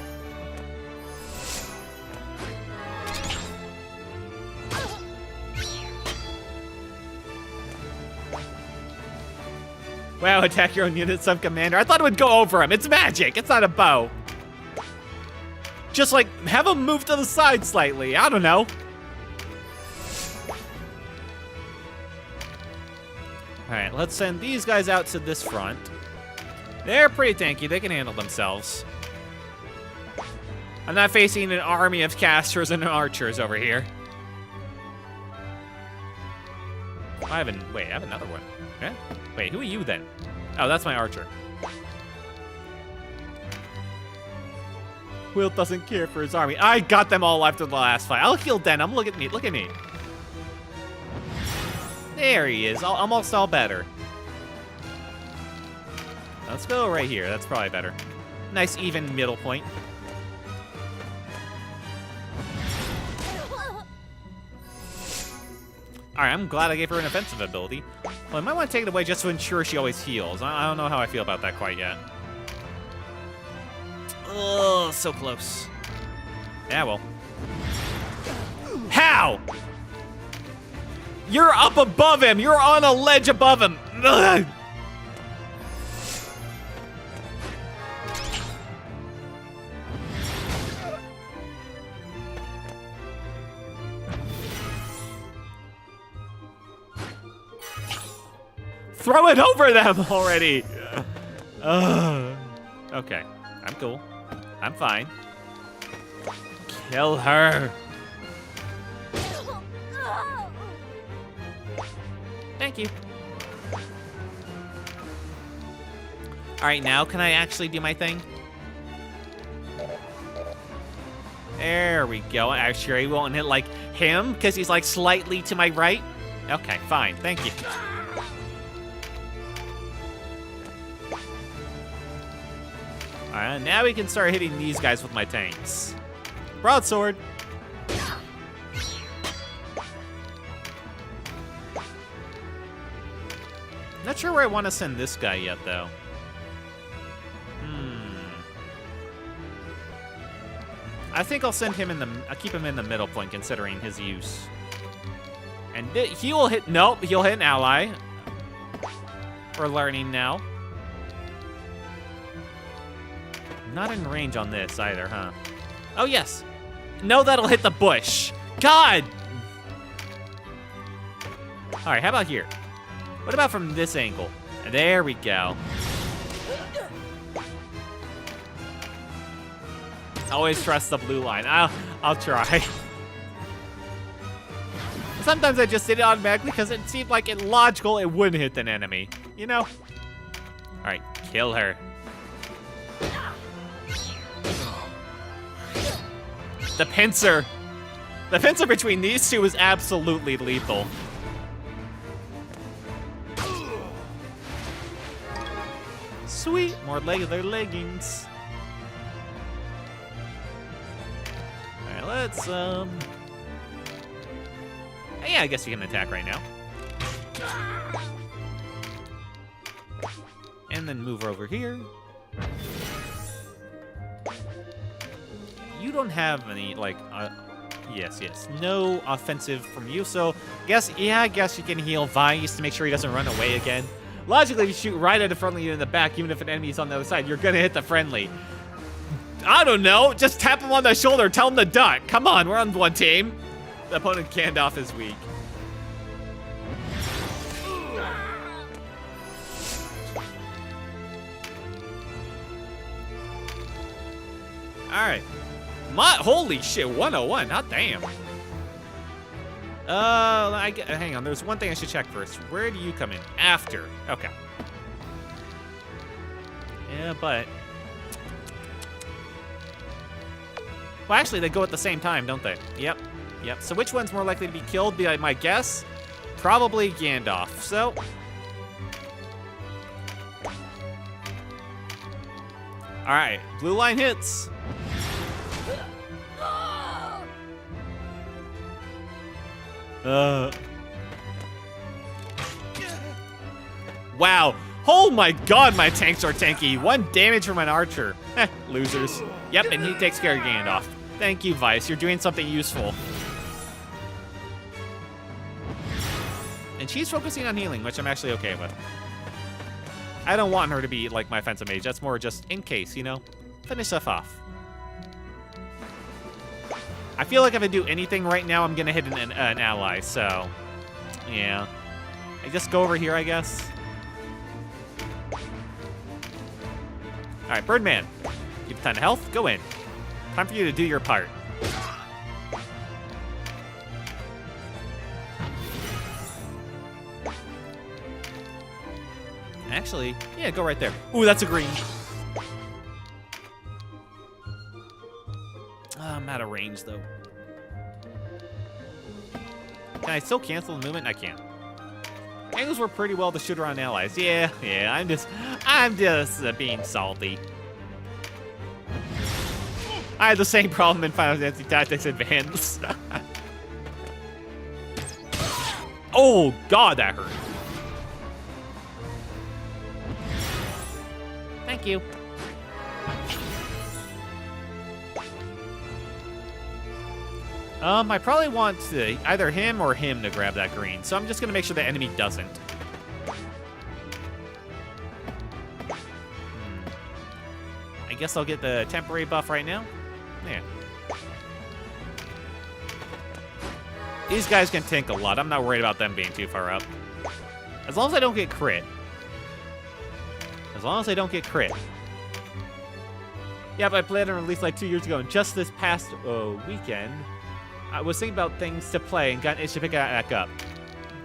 Speaker 1: Wow, attack your own unit, sub-commander. I thought it would go over him. It's magic. It's not a bow. Just, like, have him move to the side slightly. I don't know. Alright, let's send these guys out to this front. They're pretty tanky. They can handle themselves. I'm not facing an army of casters and archers over here. Wait, I have another one. Yeah? Wait, who are you then? Oh, that's my archer. Will doesn't care for his army. I got them all after the last fight. I'll heal Denim. Look at me. Look at me. There he is. Almost all better. Let's go right here. That's probably better. Nice even middle point. Alright, I'm glad I gave her an offensive ability. Well, I might want to take it away just to ensure she always heals. I don't know how I feel about that quite yet. Oh, so close. Yeah, well. How? You're up above him. You're on a ledge above him. Ugh. Throw it over them already. Okay, I'm cool. I'm fine. Kill her. Thank you. All right, now can I actually do my thing? There we go. I'm sure he won't hit like him because he's like slightly to my right. Okay, fine. Thank you. All right, now we can start hitting these guys with my tanks. Broadsword. Not sure where I want to send this guy yet, though. I think I'll send him in the. I'll keep him in the middle point, considering his use. And he will hit. Nope, he'll hit an ally. We're learning now. Not in range on this either, huh? Oh yes. No, that'll hit the bush. God. All right, how about here? What about from this angle? There we go. Always trust the blue line. I'll try. Sometimes I just did it automatically because it seemed like it logical it wouldn't hit an enemy. You know? All right, kill her. The pincer. The pincer between these two is absolutely lethal. Sweet, more leather leggings. Alright, let's, yeah, I guess you can attack right now. And then move over here. You don't have any, like, yes, no offensive from you, so I guess you can heal Vice to make sure he doesn't run away again. Logically, if you shoot right at a friendly unit in the back, even if an enemy's on the other side, you're gonna hit the friendly. I don't know, just tap him on the shoulder, tell him to duck. Come on, we're on one team. The opponent Gandalf is weak. Alright. Holy shit, 101, hot damn. Hang on, there's one thing I should check first. Where do you come in? After. Okay. Yeah, but... Well, actually, they go at the same time, don't they? Yep. So which one's more likely to be killed? Be my guess? Probably Gandalf, so... Alright, blue line hits. Wow. Oh my god, my tanks are tanky. 1 damage from an archer. Losers. Yep, and he takes care of Gandalf. Thank you, Vice. You're doing something useful. And she's focusing on healing, which I'm actually okay with. I don't want her to be like my offensive mage. That's more just in case, you know? Finish stuff off. I feel like if I do anything right now, I'm gonna hit an ally, so... Yeah. I just go over here, I guess. Alright, Birdman. Keep a ton of health. Go in. Time for you to do your part. Actually, yeah, go right there. Ooh, that's a green. I'm out of range, though. Can I still cancel the movement? I can't. Angles work pretty well to shoot around allies. Yeah, I'm just being salty. I had the same problem in Final Fantasy Tactics Advance. Oh, God, that hurt. Thank you. I probably want to either him or him to grab that green, so I'm just gonna make sure the enemy doesn't. I guess I'll get the temporary buff right now. Yeah. These guys can tank a lot. I'm not worried about them being too far up. As long as I don't get crit. As long as I don't get crit. Yeah, but I played it on release like 2 years ago, and just this past weekend, I was thinking about things to play and got an itch to pick it back up.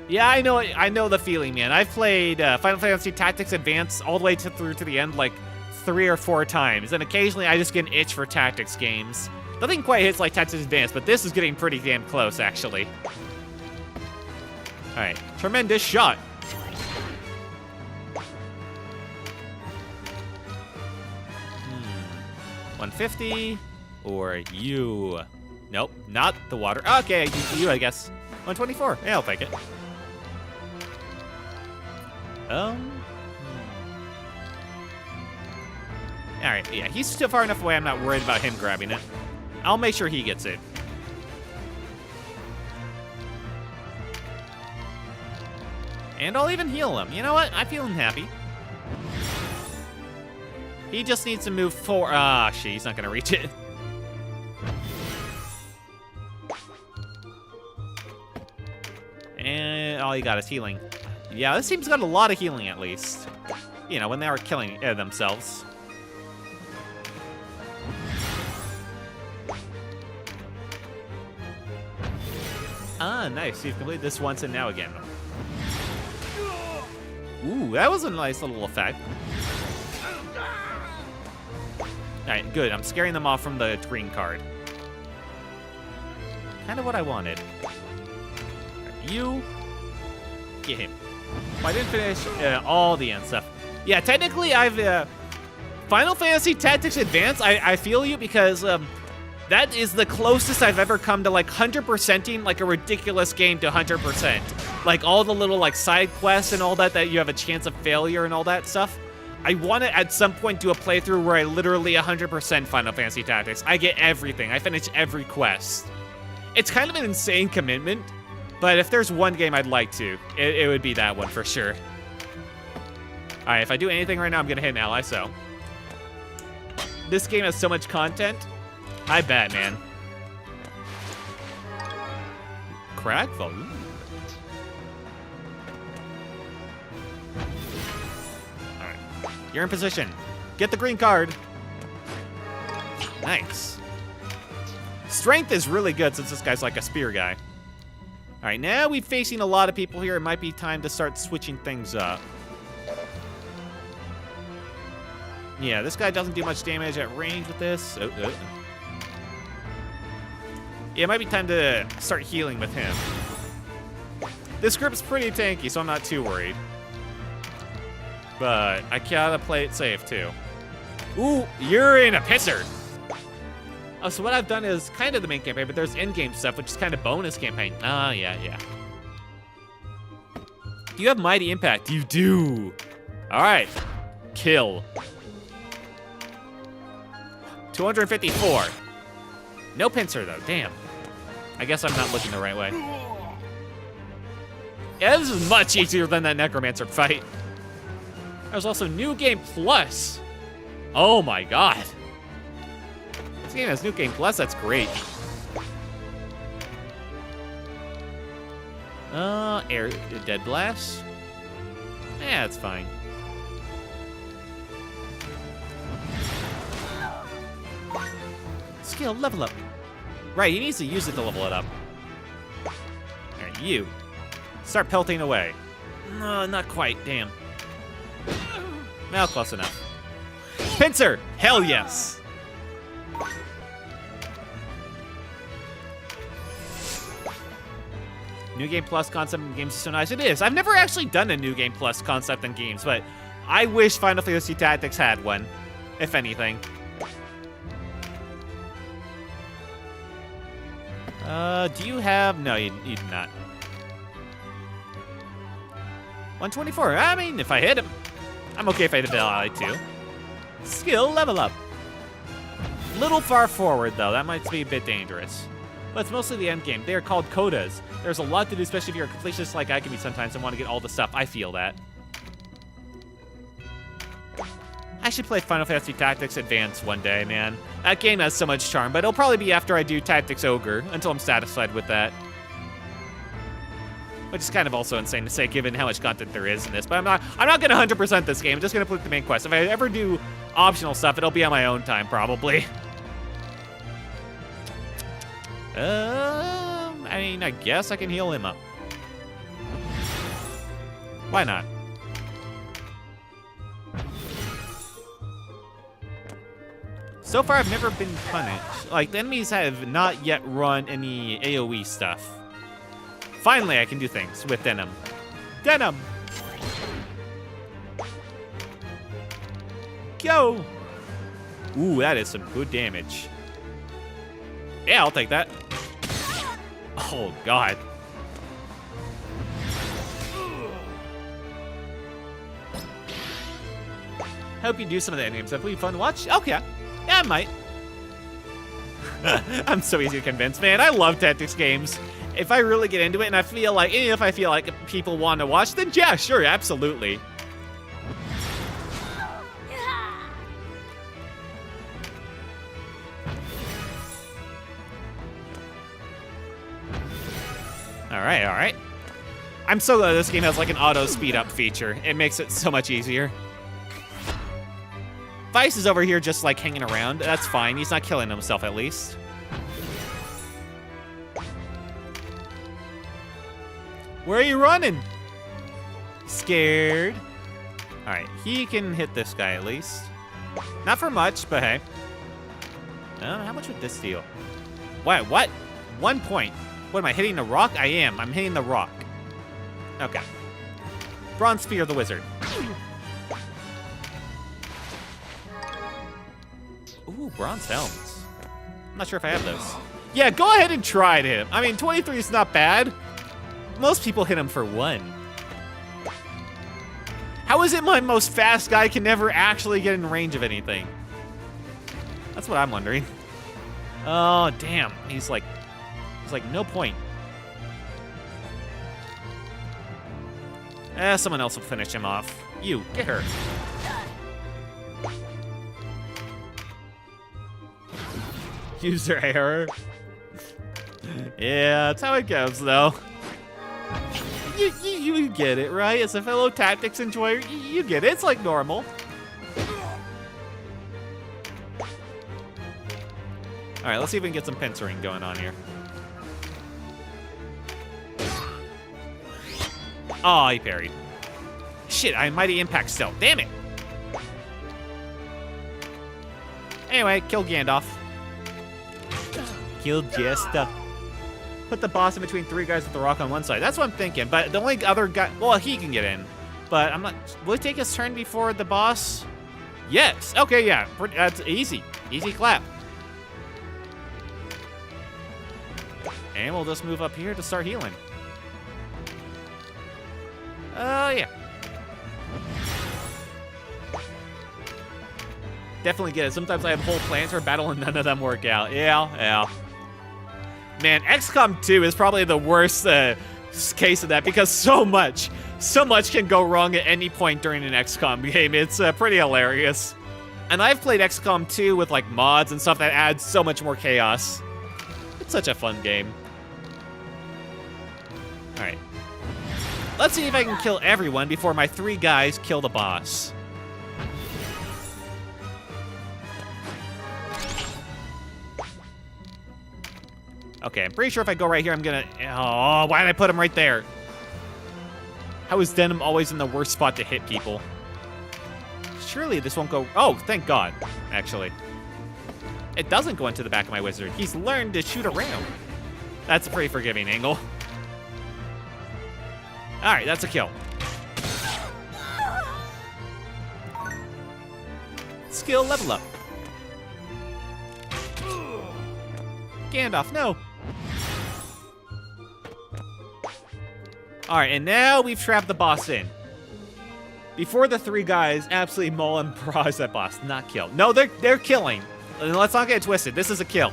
Speaker 1: Yeah, I know the feeling, man. I've played Final Fantasy Tactics Advance all the way through to the end like 3 or 4 times, and occasionally I just get an itch for tactics games. Nothing quite hits like Tactics Advance, but this is getting pretty damn close, actually. Alright, tremendous shot. 150 or you. Nope, not the water. Okay, you I guess. 124. Yeah, I'll take it. Alright, yeah, he's still far enough away I'm not worried about him grabbing it. I'll make sure he gets it. And I'll even heal him. You know what? I'm feeling happy. He just needs to move forward. Ah, shit, he's not gonna reach it. And all he got is healing. Yeah, this team's got a lot of healing at least. You know, when they are killing themselves. Ah, nice. You've completed this once and now again. Ooh, that was a nice little effect. Alright, good. I'm scaring them off from the green card. Kind of what I wanted. Right, you get him. Well, I didn't finish all the end stuff. Yeah, technically I've... Final Fantasy Tactics Advance, I feel you because that is the closest I've ever come to like 100%ing like a ridiculous game to 100%. Like all the little like side quests and all that you have a chance of failure and all that stuff. I want to at some point do a playthrough where I literally 100% Final Fantasy Tactics. I get everything. I finish every quest. It's kind of an insane commitment, but if there's one game I'd like to, it would be that one for sure. All right, if I do anything right now, I'm gonna hit an ally, so. This game has so much content. I bet, man. Crack volume. Alright. You're in position. Get the green card. Nice. Strength is really good since this guy's like a spear guy. Alright, now we're facing a lot of people here. It might be time to start switching things up. Yeah, this guy doesn't do much damage at range with this. Yeah, it might be time to start healing with him. This group's pretty tanky, so I'm not too worried. But I gotta play it safe, too. Ooh, you're in a pisser! Oh, so what I've done is kind of the main campaign, but there's endgame stuff, which is kind of bonus campaign. Ah, yeah. Do you have Mighty Impact? You do! Alright. Kill. 254. No pincer, though. Damn. I guess I'm not looking the right way. Yeah, this is much easier than that Necromancer fight. There's also New Game Plus. Oh my god. This game has New Game Plus, that's great. Air Dead Blast. Yeah, it's fine. Skill, level up. Right, he needs to use it to level it up. Alright, you. Start pelting away. No, not quite, damn. Well, close enough. Pincer! Hell yes! New Game Plus concept in games is so nice. It is. I've never actually done a New Game Plus concept in games, but I wish Final Fantasy Tactics had one, if anything. Do you have... No, you do not. 124. I mean, if I hit him. I'm okay if I hit the ally too. Skill level up. Little far forward, though. That might be a bit dangerous. But it's mostly the end game. They are called codas. There's a lot to do, especially if you're a completionist like I can be sometimes and want to get all the stuff. I feel that. I should play Final Fantasy Tactics Advance one day, man. That game has so much charm, but it'll probably be after I do Tactics Ogre, until I'm satisfied with that. which is kind of also insane to say given how much content there is in this. But I'm not gonna 100% this game. I'm just gonna complete the main quest. If I ever do optional stuff, it'll be on my own time probably. I mean, I guess I can heal him up. Why not? So far, I've never been punished. Like, the enemies have not yet run any AoE stuff. Finally, I can do things with Denim. Denim! Go! Ooh, that is some good damage. Yeah, I'll take that. Oh, God. Hope you do some of the endgames. Have we fun to watch? Okay. Yeah, I might. I'm so easy to convince, man. I love tactics games. If I really get into it and if I feel like people want to watch, then yeah, sure, absolutely. All right. I'm so glad this game has like an auto speed up feature. It makes it so much easier. Vice is over here just like hanging around. That's fine. He's not killing himself at least. Where are you running? Scared. All right, he can hit this guy at least. Not for much, but hey. How much would this deal? What? 1 point. What am I hitting the rock? I am. I'm hitting the rock. Okay. Bronze Spear of the Wizard. Ooh, bronze helmets. I'm not sure if I have those. Yeah, go ahead and try to hit him. I mean, 23 is not bad. Most people hit him for 1. How is it my most fast guy can never actually get in range of anything? That's what I'm wondering. Oh, damn. He's like no point. Someone else will finish him off. You, get her. User error. Yeah, that's how it goes, though. You get it, right? As a fellow tactics enjoyer, you get it. It's like normal. All right, let's see if we can get some pincering going on here. Oh, he parried. Shit, I mighty impact still. Damn it. Anyway, kill Gandalf. Kill Jester. Put the boss in between 3 guys with the rock on one side. That's what I'm thinking. But the only other guy, well, he can get in. But I'm not. Will it take his turn before the boss? Yes. Okay, yeah. That's easy. Easy clap. And we'll just move up here to start healing. Yeah. Definitely get it. Sometimes I have whole plans for a battle and none of them work out. Yeah. Man, XCOM 2 is probably the worst case of that because so much can go wrong at any point during an XCOM game. It's pretty hilarious. And I've played XCOM 2 with like mods and stuff that adds so much more chaos. It's such a fun game. All right. Let's see if I can kill everyone before my 3 guys kill the boss. Okay, I'm pretty sure if I go right here, I'm gonna... Oh, why did I put him right there? How is Denim always in the worst spot to hit people? Surely this won't go... Oh, thank God, actually. It doesn't go into the back of my wizard. He's learned to shoot around. That's a pretty forgiving angle. All right, that's a kill. Skill level up. Gandalf, no. All right, and now we've trapped the boss in. Before the 3 guys absolutely maul and barrage that boss, not kill. No, they're killing. And let's not get it twisted. This is a kill.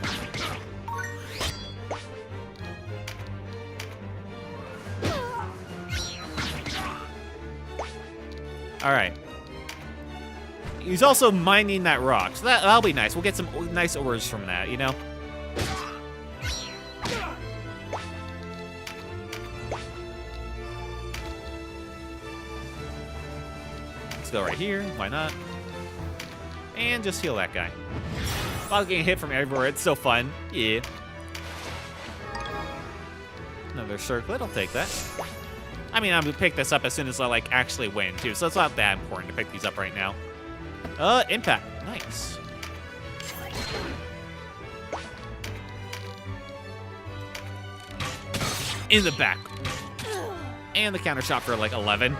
Speaker 1: All right. He's also mining that rock, so that'll be nice. We'll get some nice ores from that, you know? Let's go right here. Why not? And just heal that guy. While getting hit from everywhere, it's so fun. Yeah. Another circlet, I'll take that. I mean, I'm gonna pick this up as soon as I, like, actually win, too, so it's not that important to pick these up right now. Impact. Nice. In the back. And the counter shot for, like, 11.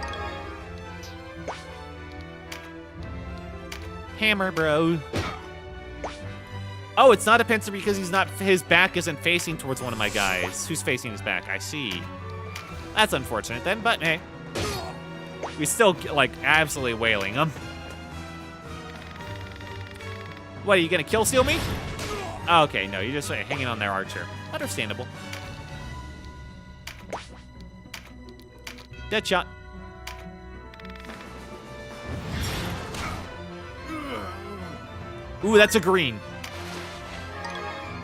Speaker 1: Hammer, bro. Oh, it's not a pincer because his back isn't facing towards one of my guys. Who's facing his back? I see. That's unfortunate then, but hey. We still, like, absolutely wailing him. What, are you gonna kill steal me? Okay, no, you're just hanging on there, Archer. Understandable. Dead shot. Ooh, that's a green.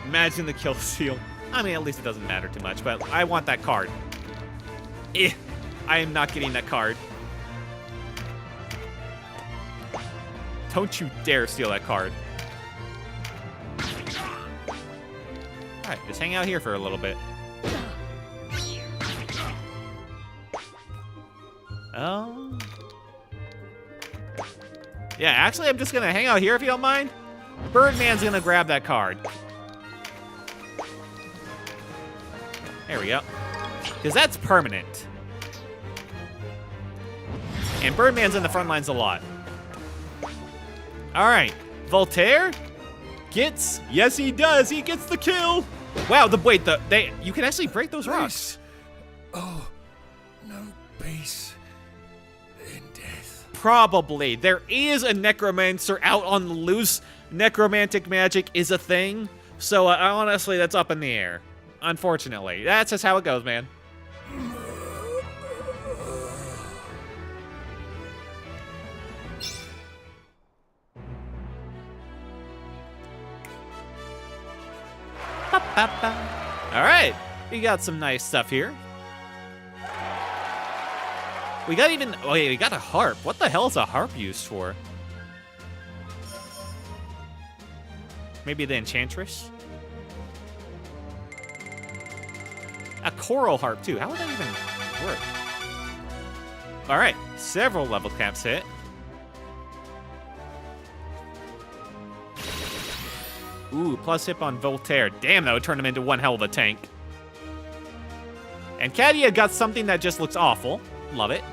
Speaker 1: Imagine the kill steal. I mean, at least it doesn't matter too much, but I want that card. I am not getting that card. Don't you dare steal that card. Alright, just hang out here for a little bit. Oh. Yeah, actually, I'm just gonna hang out here if you don't mind. Birdman's gonna grab that card. There we go. Because that's permanent. And Birdman's in the front lines a lot. All right, Voltaire gets, yes he does, he gets the kill. Wow, you can actually break those rocks.
Speaker 8: Oh, no peace in death.
Speaker 1: Probably. There is a necromancer out on the loose. Necromantic magic is a thing. So honestly, that's up in the air. Unfortunately. That's just how it goes, man. All right, we got some nice stuff here. We got a harp. What the hell is a harp used for? Maybe the enchantress? A choral harp too. How would that even work? All right, several level caps hit. Ooh, plus hip on Voltaire. Damn, that would turn him into one hell of a tank. And Kadia got something that just looks awful. Love it.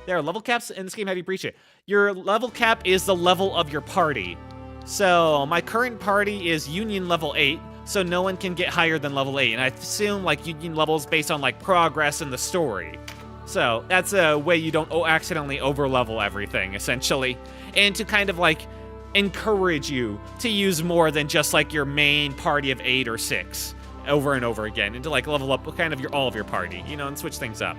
Speaker 1: There are level caps in this game. How do you breach it? Your level cap is the level of your party. So my current party is Union level 8, so no one can get higher than level 8. And I assume like Union levels based on like progress in the story. So that's a way you don't accidentally over-level everything, essentially. And to kind of like encourage you to use more than just like your main party of 8 or 6 over and over again, and to like level up kind of all of your party, you know, and switch things up.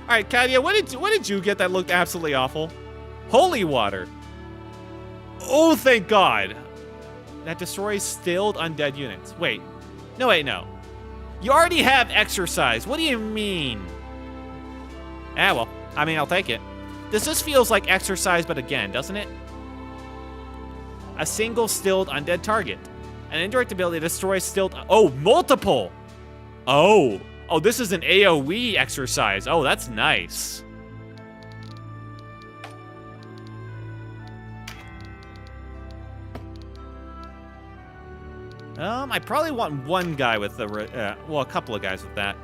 Speaker 1: All right, Kadia, what did you get that looked absolutely awful? Holy water. Oh, thank God. That destroys stilled undead units. Wait. No, wait, no. You already have exercise. What do you mean? Ah, well, I mean, I'll take it. This just feels like exercise, but again, doesn't it? A single stilled undead target. An indirect ability destroys stilled... Oh, multiple! Oh, this is an AoE exercise. Oh, that's nice. I probably want one guy with the... well, a couple of guys with that.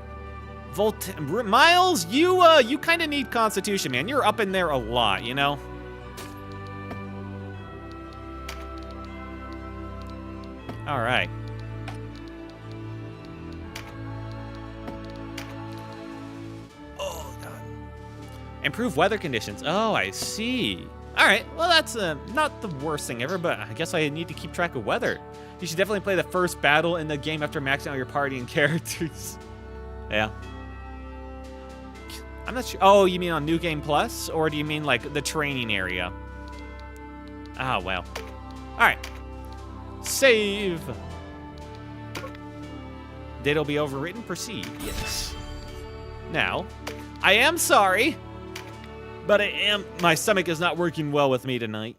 Speaker 1: Miles, you kind of need Constitution, man. You're up in there a lot, you know? All right. Oh, God. Improve weather conditions. Oh, I see. All right. Well, that's not the worst thing ever, but I guess I need to keep track of weather. You should definitely play the first battle in the game after maxing out your party and characters. Yeah. I'm not sure. Oh, you mean on New Game Plus? Or do you mean like the training area? Ah, well. All right. Save. Data will be overwritten. Proceed. Yes. Now, I am sorry. But my stomach is not working well with me tonight.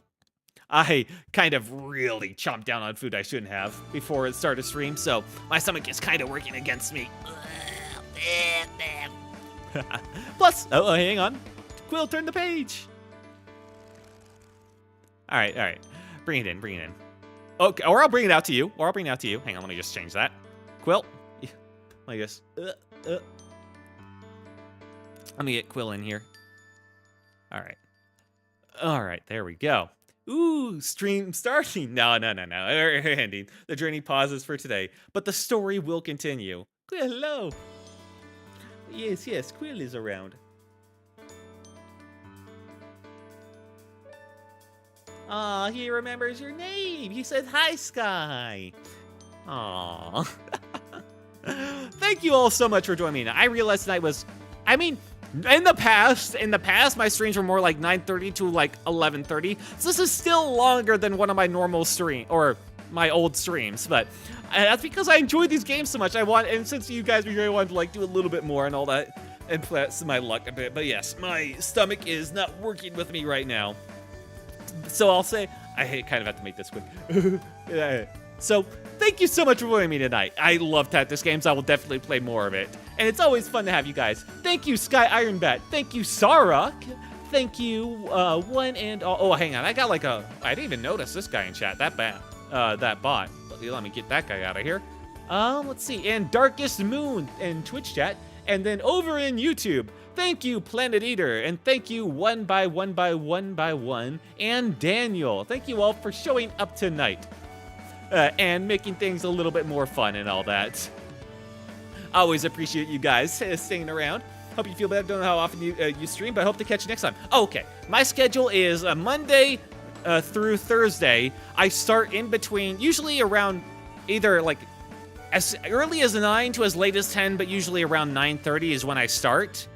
Speaker 1: I kind of really chomped down on food I shouldn't have before it started stream, so my stomach is kind of working against me. Plus, oh, hang on. Quill, turn the page. All right. Bring it in. Okay, or I'll bring it out to you. Hang on, let me just change that. Quill, let me just, let me get Quill in here. All right, there we go. Ooh, stream starting. No. Ending. The journey pauses for today, but the story will continue. Quill, hello. Yes, Quill is around. Aw, he remembers your name. He said, hi, Sky. Aw. Thank you all so much for joining me. I realized tonight was, in the past, my streams were more like 9:30 to like 11:30. So this is still longer than one of my normal or my old streams, but that's because I enjoyed these games so much. And since you guys were here, I wanted to like do a little bit more and all that, and that's my luck a bit. But yes, my stomach is not working with me right now. So I'll say, I kind of have to make this quick. So thank you so much for joining me tonight. I love Tactics games. I will definitely play more of it. And it's always fun to have you guys. Thank you, Sky Ironbat. Thank you, Sarok. Thank you, one and all. Oh, hang on. I didn't even notice this guy in chat. That bot. Let me get that guy out of here. Let's see. And Darkest Moon in Twitch chat. And then over in YouTube. Thank you, Planet Eater. And thank you, one by one. And Daniel. Thank you all for showing up tonight. And making things a little bit more fun and all that. Always appreciate you guys staying around. Hope you feel better. Don't know how often you stream, but I hope to catch you next time. Oh, okay. My schedule is Monday through Thursday. I start in between, usually around either like as early as 9 to as late as 10, but usually around 9:30 is when I start.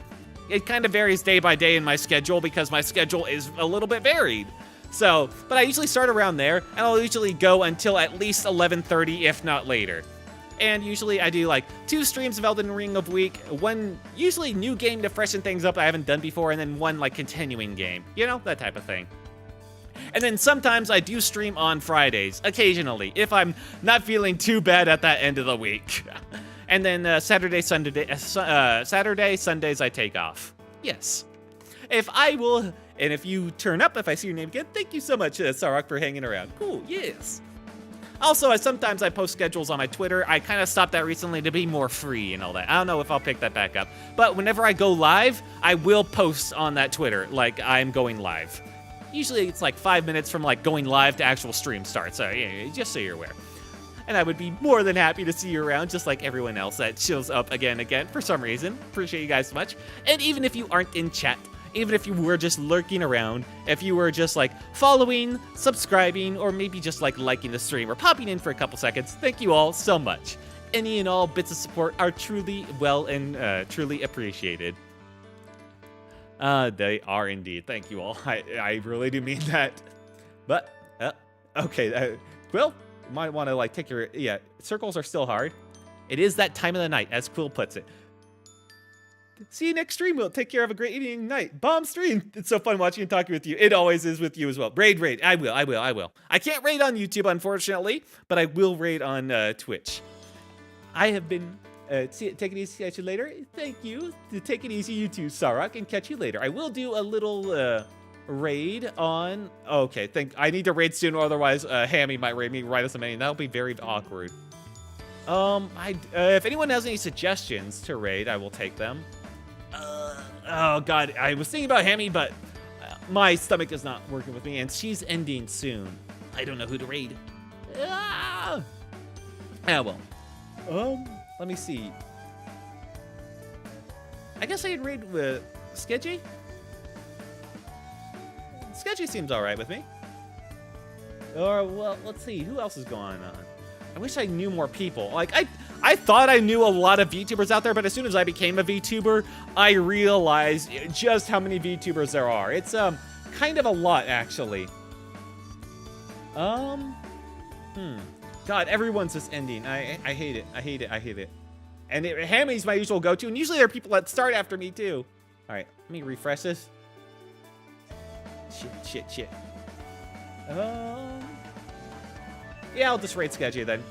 Speaker 1: It kind of varies day by day in my schedule because my schedule is a little bit varied. So, but I usually start around there, and I'll usually go until at least 11:30, if not later. And usually I do like 2 streams of Elden Ring a week, one usually new game to freshen things up I haven't done before, and then one like continuing game, you know, that type of thing. And then sometimes I do stream on Fridays, occasionally, if I'm not feeling too bad at that end of the week. And then Saturday, Sundays I take off. Yes. If you turn up, if I see your name again, thank you so much, Sarok, for hanging around. Cool, yes. Also, sometimes I post schedules on my Twitter. I kind of stopped that recently to be more free and all that. I don't know if I'll pick that back up. But whenever I go live, I will post on that Twitter, like I'm going live. Usually it's like 5 minutes from like going live to actual stream start. So yeah, just so you're aware. And I would be more than happy to see you around, just like everyone else that shows up again for some reason. Appreciate you guys so much. And even if you aren't in chat, even if you were just lurking around, if you were just like following, subscribing, or maybe just like liking the stream or popping in for a couple seconds, thank you all so much. Any and all bits of support are truly truly appreciated. They are indeed. Thank you all. I really do mean that. But, okay, Quill, might want to like take your, circles are still hard. It is that time of the night, as Quill puts it. See you next stream, Will. Take care. Have a great evening night. Bomb stream. It's so fun watching and talking with you. It always is with you as well. Raid. I will. I can't raid on YouTube, unfortunately, but I will raid on Twitch. I have been... take it easy. Catch you later. Thank you. Take it easy, you too, Sarok, and catch you later. I will do a little raid on... Okay, I need to raid soon, or otherwise Hammy might raid me right as a main. That'll be very awkward. If anyone has any suggestions to raid, I will take them. Oh god, I was thinking about Hammy, but my stomach is not working with me, and she's ending soon. I don't know who to raid. Ah, well. Let me see. I guess I'd raid with Sketchy. Sketchy seems alright with me. Or, well, let's see. Who else is going on? I wish I knew more people. Like, I thought I knew a lot of VTubers out there, but as soon as I became a VTuber, I realized just how many VTubers there are. It's, kind of a lot, actually. God, everyone's just ending. I hate it. And Hammy's my usual go-to, and usually there are people that start after me, too. All right, let me refresh this. Shit. Yeah, I'll just raid Sketchy then.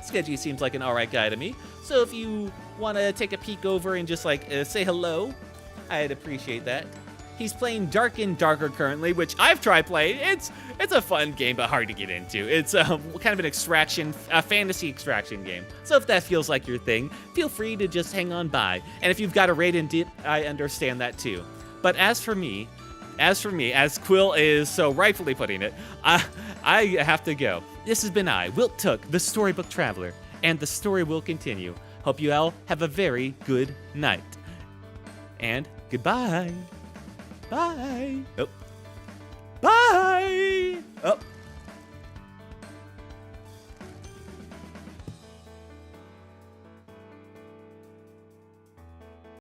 Speaker 1: Sketchy seems like an alright guy to me. So if you want to take a peek over and just like say hello, I'd appreciate that. He's playing Dark and Darker currently, which I've tried playing. It's a fun game, but hard to get into. It's kind of an extraction, a fantasy extraction game. So if that feels like your thing, feel free to just hang on by. And if you've got a raid in dip, I understand that too. But as for me, as Quill is so rightfully putting it, I have to go. This has been I, Wilt Took, the Storybook Traveler, and the story will continue. Hope you all have a very good night. And goodbye. Bye. Oh.